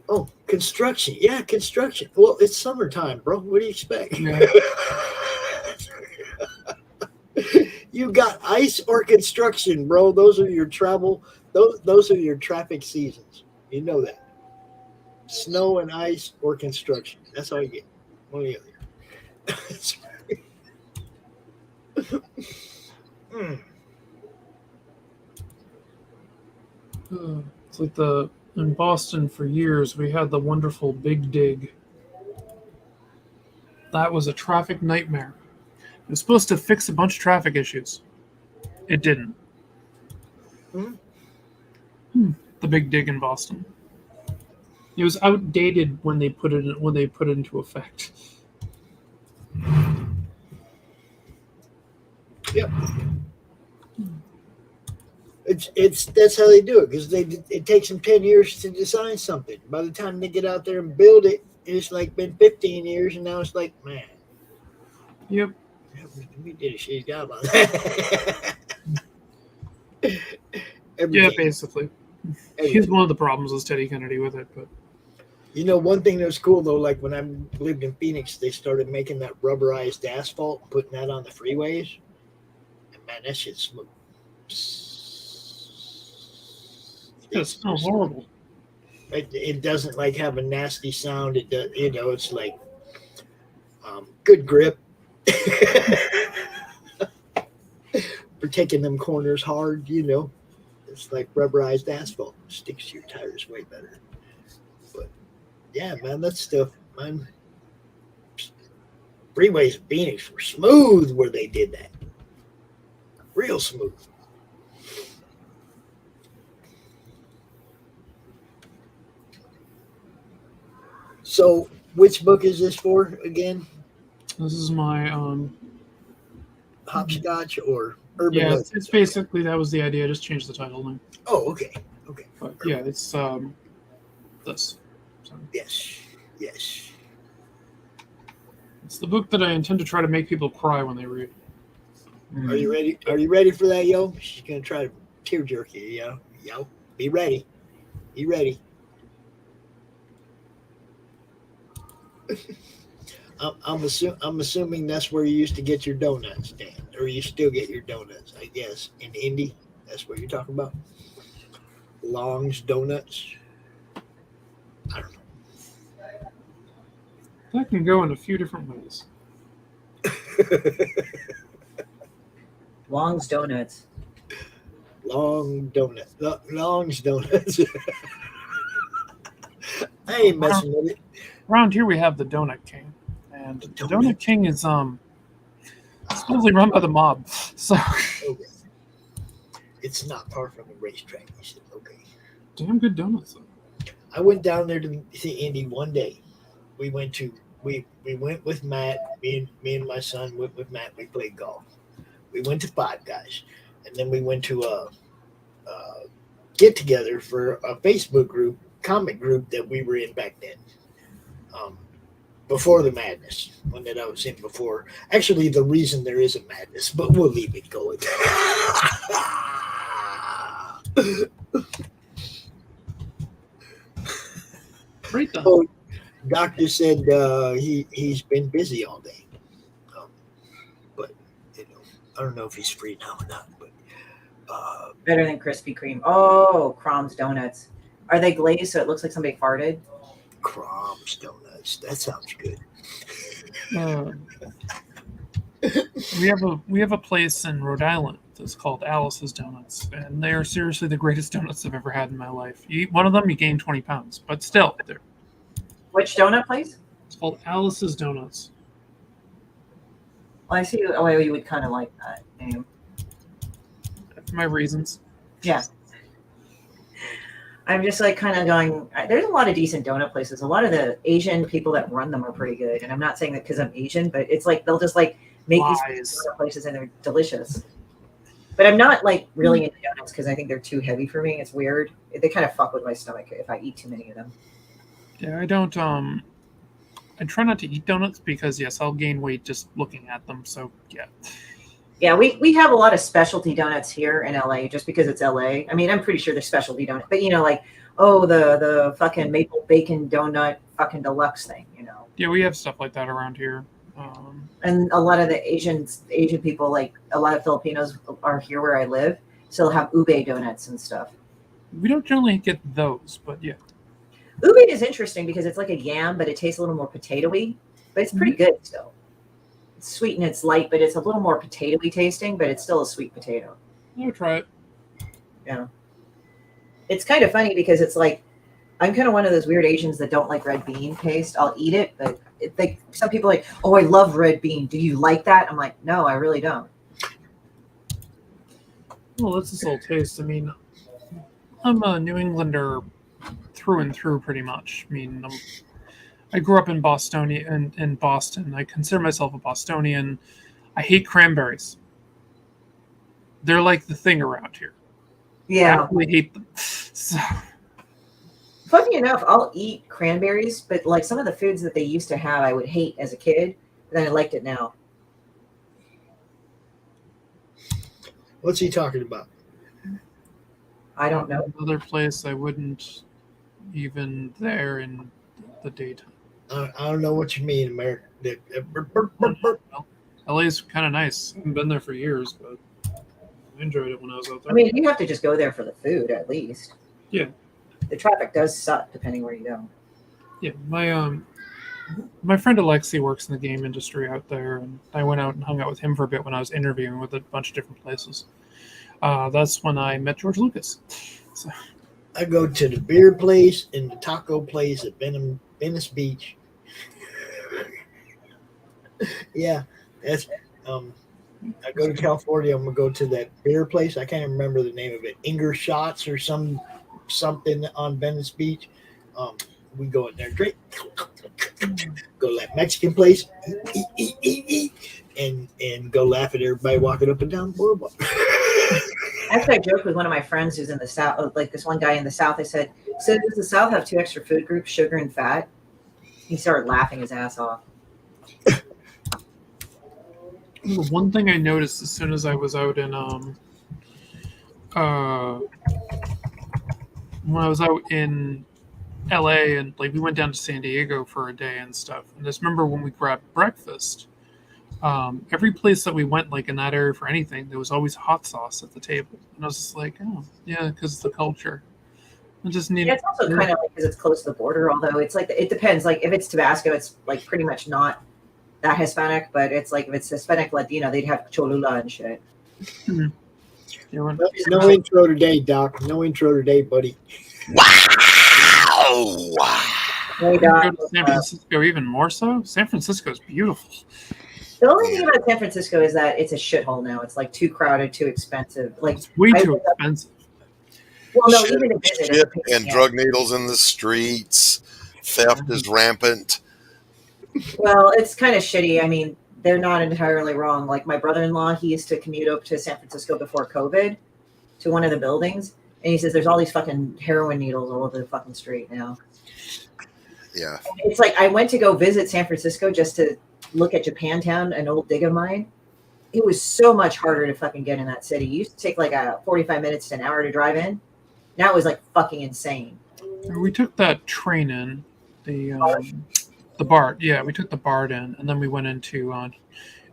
Oh, construction. Yeah, construction. Well, it's summertime, bro. What do you expect? Yeah. You got ice or construction, bro. Those are your travel. Those are your traffic seasons. You know that. Snow and ice or construction. That's all you get. One or the other. It's like in Boston for years we had the wonderful Big Dig. That was a traffic nightmare. It was supposed to fix a bunch of traffic issues. It didn't. The Big Dig in Boston. It was outdated when they put it into effect. Yep. It's that's how they do it because it takes them 10 years to design something. By the time they get out there and build it, it's like been 15 years, and now it's like, man. Yep. We did a shitty job on that. Yeah, basically. He's one of the problems with Teddy Kennedy with it, but you know, one thing that was cool though, like when I lived in Phoenix, they started making that rubberized asphalt, putting that on the freeways. And man, that shit's smooth. It smells horrible. It doesn't like have a nasty sound. It does, you know, it's like good grip. For taking them corners hard, you know. It's like rubberized asphalt. Sticks to your tires way better. But yeah, man, that stuff, man. Freeways in Phoenix were smooth where they did that. Real smooth. So, which book is this for again? This is my Hopscotch or Urban Yeah, Legends? it's basically that was the idea. I just changed the title name. Oh, okay. Okay. But yeah, it's this. So yes. it's the book that I intend to try to make people cry when they read. Are you ready? Are you ready for that, yo? She's gonna try to tear jerk you, yo. Be ready. Be ready. I'm assuming that's where you used to get your donuts, Dan, or you still get your donuts, I guess, in Indy. That's what you're talking about. Long's Donuts. I don't know. That can go in a few different ways. Long's Donuts. Long's Donuts. I ain't messing with it. Around here we have the Donut King, and the Donut King is supposedly run by the mob. So okay. It's not far from the racetrack. You said, okay. Damn good donuts. Though. I went down there to see Indy one day. We went with Matt. Me and my son went with Matt. We played golf. We went to Five Guys, and then we went to a get together for a Facebook group, comic group that we were in back then. Before the madness, one that I was in before. Actually, the reason there is a madness, but we'll leave it going. Right done. Oh, doctor said he's been busy all day, but you know, I don't know if he's free now or not. But Better than Krispy Kreme. Oh, Crom's Donuts. Are they glazed so it looks like somebody farted? Crom's Donuts. That sounds good. We have a place in Rhode Island that's called Alice's Donuts, and they are seriously the greatest donuts I've ever had in my life. You eat one of them, you gain 20 pounds, but still, they're. Which donut place? It's called Alice's Donuts. Well, I see why you would kind of like that name. For my reasons. Yeah. I'm just like kind of going, there's a lot of decent donut places. A lot of the Asian people that run them are pretty good. And I'm not saying that because I'm Asian, but it's like they'll just like make these donut places and they're delicious. But I'm not like really into donuts because I think they're too heavy for me. It's weird. They kind of fuck with my stomach if I eat too many of them. Yeah, I don't, I try not to eat donuts because, yes, I'll gain weight just looking at them. So, yeah. Yeah, we have a lot of specialty donuts here in LA just because it's LA. I mean, I'm pretty sure they're specialty donuts, but like, the fucking maple bacon donut fucking deluxe thing, Yeah, we have stuff like that around here. And a lot of the Asian people, like a lot of Filipinos are here where I live, so they'll have ube donuts and stuff. We don't generally get those, but yeah. Ube is interesting because it's like a yam, but it tastes a little more potato-y, but it's pretty good still. It's sweet and it's light, but it's a little more potato-y tasting, but it's still a sweet potato. I'll try it. Yeah. It's kind of funny because it's like, I'm kind of one of those weird Asians that don't like red bean paste. I'll eat it, but some people are like, oh, I love red bean. Do you like that? I'm like, no, I really don't. Well, that's this old taste. I mean, I'm a New Englander through and through, pretty much. I mean, I grew up in Boston. I consider myself a Bostonian. I hate cranberries. They're like the thing around here. Yeah. I really hate them. So. Funny enough, I'll eat cranberries, but like some of the foods that they used to have, I would hate as a kid, but then I liked it now. What's he talking about? I don't know. Another place I wouldn't even there in the daytime. I don't know what you mean, America. LA's kind of nice. I haven't been there for years, but I enjoyed it when I was out there. I mean, you have to just go there for the food, at least. Yeah. The traffic does suck depending where you go. Yeah, my friend Alexi works in the game industry out there, and I went out and hung out with him for a bit when I was interviewing with a bunch of different places. That's when I met George Lucas. So. I go to the beer place and the taco place at Venice Beach. Yeah, that's. I go to California. I'm gonna go to that beer place. I can't remember the name of it. Ingershots or something on Venice Beach. We go in there, drink. Go to that Mexican place, eat, and go laugh at everybody walking up and down the boardwalk. Actually, I joked with one of my friends who's in the South, like this one guy in the South. I said, so does the South have two extra food groups, sugar and fat? He started laughing his ass off. One thing I noticed as soon as I was out in when I was out in LA and like we went down to San Diego for a day and stuff. And I just remember when we grabbed breakfast, every place that we went, like in that area for anything, there was always hot sauce at the table. And I was just like, oh, yeah, because it's the culture. I just need. Yeah, it's also kind of like because it's close to the border. Although it's like it depends. Like if it's Tabasco, it's like pretty much not that Hispanic. But it's like if it's Hispanic Latino, they'd have Cholula and shit. Mm-hmm. No intro today, Doc. No intro today, buddy. Wow! Hey, Doc, go to San Francisco even more so. San Francisco is beautiful. The only thing about San Francisco is that it's a shithole now. It's like too crowded, too expensive. Like it's way too expensive. Well, no, shit, even to visit shit and drug needles in the streets. Theft is rampant. Well, it's kind of shitty. I mean, they're not entirely wrong. Like my brother-in-law, he used to commute up to San Francisco before COVID to one of the buildings. And he says there's all these fucking heroin needles all over the fucking street now. Yeah. It's like I went to go visit San Francisco just to look at Japantown, an old dig of mine. It was so much harder to fucking get in that city. It used to take like 45 minutes to an hour to drive in. Now it was like fucking insane. We took that train in, the BART. Yeah, we took the BART in, and then we went into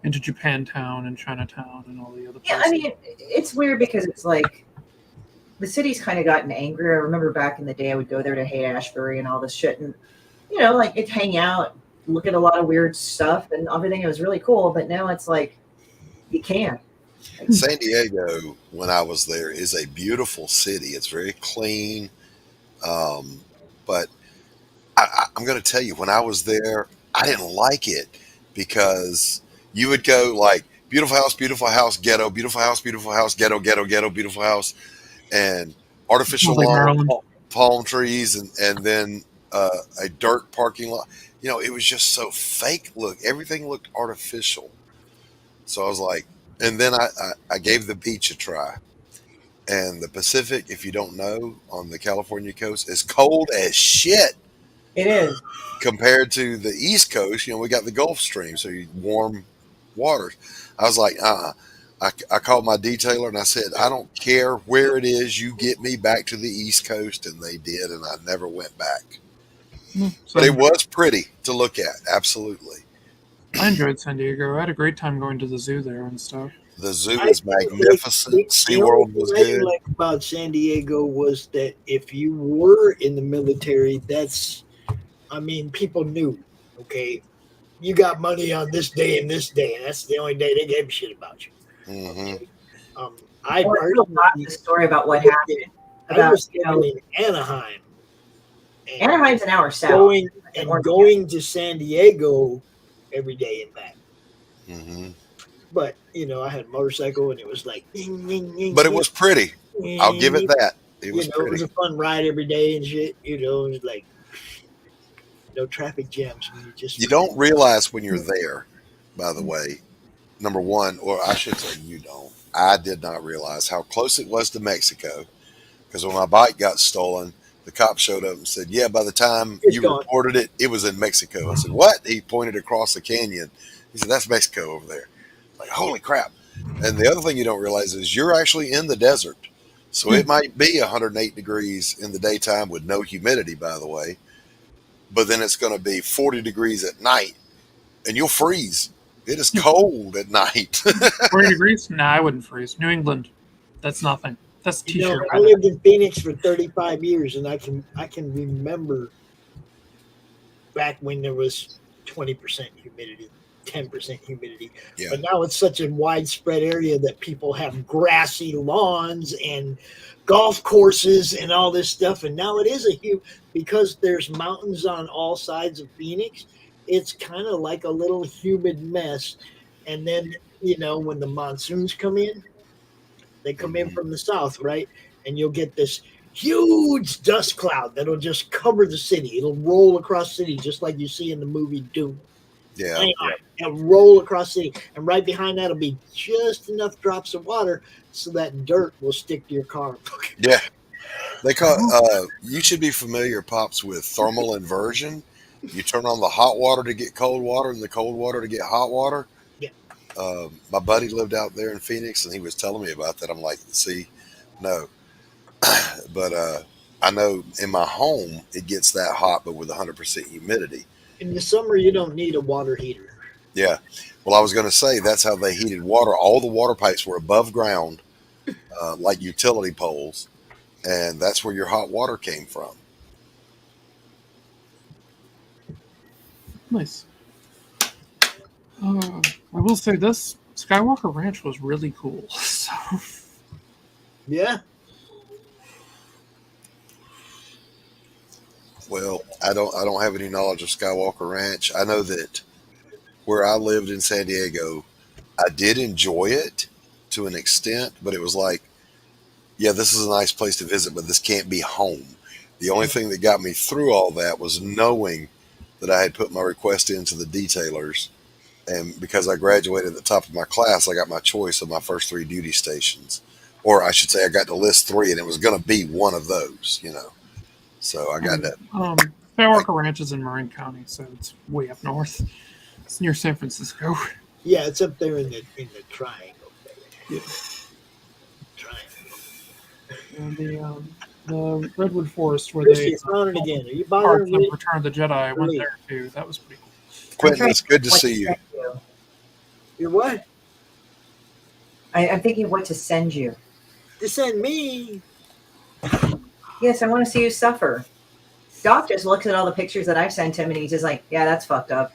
into Japantown and Chinatown and all the other places. Yeah, I mean, it's weird because it's like the city's kind of gotten angry. I remember back in the day, I would go there to Haight-Ashbury and all this shit, and like it'd hang out, look at a lot of weird stuff and everything. It was really cool, but now it's like you can't. San Diego, when I was there, is a beautiful city. It's very clean, but I'm going to tell you, when I was there, I didn't like it because you would go like beautiful house, ghetto, beautiful house, ghetto, ghetto, ghetto, beautiful house, and artificial Like lawn, Maryland. palm trees, and then a dirt parking lot. It was just so fake. Everything looked artificial. So I was like, and then I gave the beach a try. And the Pacific, if you don't know, on the California coast, is cold as shit. It is. Compared to the East Coast, we got the Gulf Stream, so you warm waters. I was like, I called my detailer and I said, I don't care where it is, you get me back to the East Coast, and they did, and I never went back. But it was pretty to look at, absolutely. I enjoyed San Diego. I had a great time going to the zoo there and stuff. The zoo is magnificent. SeaWorld was good. What I liked about San Diego was that if you were in the military, people knew, okay, you got money on this day and this day, and that's the only day they gave a shit about you. Mm-hmm. I heard the story about what happened. I was in Anaheim. Anaheim's an hour south. Going to San Diego every day and back. Mm-hmm. But I had a motorcycle, and it was like. But it was pretty. I'll give it that. It was pretty. It was a fun ride every day and shit. It was like no traffic jams. You don't realize when you're there. By the way, number one, or I should say, you don't. I did not realize how close it was to Mexico, because when my bike got stolen, the cop showed up and said, "Yeah, by the time you reported it, it was in Mexico." I said, "What?" He pointed across the canyon. He said, "That's Mexico over there." Like, holy crap. And the other thing you don't realize is you're actually in the desert. So it might be 108 degrees in the daytime with no humidity, by the way. But then it's going to be 40 degrees at night, and you'll freeze. It is cold at night. 40 degrees? Nah, I wouldn't freeze. New England, that's nothing. That's t-shirt. I lived in Phoenix for 35 years, and I can remember back when there was 20% humidity, 10% humidity. Yeah. But now it's such a widespread area that people have grassy lawns and golf courses and all this stuff. And now it is because there's mountains on all sides of Phoenix. It's kind of like a little humid mess. And then, when the monsoons come in, they come in from the south, right? And you'll get this huge dust cloud that'll just cover the city. It'll roll across the city just like you see in the movie Doom. Yeah. It'll roll across the city. And right behind that will be just enough drops of water so that dirt will stick to your car. Yeah. They call you should be familiar, Pops, with thermal inversion. You turn on the hot water to get cold water and the cold water to get hot water. Yeah. My buddy lived out there in Phoenix, and he was telling me about that. I'm like, see, no. But I know in my home it gets that hot, but with 100% humidity. In the summer, you don't need a water heater. Yeah. Well, I was going to say that's how they heated water. All the water pipes were above ground, like utility poles, and that's where your hot water came from. Nice. I will say this: Skywalker Ranch was really cool. So. Yeah. Well, I don't have any knowledge of Skywalker Ranch. I know that where I lived in San Diego, I did enjoy it to an extent, but it was like, yeah, this is a nice place to visit, but this can't be home. The only thing that got me through all that was knowing that I had put my request into the detailers, and because I graduated at the top of my class, I got my choice of my first 3 duty stations, or I should say I got to list 3, and it was going to be one of those, So I got that. Skywalker Ranch is in Marin County, so it's way up north. It's near San Francisco. Yeah, it's up there in the triangle. Yeah. And the Redwood Forest where Christy, it's on it again. Are you bothering me? Return of the Jedi. I went there too. That was pretty cool. Quentin, it's good to see you. You're what? I'm thinking of what to send you. To send me? Yes, I want to see you suffer. Doc just looks at all the pictures that I've sent him, and he's just like, "Yeah, that's fucked up."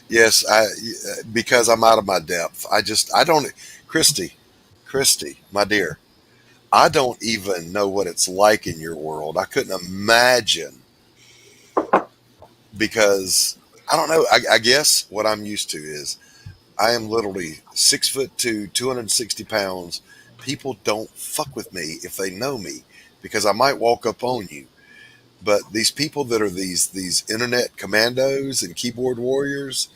Yes, because I'm out of my depth. I don't, Christy, my dear, I don't even know what it's like in your world. I couldn't imagine because I don't know. I guess what I'm used to is I am literally 6'2", 260 pounds. People don't fuck with me if they know me because I might walk up on you. But these people that are these internet commandos and keyboard warriors,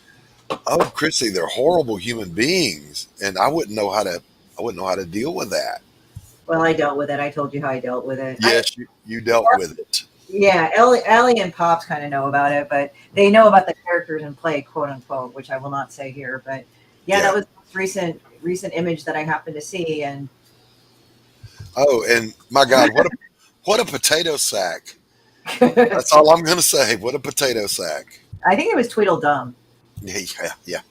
oh, Chrissy, they're horrible human beings, and I wouldn't know how to deal with that. Well, I dealt with it. I told you how I dealt with it. Yes, you dealt with it. Yeah, Ellie and Pops kind of know about it, but they know about the characters in play, quote unquote, which I will not say here. But yeah, that was the most recent image that I happened to see, and Oh, and my God, what a potato sack! That's all I'm going to say. What a potato sack! I think it was Tweedledum. Yeah.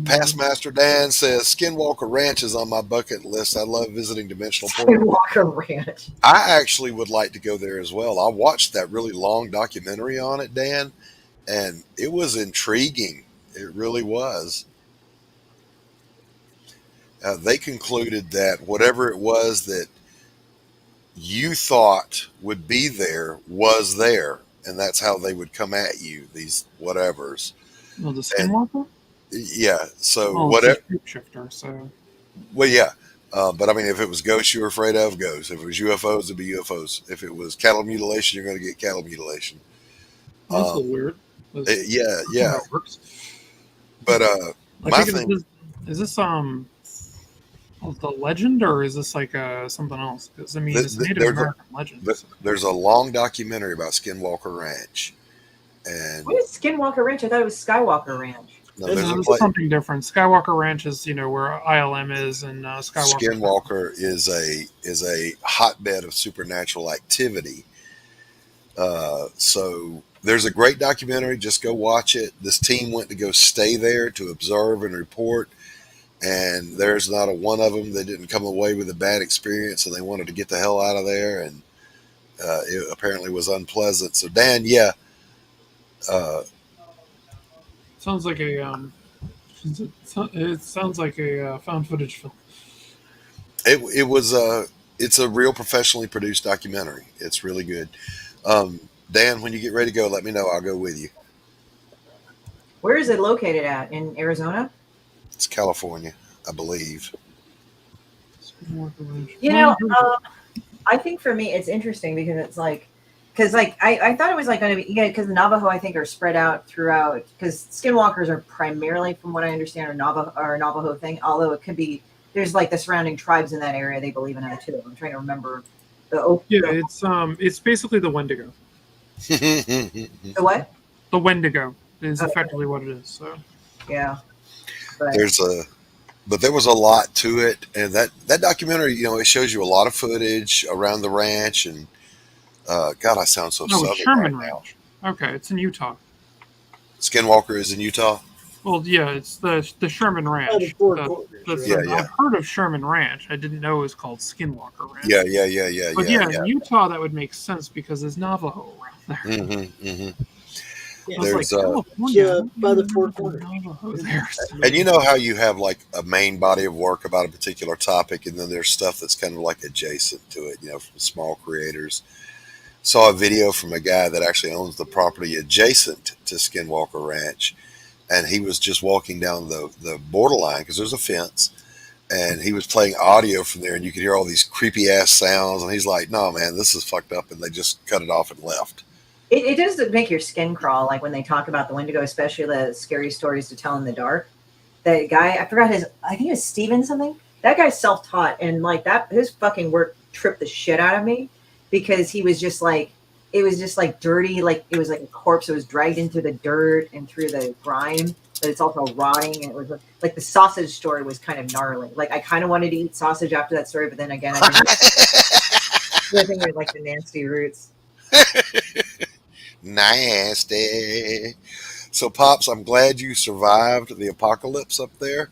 Past Master Dan says Skinwalker Ranch is on my bucket list. I love visiting dimensional portals. Skinwalker Ranch. I actually would like to go there as well. I watched that really long documentary on it, Dan, and it was intriguing. It really was. They concluded that whatever it was that you thought would be there was there, and that's how they would come at you, these whatevers. Well, the Skinwalker? Yeah, so well, whatever. It's a shapeshifter, so. Well, yeah. But I mean, if it was ghosts you were afraid of, ghosts. If it was UFOs, it'd be UFOs. If it was cattle mutilation, you're going to get cattle mutilation. That's a little weird. Yeah. How it works. But my thing is this the legend, or is this like something else? Because I mean, it's Native American legend. There's a long documentary about Skinwalker Ranch, and what is Skinwalker Ranch? I thought it was Skywalker Ranch. No, this is something different. Skywalker Ranch is where ILM is, and Skinwalker is a hotbed of supernatural activity. So there's a great documentary. Just go watch it. This team went to go stay there to observe and report, and there's not a one of them that didn't come away with a bad experience, and they wanted to get the hell out of there, and it apparently was unpleasant. So Dan, yeah. Sounds like it sounds like a found footage film. It's a real professionally produced documentary. It's really good. Dan, when you get ready to go, let me know. I'll go with you. Where is it located at? In Arizona? It's California, I believe. I think for me it's interesting because it's like, I thought it was like going to be, because the Navajo I think are spread out throughout, because Skinwalkers are primarily, from what I understand, are Navajo thing. Although it could be, there's like the surrounding tribes in that area, they believe in it too. I'm trying to remember it's basically the Wendigo. The what? The Wendigo is effectively what it is. So yeah, but there was a lot to it, and that documentary, it shows you a lot of footage around the ranch, and God, I sound so southern Sherman right Ranch. Okay, it's in Utah. Skinwalker is in Utah. Well, yeah, it's the Sherman Ranch. I've heard of Sherman Ranch. I didn't know it was called Skinwalker Ranch. Yeah. But in Utah, that would make sense because there's Navajo around there. Mm-hmm. Yeah, there's by the Four Corners. And you know how you have like a main body of work about a particular topic, and then there's stuff that's kind of like adjacent to it, from small creators. Saw a video from a guy that actually owns the property adjacent to Skinwalker Ranch, and he was just walking down the borderline because there's a fence, and he was playing audio from there, and you could hear all these creepy ass sounds, and he's like, "No, man, this is fucked up," and they just cut it off and left. It does make your skin crawl, like when they talk about the Wendigo, especially the scary stories to tell in the dark. That guy, I forgot I think it was Steven something. That guy's self-taught, and like that, his fucking work tripped the shit out of me because he was just like, it was just like dirty, like it was like a corpse that was dragged into the dirt and through the grime, but it's also rotting, and it was like the sausage story was kind of gnarly. Like I kind of wanted to eat sausage after that story, but then again, I think it was like the nasty roots. Nasty. So, Pops, I'm glad you survived the apocalypse up there.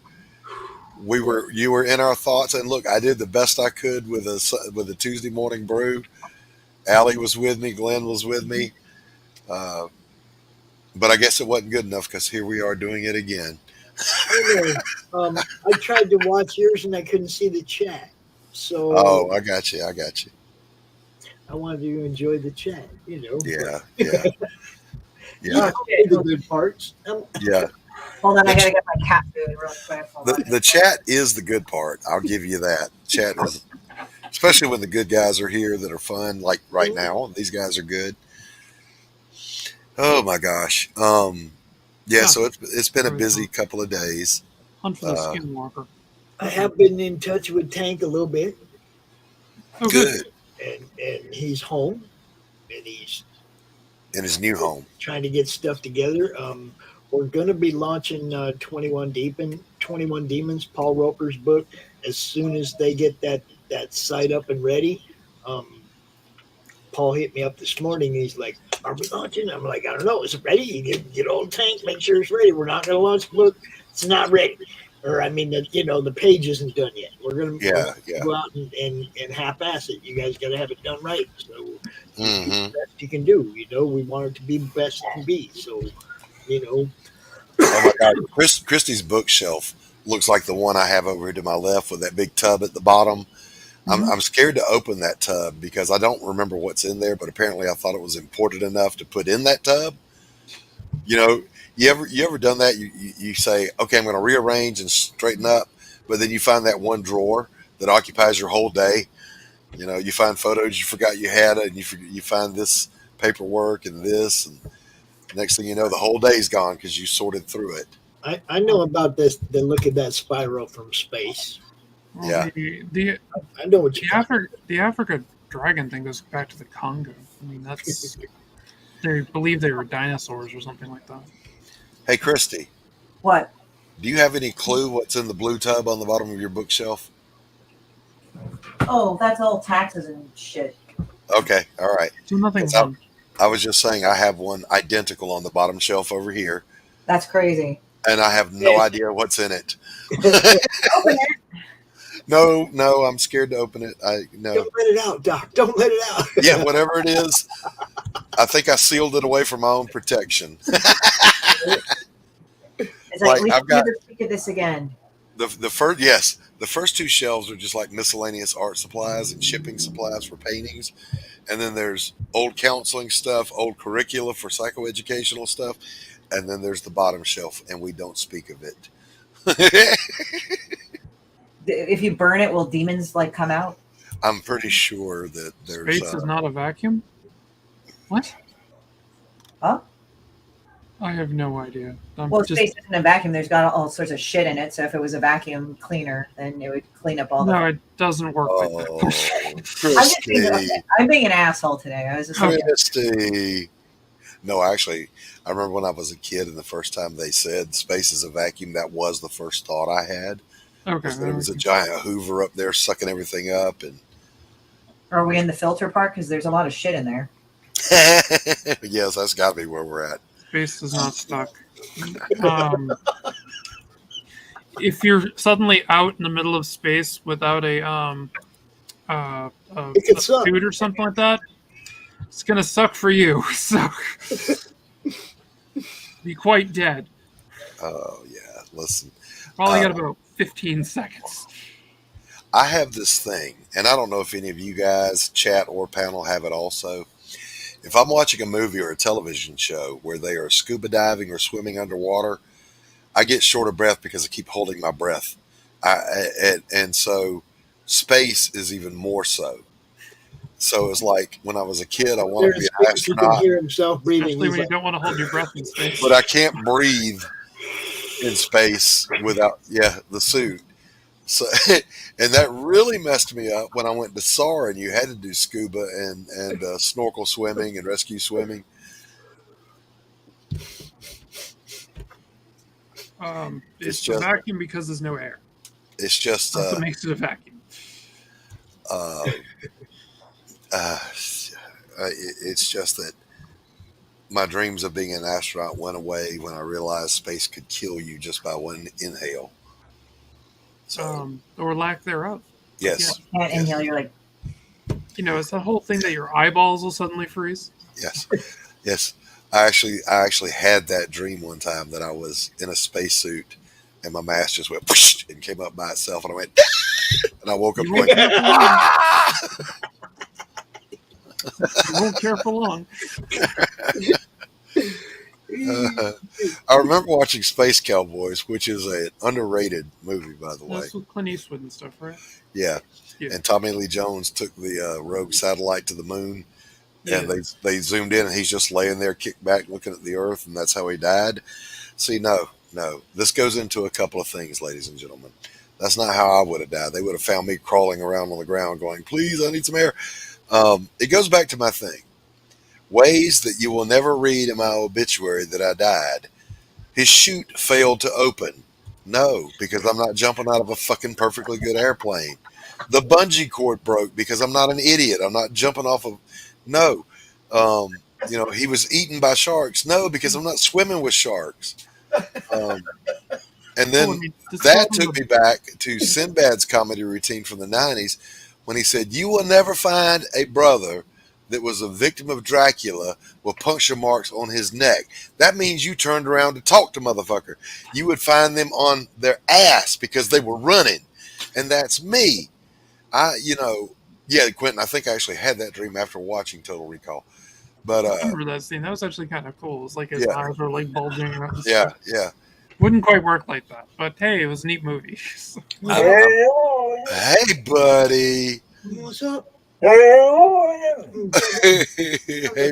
You were in our thoughts, and look, I did the best I could with a Tuesday morning brew. Allie was with me, Glenn was with me, uh, but I guess it wasn't good enough because here we are doing it again. I know. I tried to watch yours and I couldn't see the chat, so Oh, I got you. I got you. I wanted to enjoy the chat. Yeah, yeah, You yeah, the good parts. yeah. Hold on, I gotta get my cat food real quick. Hold on. The chat is the good part. I'll give you that. Chat is, especially when the good guys are here that are fun. Like right now, these guys are good. Oh my gosh. Yeah. So it's been a busy couple of days. Hunt for the skinwalker. I have been in touch with Tank a little bit. Oh, good. And he's home, and he's in his new home, trying to get stuff together. We're going to be launching 21 Demons, Paul Roper's book, as soon as they get that site up and ready. Paul hit me up this morning. He's like, "Are we launching?" I'm like, "I don't know. Is it ready? You get old Tank, make sure it's ready. We're not going to launch the book. It's not ready." Or I mean, the page isn't done yet. We're going to go out and half-ass it. You guys got to have it done right. So the best you can do. We want it to be the best it can be. So, Oh my God, Christie's bookshelf looks like the one I have over here to my left with that big tub at the bottom. I'm scared to open that tub because I don't remember what's in there, but apparently I thought it was important enough to put in that tub. You ever done that? You say, okay, I'm going to rearrange and straighten up, but then you find that one drawer that occupies your whole day. You find photos you forgot you had, and you find this paperwork and this, and next thing you know, the whole day's gone because you sorted through it. I know about this. Then look at that spiral from space. Well, Yeah, I know what the Africa dragon thing goes back to the Congo. I mean, that's they believe they were dinosaurs or something like that. Hey, Christy. What? Do you have any clue what's in the blue tub on the bottom of your bookshelf? Oh, that's all taxes and shit. Okay, all right. So nothing. I was just saying I have one identical on the bottom shelf over here. That's crazy. And I have no idea what's in it. Open it. No, I'm scared to open it. No. Don't let it out, Doc. Don't let it out. Yeah, whatever it is, I think I sealed it away for my own protection. It's like we should never speak of this again. The first two shelves are just like miscellaneous art supplies and shipping supplies for paintings. And then there's old counseling stuff, old curricula for psychoeducational stuff. And then there's the bottom shelf, and we don't speak of it. If you burn it, will demons come out? I'm pretty sure that there's... Space is not a vacuum? What? Huh? I have no idea. Space isn't a vacuum. There's got all sorts of shit in it. So if it was a vacuum cleaner, then it would clean up all the... No, it doesn't work like that. I'm being an asshole today. I was just Christy. No, actually, I remember when I was a kid and the first time they said space is a vacuum, that was the first thought I had. Okay. There was a giant Hoover up there sucking everything up. And are we in the filter part? Because there's a lot of shit in there. Yes, that's got to be where we're at. Space is not stuck. If you're suddenly out in the middle of space without a suit or something like that, it's gonna suck for you. So be quite dead. Oh yeah, listen. Probably got about 15 seconds. I have this thing, and I don't know if any of you guys, chat or panel, have it also. If I'm watching a movie or a television show where they are scuba diving or swimming underwater, I get short of breath because I keep holding my breath. And so space is even more so. So it's like when I was a kid, I wanted to be an astronaut. You can hear himself breathing. Especially when you don't want to hold your breath in space. But I can't breathe in space without the suit. So and that really messed me up when I went to SAR and you had to do scuba and snorkel swimming and rescue swimming. It's just a vacuum because there's no air. It's just that's what makes it a vacuum. It's just that my dreams of being an astronaut went away when I realized space could kill you just by one inhale. Or lack thereof. Yes. You can't inhale. You're like, it's the whole thing that your eyeballs will suddenly freeze. Yes. Yes. I actually had that dream one time that I was in a spacesuit and my mask just went whoosh, and came up by itself, and I went and I woke up going, ah! You won't care for long. I remember watching Space Cowboys, which is an underrated movie, by the way. That's with Clint Eastwood and stuff, right? Yeah. Yeah. And Tommy Lee Jones took the rogue satellite to the moon, and they zoomed in, and he's just laying there, kicked back, looking at the Earth, and that's how he died. See, no. This goes into a couple of things, ladies and gentlemen. That's not how I would have died. They would have found me crawling around on the ground going, please, I need some air. It goes back to my thing. Ways that you will never read in my obituary that I died. His chute failed to open. No, because I'm not jumping out of a fucking perfectly good airplane. The bungee cord broke because I'm not an idiot. I'm not jumping off of... No. He was eaten by sharks. No, because I'm not swimming with sharks. And then that took me back to Sinbad's comedy routine from the 90s when he said, you will never find a brother that was a victim of Dracula with puncture marks on his neck. That means you turned around to talk to motherfucker. You would find them on their ass because they were running. And that's me. Quentin, I think I actually had that dream after watching Total Recall. But I remember that scene. That was actually kind of cool. It was like his eyes were like bulging around his Yeah. Wouldn't quite work like that. But hey, it was a neat movie. Hey, buddy. What's up? Hey,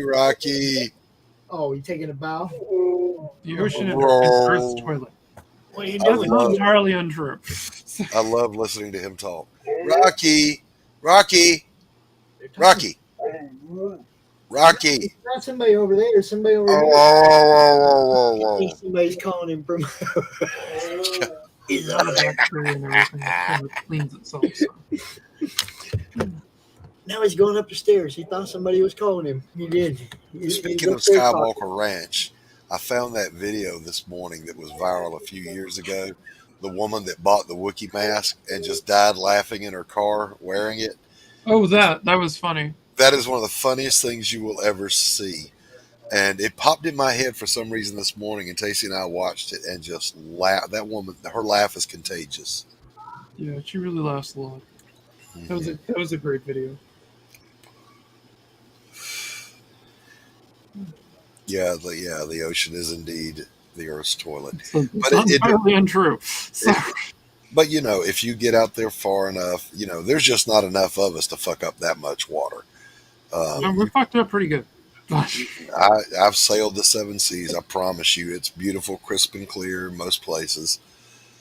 Rocky. Oh, you taking a bow? The ocean and Earth's toilet. What are you That's doing? not entirely untrue. I love listening to him talk. Rocky. Not somebody over there. Somebody over there. Oh. I think somebody's calling him from. He's on a bacteria and everything. It kind of cleans itself. So. Now he's going up the stairs. He thought somebody was calling him. He did. Speaking of Skywalker Ranch, I found that video this morning that was viral a few years ago. The woman that bought the Wookiee mask and just died laughing in her car wearing it. Oh, that was funny. That is one of the funniest things you will ever see. And it popped in my head for some reason this morning, and Tacey and I watched it and just laughed. That woman, her laugh is contagious. Yeah, she really laughs a lot. That was a great video. Yeah, the ocean is indeed the Earth's toilet. It's entirely untrue. But if you get out there far enough, there's just not enough of us to fuck up that much water. We fucked up pretty good. I've sailed the 7 seas. I promise you, it's beautiful, crisp and clear in most places.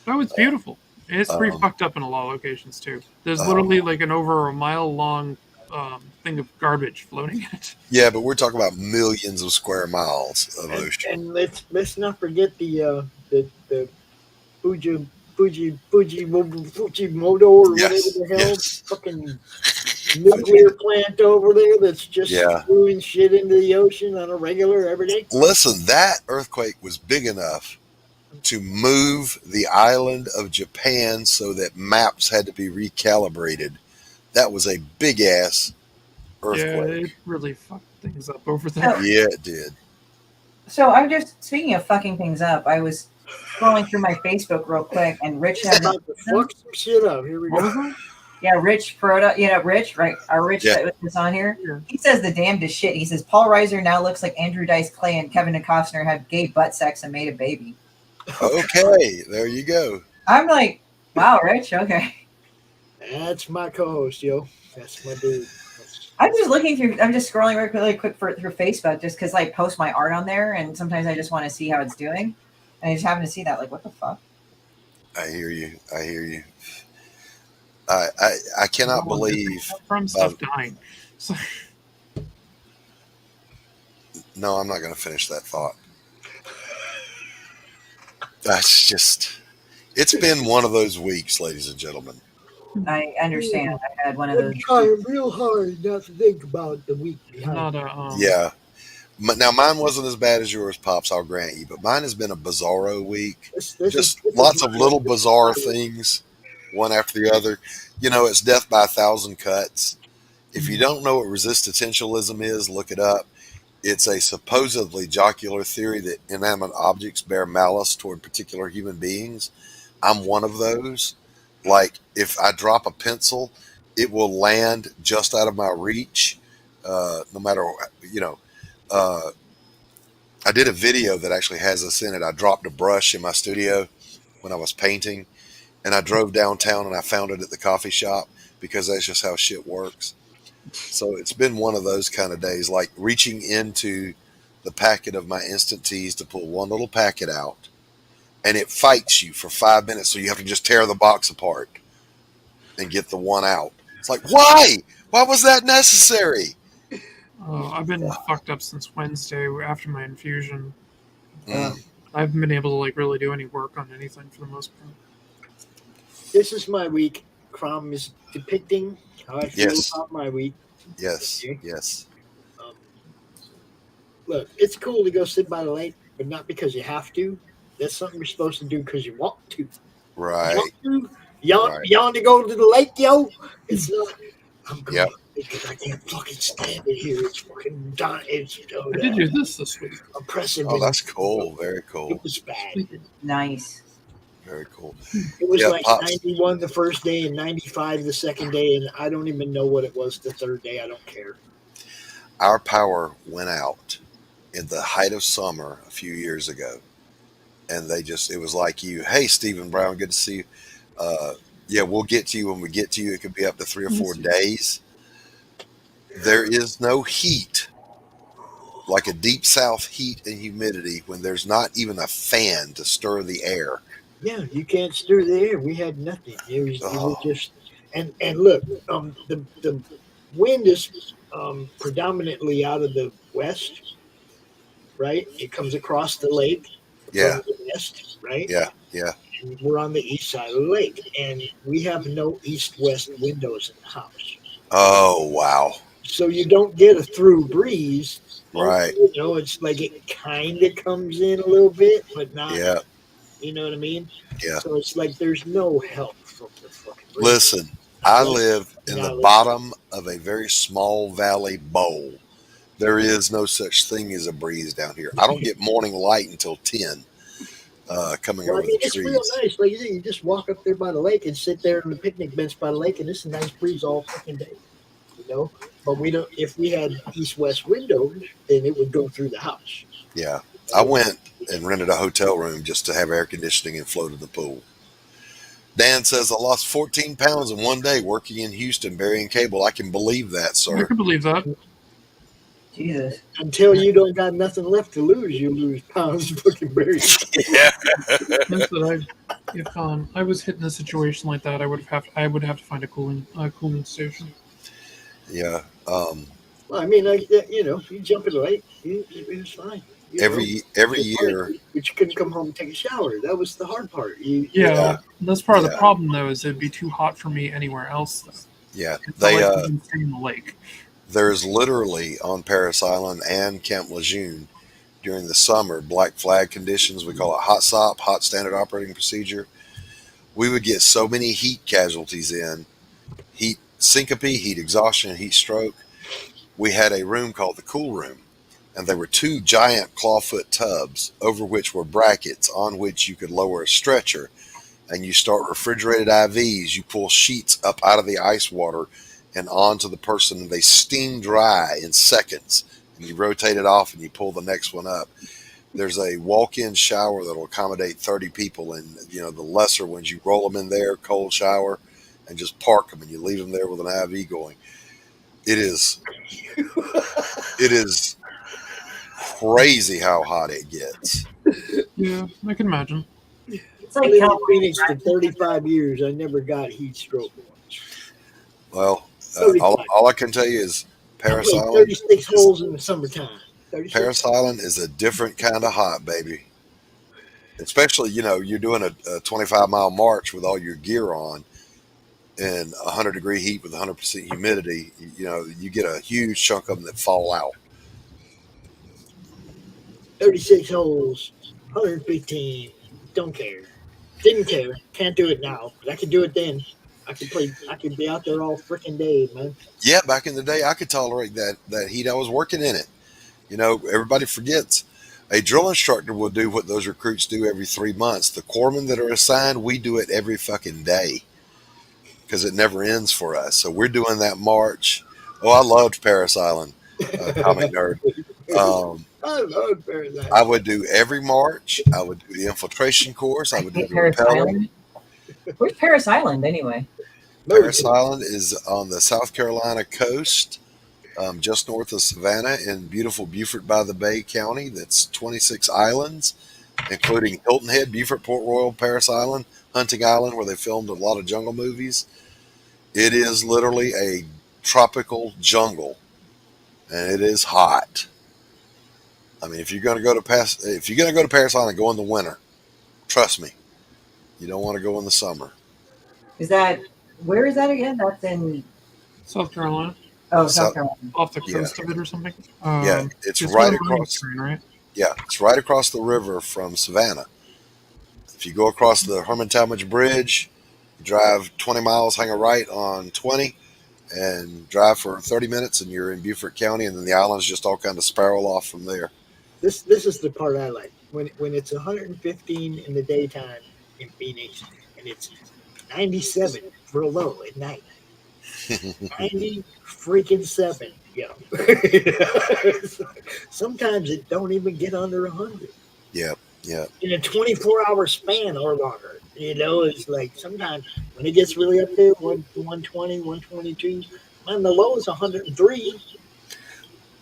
Oh, it's beautiful. It's pretty fucked up in a lot of locations too. There's literally like an over a mile long thing of garbage floating in it. Yeah, but we're talking about millions of square miles of ocean. And let's not forget the Fujimoto or whatever the hell fucking nuclear plant over there that's just throwing shit into the ocean on a regular everyday. Listen, that earthquake was big enough to move the island of Japan so that maps had to be recalibrated. That was a big ass earthquake. Yeah, it really fucked things up over there. Yeah, it did. So I'm just speaking of fucking things up. I was scrolling through my Facebook real quick, and Rich had about to fuck some shit up. Here we go. Yeah, Rich Proto. Rich, right? Our Rich that was on here. Yeah. He says the damnedest shit. He says Paul Reiser now looks like Andrew Dice Clay and Kevin Costner had gay butt sex and made a baby. Okay, there you go. I'm like, wow, Rich. Okay. That's my co-host, yo. That's my dude. I'm just looking through. I'm just scrolling really quick through Facebook just because I post my art on there, and sometimes I just want to see how it's doing, and I just happen to see that. Like, what the fuck? I hear you. I cannot believe from stuff dying. No, I'm not going to finish that thought. That's just. It's been one of those weeks, ladies and gentlemen. I understand. I had one of those. I'm trying real hard not to think about the week behind. Yeah. Now, mine wasn't as bad as yours, Pops, I'll grant you, but mine has been a bizarro week. This Just lots of little bizarre things, one after the other. It's death by a thousand cuts. If you don't know what resistentialism is, look it up. It's a supposedly jocular theory that inanimate objects bear malice toward particular human beings. I'm one of those. Like, if I drop a pencil, it will land just out of my reach, no matter, I did a video that actually has this in it. I dropped a brush in my studio when I was painting, and I drove downtown and I found it at the coffee shop because that's just how shit works. So it's been one of those kind of days, like reaching into the packet of my instant teas to pull one little packet out, and it fights you for 5 minutes, so you have to just tear the box apart and get the one out. It's like, why? Why was that necessary? I've been fucked up since Wednesday after my infusion. Mm. I haven't been able to really do any work on anything for the most part. This is my week. Crom is depicting how I feel about my week. Yes. Okay? Yes. Look, it's cool to go sit by the lake, but not because you have to. That's something you're supposed to do because you want to. Right. You want to go to the lake, yo? It's not. I'm going because I can't fucking stand it here. It's fucking done. It's I did do this week. Oppressive. Oh, that's cool. Very cool. It was bad. Nice. Very cool. It was like Pops. 91 the first day and 95 the second day, and I don't even know what it was the third day. I don't care. Our power went out in the height of summer a few years ago, and it was like you, hey, Stephen Brown, good to see you. Yeah, we'll get to you when we get to you. It could be up to 3 or 4 days. There is no heat, like a deep south heat and humidity, when there's not even a fan to stir the air. Yeah, you can't stir the air. We had nothing. It was just and look, the wind is predominantly out of the west, right? It comes across the lake from the west, right? Yeah. And we're on the east side of the lake, and we have no east-west windows in the house. Oh, wow. So you don't get a through breeze. Right. It's like it kind of comes in a little bit, but not. Yeah. You know what I mean? Yeah. So it's like there's no help from the fucking breeze. Listen, I live in the bottom of a very small valley bowl. There is no such thing as a breeze down here. I don't get morning light until 10. Coming over the it's trees. real nice. Like you just walk up there by the lake and sit there on the picnic bench by the lake, and it's a nice breeze all fucking day. But we don't. If we had east-west windows, then it would go through the house. Yeah, I went and rented a hotel room just to have air conditioning and float in the pool. Dan says, I lost 14 pounds in one day working in Houston, burying cable. I can believe that, sir. I can believe that. Jesus. Until you don't got nothing left to lose, you lose pounds fucking burying cable. Yeah. If I was hit in a situation like that, I would have to find a cooling station. Yeah. Well, I mean, you jump in the lake, it's fine. Every year, but you couldn't come home and take a shower. That was the hard part. That's part of the problem, though, is it'd be too hot for me anywhere else. Though. Yeah, they stay in the lake. There's literally on Paris Island and Camp Lejeune during the summer black flag conditions. We call it hot SOP, hot standard operating procedure. We would get so many heat casualties in, heat syncope, heat exhaustion, heat stroke. We had a room called the cool room, and there were 2 giant clawfoot tubs over which were brackets on which you could lower a stretcher, and you start refrigerated IVs. You pull sheets up out of the ice water and onto the person, and they steam dry in seconds, and you rotate it off and you pull the next one up. There's a walk-in shower that'll accommodate 30 people, and the lesser ones, you roll them in there, cold shower, and just park them, and you leave them there with an IV going. It is crazy how hot it gets. Yeah, I can imagine. It's like in Phoenix for 35 years. I never got heat stroke once. Well, all I can tell you is Paris Island. 36 holes in the summertime. Paris Island is a different kind of hot, baby. Especially, you're doing a 25-mile march with all your gear on in 100-degree heat with 100% humidity. You get a huge chunk of them that fall out. 36 holes, 115. Don't care. Didn't care. Can't do it now, but I could do it then. I could play. I could be out there all freaking day, man. Yeah, back in the day, I could tolerate that heat. I was working in it. You know, everybody forgets. A drill instructor will do what those recruits do every 3 months. The corpsmen that are assigned, we do it every fucking day because it never ends for us. So we're doing that march. Oh, I loved Paris Island, comic nerd. I love Paradise. I would do every march. I would do the infiltration course. I would do the Paris rappelling. Island. Where's Paris Island anyway? Paris Island is on the South Carolina coast, just north of Savannah in beautiful Beaufort by the Bay County. That's 26 islands, including Hilton Head, Beaufort, Port Royal, Paris Island, Hunting Island, where they filmed a lot of jungle movies. It is literally a tropical jungle, and it is hot. I mean, if you're going to go to Paris Island, go in the winter. Trust me, you don't want to go in the summer. Where is that again? That's in South Carolina. Oh, South Carolina. Off the coast of it or something. Yeah, it's right across. Train, right? Yeah, it's right across the river from Savannah. If you go across the Herman Talmadge Bridge, drive 20 miles, hang a right on 20, and drive for 30 minutes, and you're in Beaufort County, and then the islands just all kind of spiral off from there. This is the part I like. When it's 115 in the daytime in Phoenix, and it's 97 for a low at night. 90 freaking 7, yo. Sometimes it don't even get under 100. Yep. In a 24-hour span or longer. You know, it's like sometimes when it gets really up there, 120, 122, man, the low is 103.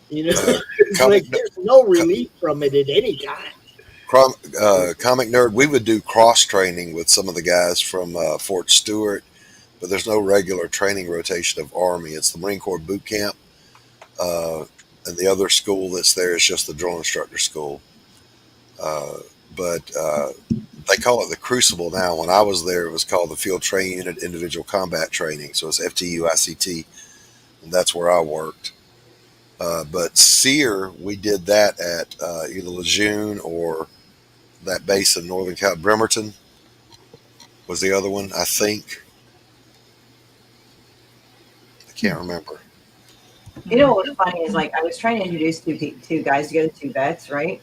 You know, it's like there's no relief from it at any time. Comic nerd, we would do cross training with some of the guys from Fort Stewart, but there's no regular training rotation of Army. It's the Marine Corps boot camp, and the other school that's there is just the drill instructor school. But they call it the Crucible now. When I was there, it was called the Field Training Unit Individual Combat Training. So it's FTU ICT, and that's where I worked. But SEER, we did that at either Lejeune or that base in Northern Cal. Bremerton was the other one, I think. I can't remember. You know what's funny is, like, I was trying to introduce two guys to go to two vets, right?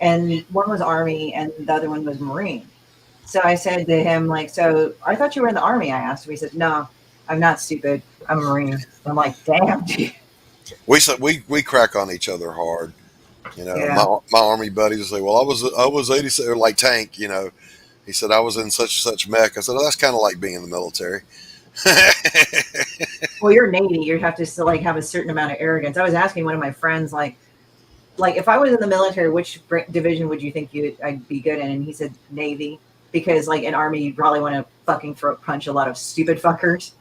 And one was Army and the other one was Marine. So I said to him, like, so I thought you were in the Army. I asked him. He said, no, I'm not stupid. I'm a Marine. I'm like, damn, dude. We crack on each other hard. You know, my Army buddies will say, well, I was 87, like Tank, you know. He said, I was in such and such mech. I said, oh, that's kind of like being in the military. Well, you're Navy. You have to still, like, have a certain amount of arrogance. I was asking one of my friends, like if I was in the military, which division would you think I'd be good in? And he said Navy, because like in Army, you'd probably want to fucking throat punch a lot of stupid fuckers.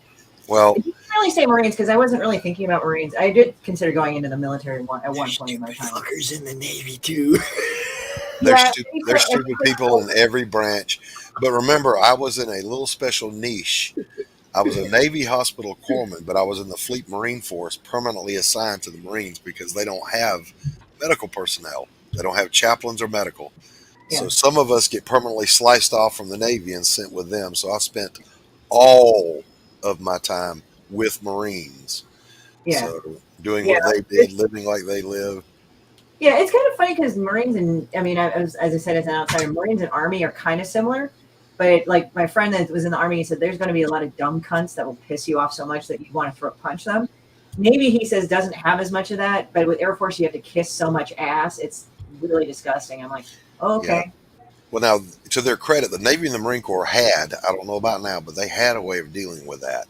Well, I didn't really say Marines because I wasn't really thinking about Marines. I did consider going into the military at one point in my time. Fuckers in the Navy too. There's stupid people in every branch. But remember, I was in a little special niche. I was a Navy hospital corpsman, but I was in the Fleet Marine Force, permanently assigned to the Marines because they don't have medical personnel. They don't have chaplains or medical. Yeah. So some of us get permanently sliced off from the Navy and sent with them. So I spent all of my time with Marines. Yeah. So doing what they did, living like they lived. Yeah, it's kind of funny because Marines and, I mean, as I said, as an outsider, Marines and Army are kind of similar. But like my friend that was in the Army, he said there's going to be a lot of dumb cunts that will piss you off so much that you want to throat punch them. Navy, he says, doesn't have as much of that. But with Air Force, you have to kiss so much ass. It's really disgusting. I'm like, oh, okay. Yeah. Well, now, to their credit, the Navy and the Marine Corps had, I don't know about now, but they had a way of dealing with that.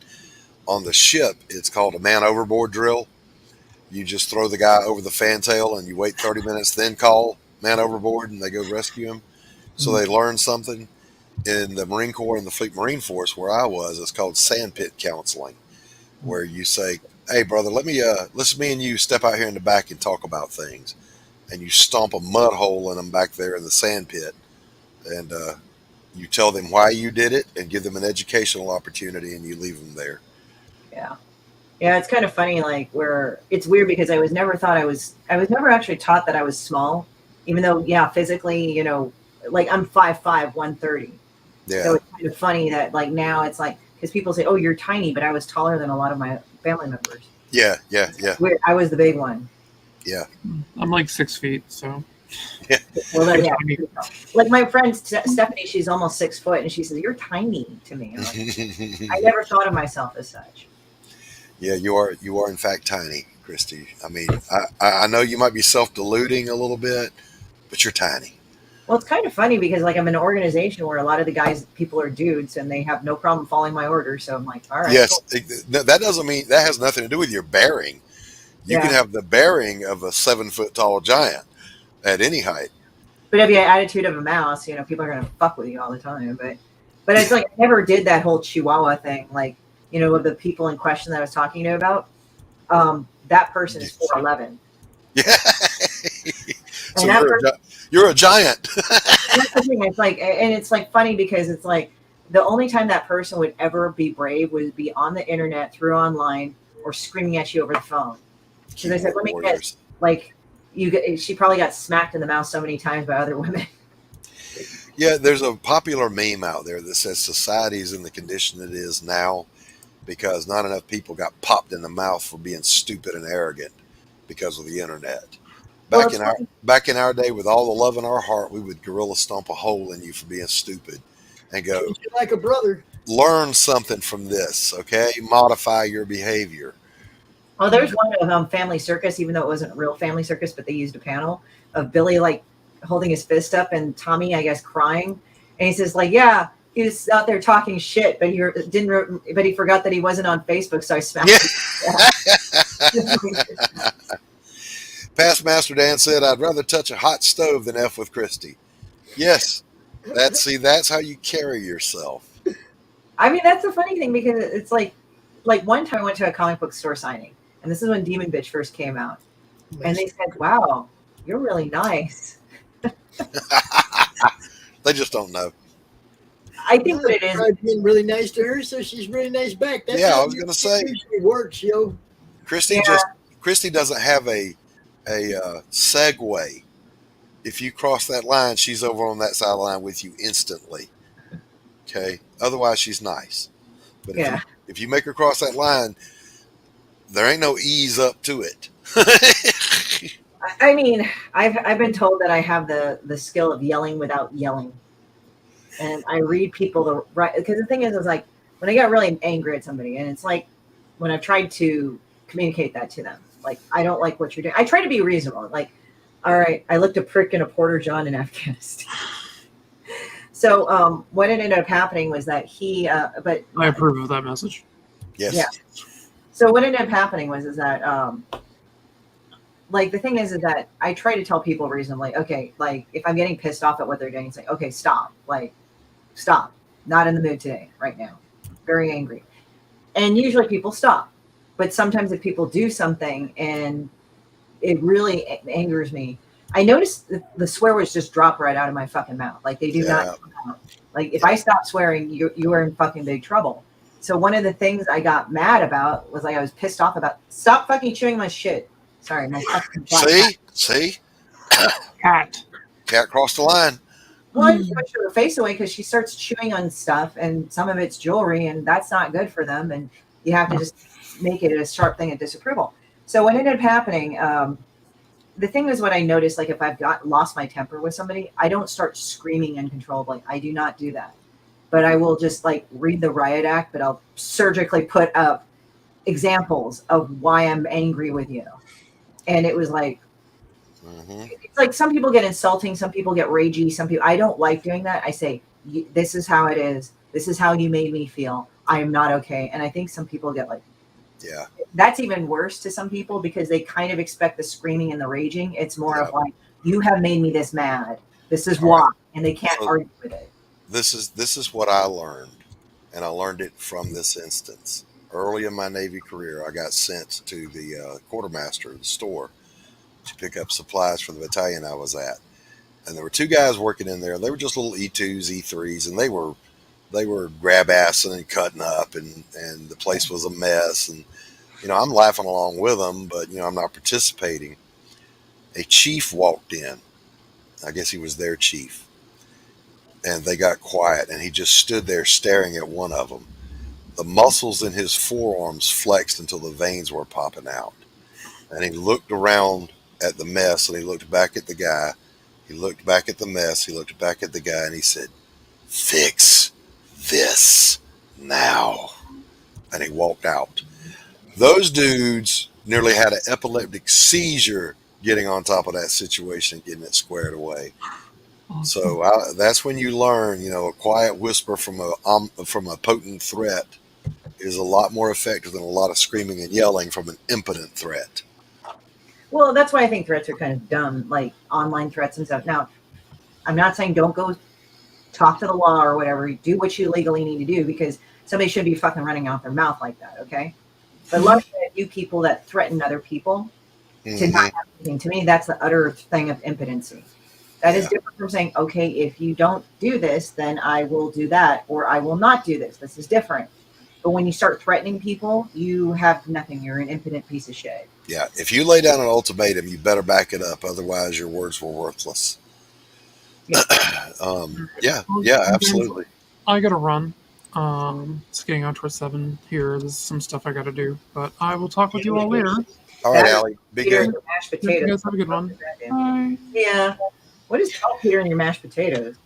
On the ship, it's called a man overboard drill. You just throw the guy over the fantail and you wait 30 minutes, then call man overboard and they go rescue him. So they learn something. In the Marine Corps and the Fleet Marine Force, where I was, it's called sandpit counseling, where you say, hey, brother, let's me and you step out here in the back and talk about things. And you stomp a mud hole in them back there in the sand pit. And you tell them why you did it and give them an educational opportunity and you leave them there. Yeah. Yeah, it's kind of funny, like, where it's weird because I was never actually taught that I was small. even though, yeah, physically, you know, like I'm 5'5", 130. Yeah. So it's kind of funny that like now it's like, because people say, oh, you're tiny, but I was taller than a lot of my family members. Yeah. Weird. I was the big one. Yeah. I'm like 6 feet, so. Yeah. Well, yeah. Like my friend Stephanie, she's almost 6 foot, and she says, "You're tiny to me." Like, I never thought of myself as such. Yeah, you are in fact tiny, Christy. I mean, I know you might be self-deluding a little bit, but you're tiny. Well, it's kind of funny because like I'm in an organization where a lot of the people are dudes, and they have no problem following my orders. So I'm like, all right. Yes, cool. that doesn't mean that has nothing to do with your bearing. You can have the bearing of a 7 foot tall giant at any height. But if you have the attitude of a mouse, you know, people are gonna fuck with you all the time. But it's like I never did that whole Chihuahua thing. Like, you know, the people in question that I was talking to you about, that person is 4'11". Yeah. So And you're a giant. That's the thing. It's like, and it's like funny because it's like the only time that person would ever be brave would be on the internet, through online, or screaming at you over the phone. Because I said, let me guess, like she probably got smacked in the mouth so many times by other women. Yeah, there's a popular meme out there that says society is in the condition it is now because not enough people got popped in the mouth for being stupid and arrogant because of the internet. Back in our day, with all the love in our heart, we would gorilla stomp a hole in you for being stupid and go, Treat you like a brother. Learn something from this, okay? Modify your behavior. Oh, there's one of Family Circus, even though it wasn't real Family Circus, but they used a panel of Billy like holding his fist up and Tommy, I guess, crying, and he says like, yeah, he was out there talking shit, but he forgot that he wasn't on Facebook, so I smashed him. Past Master Dan said, I'd rather touch a hot stove than F with Christy. Yes. That's how you carry yourself. I mean, that's the funny thing because it's like one time I went to a comic book store signing, and this is when Demon Bitch first came out. And they said, wow, you're really nice. They just don't know. I think what it is. I've been really nice to her, so she's really nice back. That's I was going to say. It usually works, yo. Christy doesn't have a segue. If you cross that line, she's over on that side of the line with you instantly. Okay. Otherwise, she's nice. But if you make her cross that line, there ain't no ease up to it. I mean, I've been told that I have the skill of yelling without yelling, and I read people the right. Because the thing is like when I get really angry at somebody, and it's like when I've tried to communicate that to them, like I don't like what you're doing. I try to be reasonable. Like, all right, I looked a prick in a Porter John in Afghanistan. So what ended up happening was that but I approve of that message. Yes. Yeah. So what ended up happening is that like the thing is that I try to tell people reasonably, okay, like if I'm getting pissed off at what they're doing, it's like, okay, stop, not in the mood today, right now, very angry. And usually people stop, but sometimes if people do something and it really angers me, I notice the swear words just drop right out of my fucking mouth. Like they do not come out. Like if I stop swearing, you are in fucking big trouble. So one of the things I got mad about was like I was pissed off about, stop fucking chewing my shit. Sorry, my fucking See? Cat crossed the line. Well, I just pushed her face away because she starts chewing on stuff, and some of it's jewelry, and that's not good for them. And you have to just make it a sharp thing of disapproval. So what ended up happening, the thing is what I noticed, like if I've lost my temper with somebody, I don't start screaming uncontrollably. I do not do that. But I will just like read the riot act, but I'll surgically put up examples of why I'm angry with you. And it was like, it's like some people get insulting, some people get ragey, some people, I don't like doing that. I say, this is how it is. This is how you made me feel. I am not okay. And I think some people get like, that's even worse to some people because they kind of expect the screaming and the raging. It's more of like, you have made me this mad. This is why. And they can't argue with it. This is what I learned. And I learned it from this instance. Early in my Navy career, I got sent to the quartermaster of the store to pick up supplies for the battalion I was at. And there were two guys working in there. They were just little E2s, E3s, and they were grab assing and cutting up, and the place was a mess. And, I'm laughing along with them, but, I'm not participating. A chief walked in I guess he was their chief. And they got quiet, and he just stood there staring at one of them. The muscles in his forearms flexed until the veins were popping out. And he looked around at the mess, and he looked back at the guy. He looked back at the mess. He looked back at the guy, and he said, "Fix this now." And he walked out. Those dudes nearly had an epileptic seizure getting on top of that situation and getting it squared away. So that's when you learn, a quiet whisper from a potent threat is a lot more effective than a lot of screaming and yelling from an impotent threat. Well, that's why I think threats are kind of dumb, like online threats and stuff. Now, I'm not saying don't go talk to the law or whatever. Do what you legally need to do, because somebody should be fucking running out their mouth like that, okay? But a lot of you people that threaten other people to not have anything, to me, that's the utter thing of impotency. That is different from saying, okay, if you don't do this, then I will do that, or I will not do this. This is different. But when you start threatening people, you have nothing. You're an impotent piece of shit. Yeah, if you lay down an ultimatum, you better back it up. Otherwise, your words were worthless. Yeah, absolutely. I got to run. It's getting on towards 7 here. There's some stuff I got to do, but I will talk with you all later. All right, Allie. Be good. Mashed potatoes. You guys have a good one. Bye. Yeah. What is saltpeter in your mashed potatoes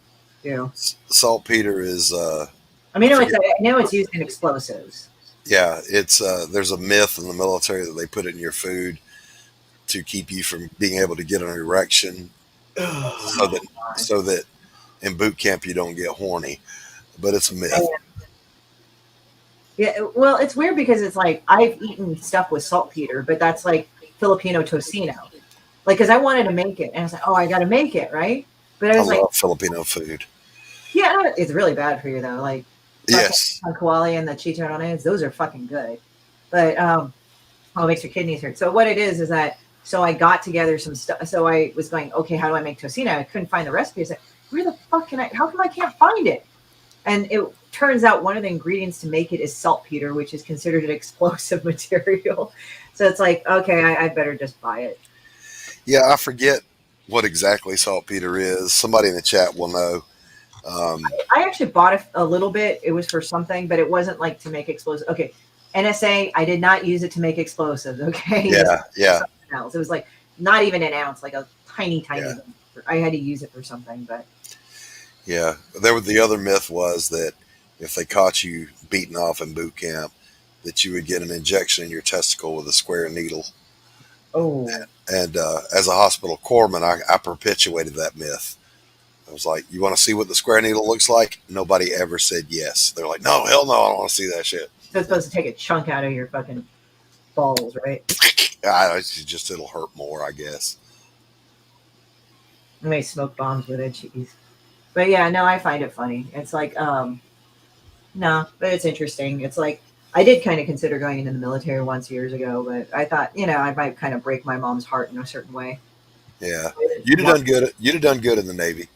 do? Saltpeter is. I know it's used in explosives. Yeah, it's there's a myth in the military that they put it in your food to keep you from being able to get an erection, so that in boot camp you don't get horny. But it's a myth. Yeah, well, it's weird because it's like I've eaten stuff with saltpeter, but that's like Filipino tocino. Like, because I wanted to make it, and I was like, oh, I got to make it, right? But I was love Filipino food. Yeah, it's really bad for you though. Like, yes, kawali and the chicharrones, those are fucking good. But it makes your kidneys hurt. So what it is that, so I got together some stuff. So I was going, okay, how do I make tocino? I couldn't find the recipe. I said, where the fuck how come I can't find it? And it turns out one of the ingredients to make it is saltpeter, which is considered an explosive material. So it's like, okay, I better just buy it. Yeah, I forget what exactly saltpeter is. Somebody in the chat will know. I actually bought a little bit. It was for something, but it wasn't like to make explosives. Okay, NSA, I did not use it to make explosives. Okay. Yeah. Else. It was like not even an ounce, like a tiny. I had to use it for something, but. Yeah, the other myth was that if they caught you beating off in boot camp, that you would get an injection in your testicle with a square needle. Oh. And as a hospital corpsman, I perpetuated that myth. I was like, you want to see what the square needle looks like? Nobody ever said yes. They're like, no, hell no, I don't want to see that shit. So it's supposed to take a chunk out of your fucking balls, right? It'll hurt more, I guess. I may smoke bombs with it, jeez. But yeah, no, I find it funny. It's like, no, but it's interesting. It's like, I did kind of consider going into the military once years ago, but I thought, I might kind of break my mom's heart in a certain way. Yeah, you'd have done good. You'd have done good in the Navy.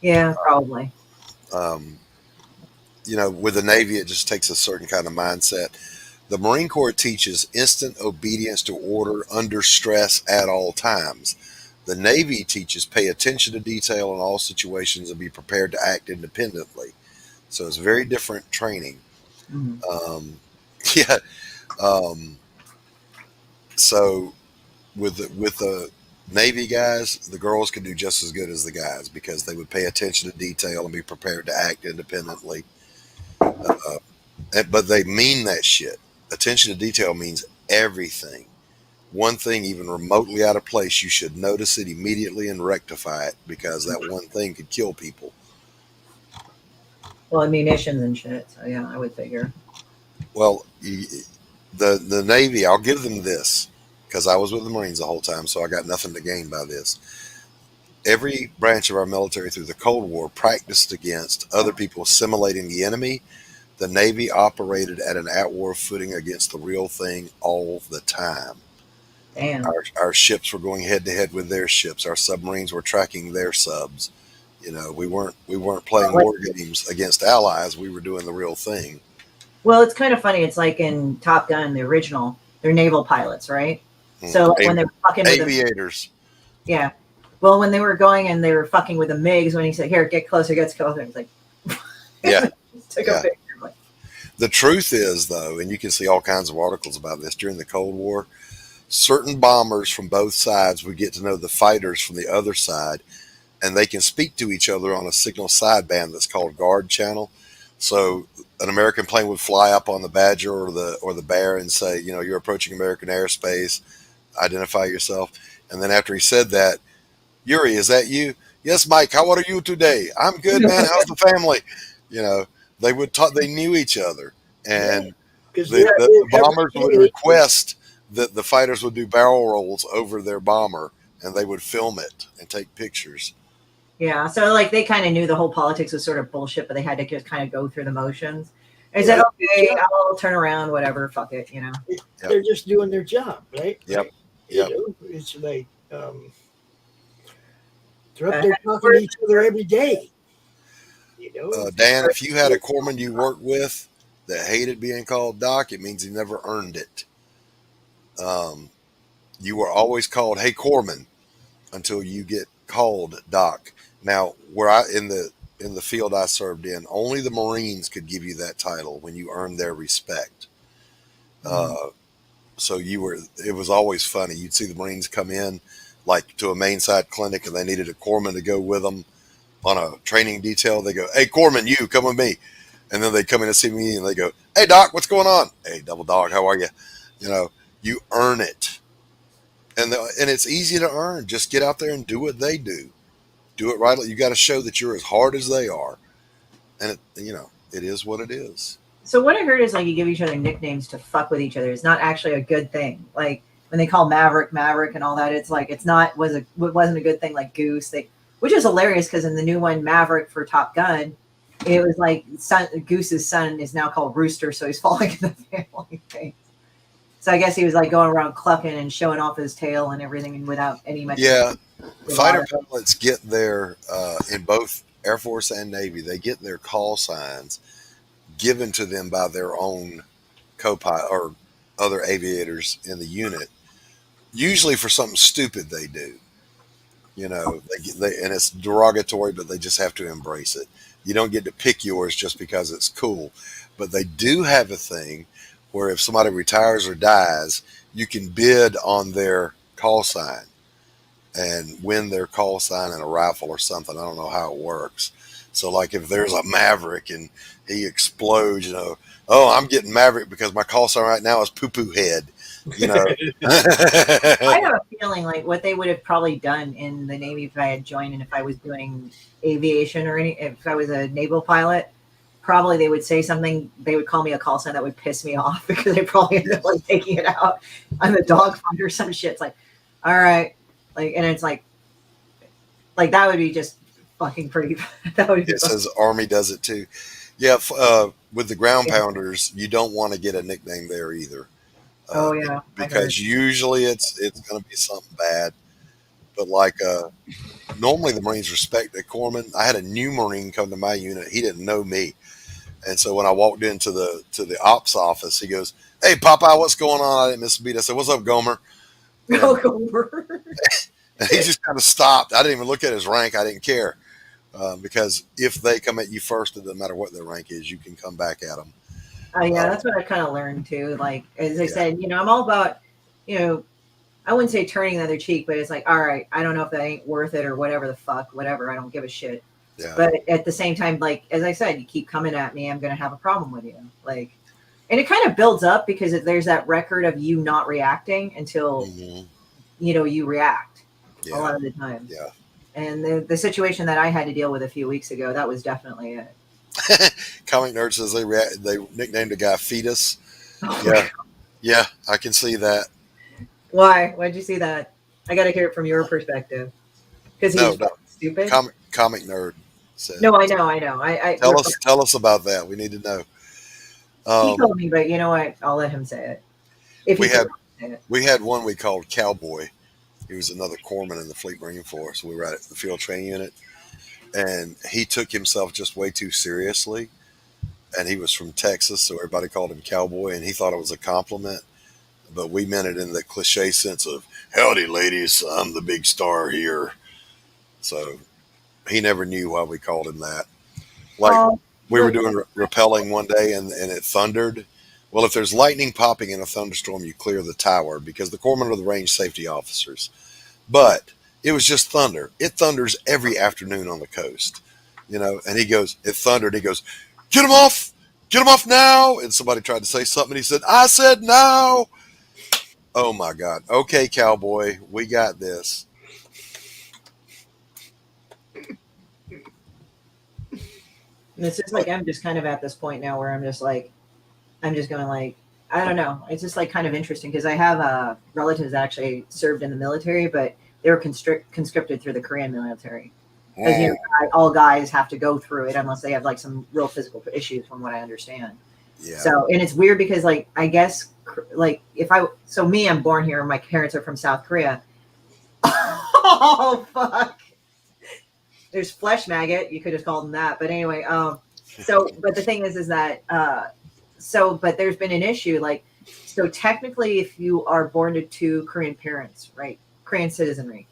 Yeah, probably. With the Navy, it just takes a certain kind of mindset. The Marine Corps teaches instant obedience to order under stress at all times. The Navy teaches pay attention to detail in all situations and be prepared to act independently. So it's very different training. Mm-hmm. So with the Navy guys, the girls could do just as good as the guys because they would pay attention to detail and be prepared to act independently. But they mean that shit. Attention to detail means everything. One thing even remotely out of place, you should notice it immediately and rectify it because that one thing could kill people. Well, munitions and shit. So yeah, I would figure. Well, the Navy, I'll give them this because I was with the Marines the whole time, so I got nothing to gain by this. Every branch of our military through the Cold War practiced against other people assimilating the enemy. The Navy operated at an at-war footing against the real thing all the time. Damn. Our ships were going head-to-head with their ships. Our submarines were tracking their subs. We weren't playing war games against allies. We were doing the real thing. Well, it's kind of funny. It's like in Top Gun, the original. They're naval pilots, right? So when they're fucking with aviators. Yeah. Well, when they were going and they were fucking with the MiGs, when he said, "Here, get closer," he's like, Yeah. took Yeah. a picture. Like, The truth is, though, and you can see all kinds of articles about this during the Cold War, certain bombers from both sides would get to know the fighters from the other side, and they can speak to each other on a signal sideband that's called guard channel. So an American plane would fly up on the Badger or the Bear and say, you're approaching American airspace, identify yourself. And then after he said that, Yuri, is that you? Yes, Mike, how are you today? I'm good, man. How's the family? They would talk, they knew each other. And the bombers would request that the fighters would do barrel rolls over their bomber, and they would film it and take pictures. yeah, so like they kind of knew the whole politics was sort of bullshit, but they had to just kind of go through the motions. I said, okay, I'll turn around, whatever, fuck it, They're just doing their job, right? Yep. You know, it's like they're up there talking to each other every day. Dan, if you had a corpsman you worked with that hated being called Doc, it means he never earned it. You were always called, "Hey, corpsman," until you get called Doc. Now, in the field I served in, only the Marines could give you that title when you earned their respect. So it was always funny. You'd see the Marines come in like to a main side clinic, and they needed a corpsman to go with them on a training detail. They go, "Hey, corpsman, you come with me." And then they come in and see me, and they go, "Hey, Doc, what's going on?" "Hey, Double Dog, how are you?" You earn it. And it's easy to earn. Just get out there and do what they do. Do it right. You got to show that you're as hard as they are. And it is what it is. So what I heard is like you give each other nicknames to fuck with each other. It's not actually a good thing. Like when they call Maverick and all that, it's like it wasn't a good thing. Like Goose, which is hilarious because in the new one, Maverick for Top Gun, it was like Goose's son is now called Rooster, so he's falling in the family thing. So I guess he was like going around clucking and showing off his tail and everything without any much. Yeah, fighter pilots get their in both Air Force and Navy, they get their call signs given to them by their own co-pilot or other aviators in the unit, usually for something stupid they do. And it's derogatory, but they just have to embrace it. You don't get to pick yours just because it's cool, but they do have a thing where if somebody retires or dies, you can bid on their call sign and win their call sign in a raffle or something. I don't know how it works. So like if there's a Maverick and he explodes, "Oh, I'm getting Maverick because my call sign right now is Poo Poo Head." I have a feeling like what they would have probably done in the Navy if I had joined and if I was doing aviation if I was a naval pilot, probably they would say something. They would call me a call sign that would piss me off because they probably end up like taking it out on the dogfight or some shit. It's like, all right, like, and it's like that would be just fucking pretty. That would be. It says Army does it too. Yeah, with the ground pounders, you don't want to get a nickname there either. Oh yeah, because usually it's going to be something bad. But like normally the Marines respect a corpsman. I had a new Marine come to my unit. He didn't know me. And so when I walked into the ops office, he goes, "Hey, Popeye, what's going on?" I didn't miss a beat. I said, "What's up, Gomer?" Gomer. And he just kind of stopped. I didn't even look at his rank. I didn't care because if they come at you first, it doesn't matter what their rank is. You can come back at them. Yeah, that's what I kind of learned too. Like as I said, I'm all about, I wouldn't say turning the other cheek, but it's like, all right, I don't know if that ain't worth it or whatever the fuck, whatever. I don't give a shit. Yeah. But at the same time, like, as I said, you keep coming at me, I'm going to have a problem with you. Like, and it kind of builds up because there's that record of you not reacting until, you react a lot of the time. Yeah. And the situation that I had to deal with a few weeks ago, that was definitely it. Comic Nerd says they nicknamed a guy Fetus. Oh, yeah, I can see that. Why? Why'd you see that? I got to hear it from your perspective. Because he's stupid. Comic Nerd said. No, I know. Tell us about that. We need to know. He told me, but you know what? I'll let him say it. We had one we called Cowboy. He was another corpsman in the Fleet Marine Force. We were at the field training unit, and he took himself just way too seriously. And he was from Texas, so everybody called him Cowboy, and he thought it was a compliment. But we meant it in the cliche sense of, "Howdy, ladies, I'm the big star here." So he never knew why we called him that. Like Oh, we were doing rappelling one day and it thundered. Well, if there's lightning popping in a thunderstorm, you clear the tower because the corpsmen are the range safety officers. But it was just thunder. It thunders every afternoon on the coast, And he goes, it thundered. He goes, get him off now. And somebody tried to say something. He said, I said now. Oh my God. Okay, cowboy, we got this. And it's just like I'm just kind of at this point now where I'm just going like, I don't know. It's just like kind of interesting because I have relatives that actually served in the military, but they were conscripted through the Korean military. Because all guys have to go through it unless they have like some real physical issues, from what I understand. Yeah. So, and it's weird because like I guess like I'm born here. My parents are from South Korea. Oh fuck. There's flesh maggot. You could have called them that, but anyway. But the thing is that but there's been an issue. Like, so technically, if you are born to two Korean parents, right, Korean citizenry,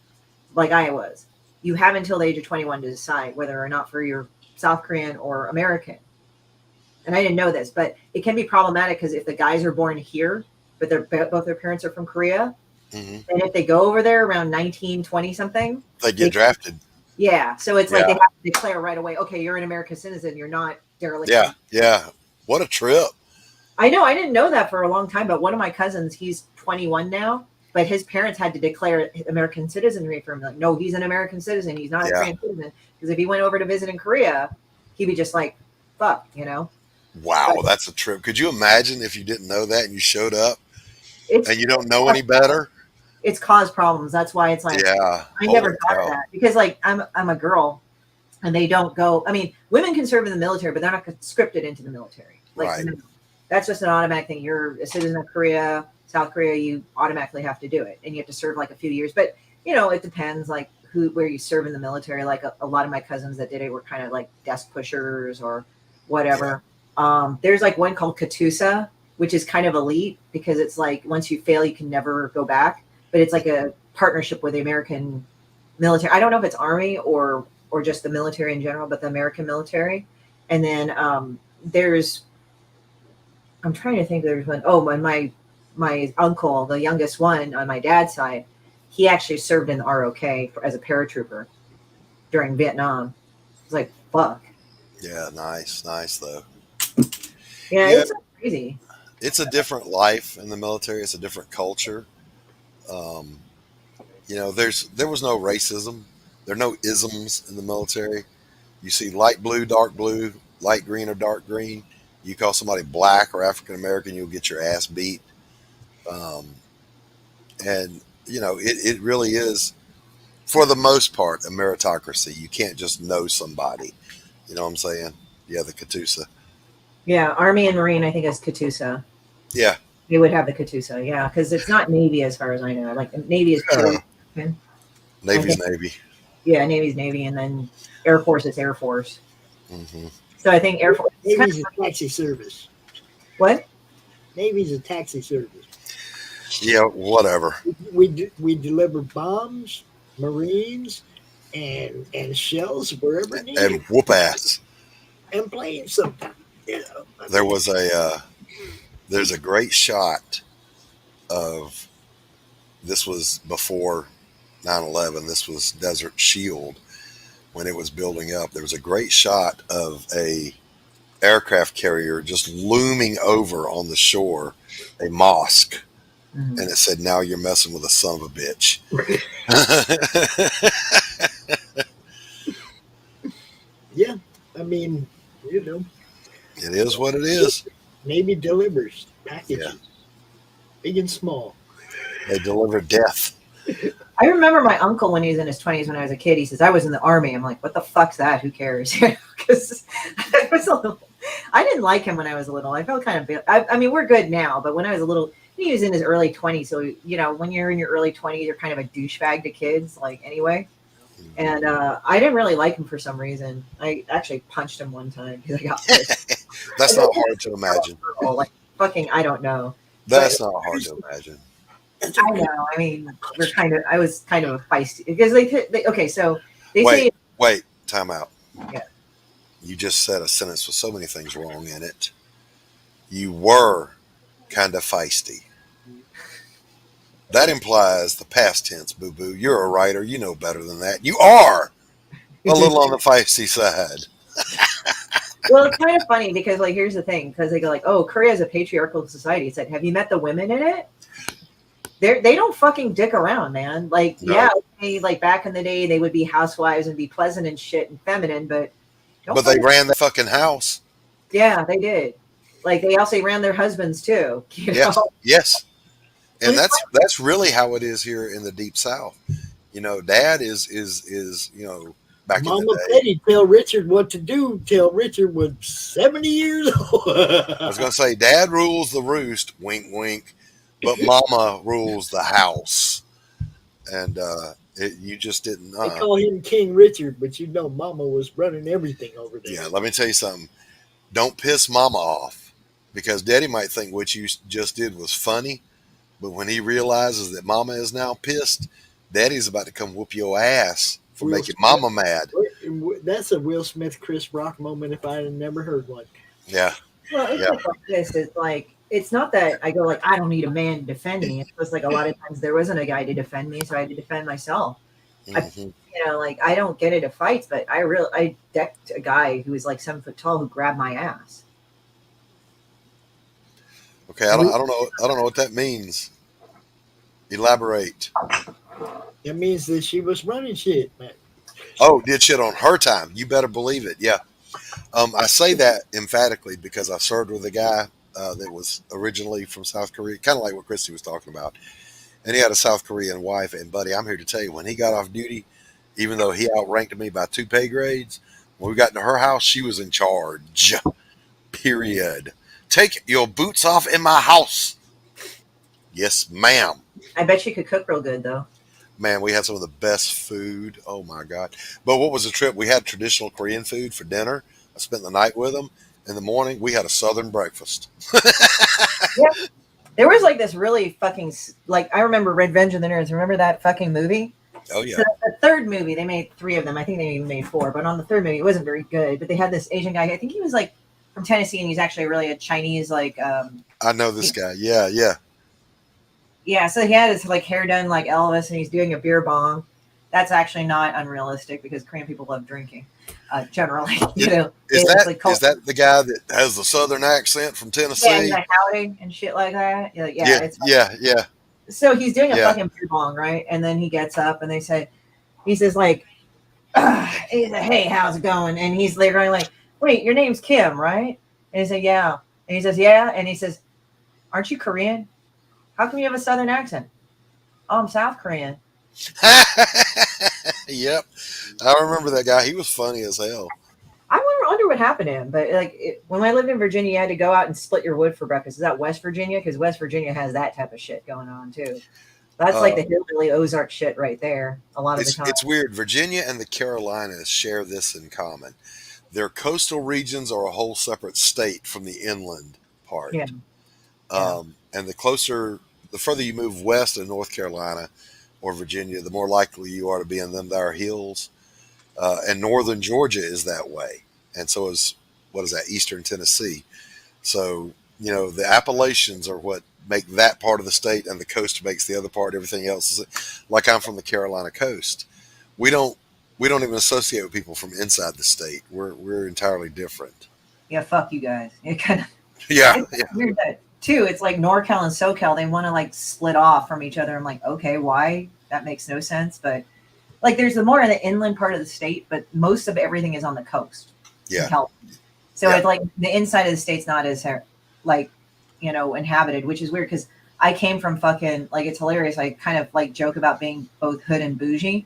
like I was, you have until the age of 21 to decide whether or not for your South Korean or American. And I didn't know this, but it can be problematic because if the guys are born here, but both their parents are from Korea, and if they go over there around 19, 20 something, they get drafted. Yeah. So it's like they have to declare right away, okay, you're an American citizen. You're not derelict. Yeah. Yeah. What a trip. I know. I didn't know that for a long time, but one of my cousins, he's 21 now, but his parents had to declare American citizenry for him. Like, no, he's an American citizen. He's not a Korean citizen. Because if he went over to visit in Korea, he'd be just like, fuck, Wow, that's a trip. Could you imagine if you didn't know that and you showed up and you don't know any better? It's caused problems. That's why it's like, I never got that because like I'm a girl and they don't go. I mean, women can serve in the military, but they're not conscripted into the military. Like, that's just an automatic thing. You're a citizen of Korea, South Korea, you automatically have to do it. And you have to serve like a few years, but it depends like where you serve in the military. Like a lot of my cousins that did it were kind of like desk pushers or whatever. There's like one called Katusa, which is kind of elite because it's like, once you fail, you can never go back. But it's like a partnership with the American military. I don't know if it's Army or just the military in general, but the American military. And then I'm trying to think. There's one. Oh, my uncle, the youngest one on my dad's side, he actually served in the ROK as a paratrooper during Vietnam. It's like fuck. Yeah, nice though. Yeah, it's crazy. It's a different life in the military. It's a different culture. There was no racism. There are no isms in the military. You see light blue, dark blue, light green or dark green. You call somebody black or African American, you'll get your ass beat. It really is, for the most part, a meritocracy. You can't just know somebody. You know what I'm saying? Yeah, the Katusa. Yeah, Army and Marine, I think, is Katusa. Yeah. They would have the Katusa, yeah, because it's not Navy as far as I know. Like Navy is Navy's Navy. Yeah, Navy's Navy, and then Air Force is Air Force. Mm-hmm. So I think Air Force. Navy's a taxi service. What? Navy's a taxi service. Yeah, whatever. We deliver bombs, Marines, and shells wherever needed. And whoop ass. And planes sometimes. There's a great shot of, this was before 9/11. This was Desert Shield when it was building up. There was a great shot of a aircraft carrier just looming over on the shore, a mosque. Mm-hmm. And it said, "Now you're messing with a son of a bitch." Yeah, I mean, it is what it is. Navy delivers packages, big and small. They deliver death. I remember my uncle when he was in his 20s when I was a kid. He says, I was in the Army. I'm like, what the fuck's that? Who cares? Because I didn't like him when I was little. I felt kind of, I mean, we're good now, but when I was a little, he was in his early 20s. So, when you're in your early 20s, you're kind of a douchebag to kids, like anyway. And I didn't really like him for some reason. I actually punched him one time because I got pissed. That's not hard to imagine. Like fucking, I don't know. That's not hard to imagine. I know. I mean, I was kind of a feisty because okay. So They say Wait, time out. Yeah. You just said a sentence with so many things wrong in it. You were kind of feisty. That implies the past tense, boo boo. You're a writer. You know better than that. You are a little on the feisty side. Well, it's kind of funny because, like, here's the thing: because they go like, "Oh, Korea is a patriarchal society." It's like, have you met the women in it? They don't fucking dick around, man. Like, No. yeah, okay, like back in the day, they would be housewives and be pleasant and shit and feminine, but But they ran the fucking house. yeah, they did. Like, they also ran their husbands too. You Yes, know? yes. And that's really how it is here in the deep South. You know, Dad is back in Mama the day. Betty tell Richard what to do. Tell Richard was 70 years old. I was going to say, Dad rules the roost, wink, wink, but Mama rules the house. And you just didn't. They call him King Richard, but you know Mama was running everything over there. Yeah, let me tell you something. Don't piss Mama off, because Daddy might think what you just did was funny, but when he realizes that Mama is now pissed, Daddy's about to come whoop your ass for Will making Smith. Mama mad. That's a Will Smith, Chris Rock moment if I had never heard one. Yeah. Well, it's like this. It's like, it's not that I go like, I don't need a man to defend me. It's just like a lot of times there wasn't a guy to defend me, so I had to defend myself. You know, like, I don't get into fights, but I decked a guy who was like 7 foot tall who grabbed my ass. Okay, I don't know what that means. Elaborate. It means that she was running shit, man. Oh, did shit on her time. You better believe it. Yeah. I say that emphatically because I served with a guy that was originally from South Korea, kind of like what Christy was talking about. And he had a South Korean wife. And, buddy, I'm here to tell you, when he got off duty, even though he outranked me by 2 pay grades, when we got into her house, she was in charge. Period. Take your boots off in my house. Yes, ma'am. I bet she could cook real good, though. Man, we had some of the best food. Oh, my God. But what was the trip? We had traditional Korean food for dinner. I spent the night with them. In the morning, we had a Southern breakfast. Yeah. There was like this really fucking, like, I remember Revenge of the Nerds. Remember that fucking movie? Oh, yeah. So the third movie, they made 3 of them. I think they even made 4. But on the third movie, it wasn't very good. But they had this Asian guy. I think he was like from Tennessee, and he's actually really a Chinese, like. I know this guy. Yeah, yeah. Yeah, so he had his like hair done like Elvis, and he's doing a beer bong. That's actually not unrealistic because Korean people love drinking, generally. You know, is that the guy that has the Southern accent from Tennessee? Yeah, he's like howdy and shit like that. Yeah. So he's doing a Yeah. fucking beer bong, right? And then he gets up and he says like, he's like, hey, how's it going? And he's literally like, wait, your name's Kim, right? And he said, yeah. And he says, yeah. And he says, aren't you Korean? How come you have a Southern accent? Oh, I'm South Korean. Yep. I remember that guy. He was funny as hell. I wonder what happened to him. But like when I lived in Virginia, you had to go out and split your wood for breakfast. Is that West Virginia? Because West Virginia has that type of shit going on too. That's like the hillbilly Ozark shit right there. A lot of the time. It's weird. Virginia and the Carolinas share this in common. Their coastal regions are a whole separate state from the inland part. Yeah. And the further you move west in North Carolina or Virginia, the more likely you are to be in them there hills. And northern Georgia is that way. And so is, eastern Tennessee. So, you know, the Appalachians are what make that part of the state, and the coast makes the other part. Everything else is like I'm from the Carolina coast. We don't even associate with people from inside the state. We're entirely different. Yeah, fuck you guys. It kind of It's weird that too. It's like NorCal and SoCal, they want to like split off from each other. I'm like, okay, why? That makes no sense. But like there's the more in the inland part of the state, but most of everything is on the coast. Yeah. So it's like the inside of the state's not as like, you know, inhabited, which is weird because I came from fucking, like, it's hilarious. I kind of like joke about being both hood and bougie.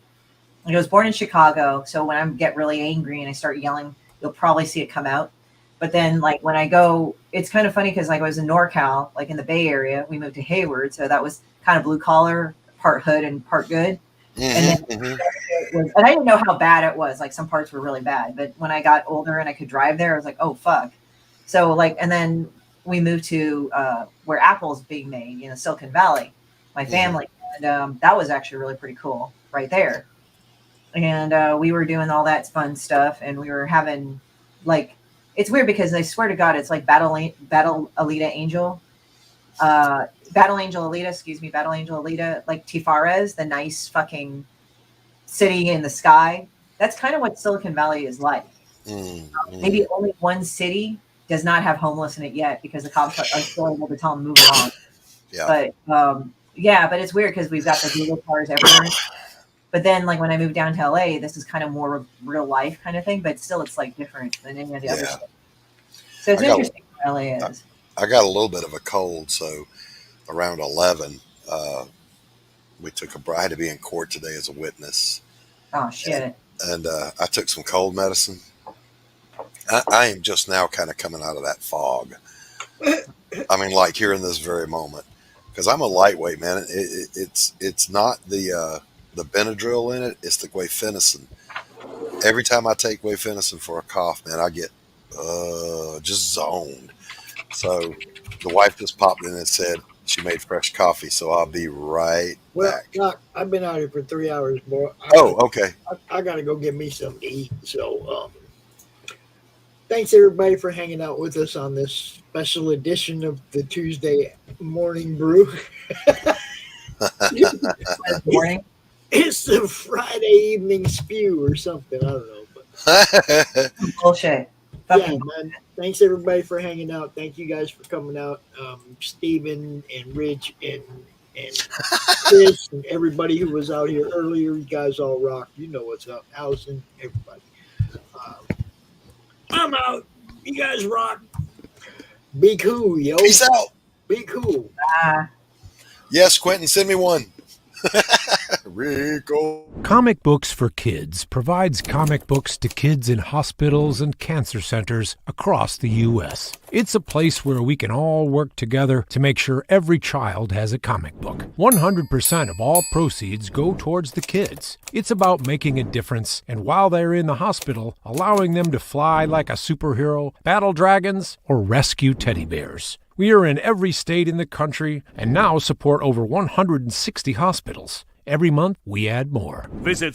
I was born in Chicago, so when I get really angry and I start yelling, you'll probably see it come out. But then, like, when I go, it's kind of funny because, like, I was in NorCal, like in the Bay Area. We moved to Hayward, so that was kind of blue collar, part hood and part good. And then and I didn't know how bad it was. Like, some parts were really bad. But when I got older and I could drive there, I was like, oh, fuck. So, like, and then we moved to where Apple's being made, you know, Silicon Valley, my family. And that was actually really pretty cool right there. and we were doing all that fun stuff, and we were having like, it's weird because I swear to God, it's like Battle Angel Alita, like Tifares, the nice fucking city in the sky. That's kind of what Silicon Valley is like. Maybe only one city does not have homeless in it yet because the cops are still able to tell them move along. Yeah. But it's weird because we've got the Google cars everywhere. But then, like when I moved down to LA, this is kind of more real life kind of thing. But still, it's like different than any of the other stuff. So it's interesting where LA is. I got a little bit of a cold, so around 11, we took I had to be in court today as a witness. Oh shit! And I took some cold medicine. I am just now kind of coming out of that fog. I mean, like here in this very moment, because I'm a lightweight, man. It's not the Benadryl in it; it's the guaifenesin. Every time I take guaifenesin for a cough, man, I get just zoned. So the wife just popped in and said she made fresh coffee, so I'll be right back. Doc, I've been out here for 3 hours, boy. Okay. I got to go get me something to eat. So, thanks everybody for hanging out with us on this special edition of the Tuesday morning brew. Morning. It's the Friday evening spew or something. I don't know. But bullshit. Yeah, man. Thanks everybody for hanging out. Thank you guys for coming out. Steven and Rich and Chris and everybody who was out here earlier. You guys all rock. You know what's up. Allison, everybody. I'm out. You guys rock. Be cool, yo. Peace out. Be cool. Yes, Quentin, send me one. Rico. Comic Books for Kids provides comic books to kids in hospitals and cancer centers across the U.S. It's a place where we can all work together to make sure every child has a comic book. 100% of all proceeds go towards the kids. It's about making a difference, and while they're in the hospital, allowing them to fly like a superhero, battle dragons, or rescue teddy bears. We are in every state in the country and now support over 160 hospitals. Every month, we add more. Visit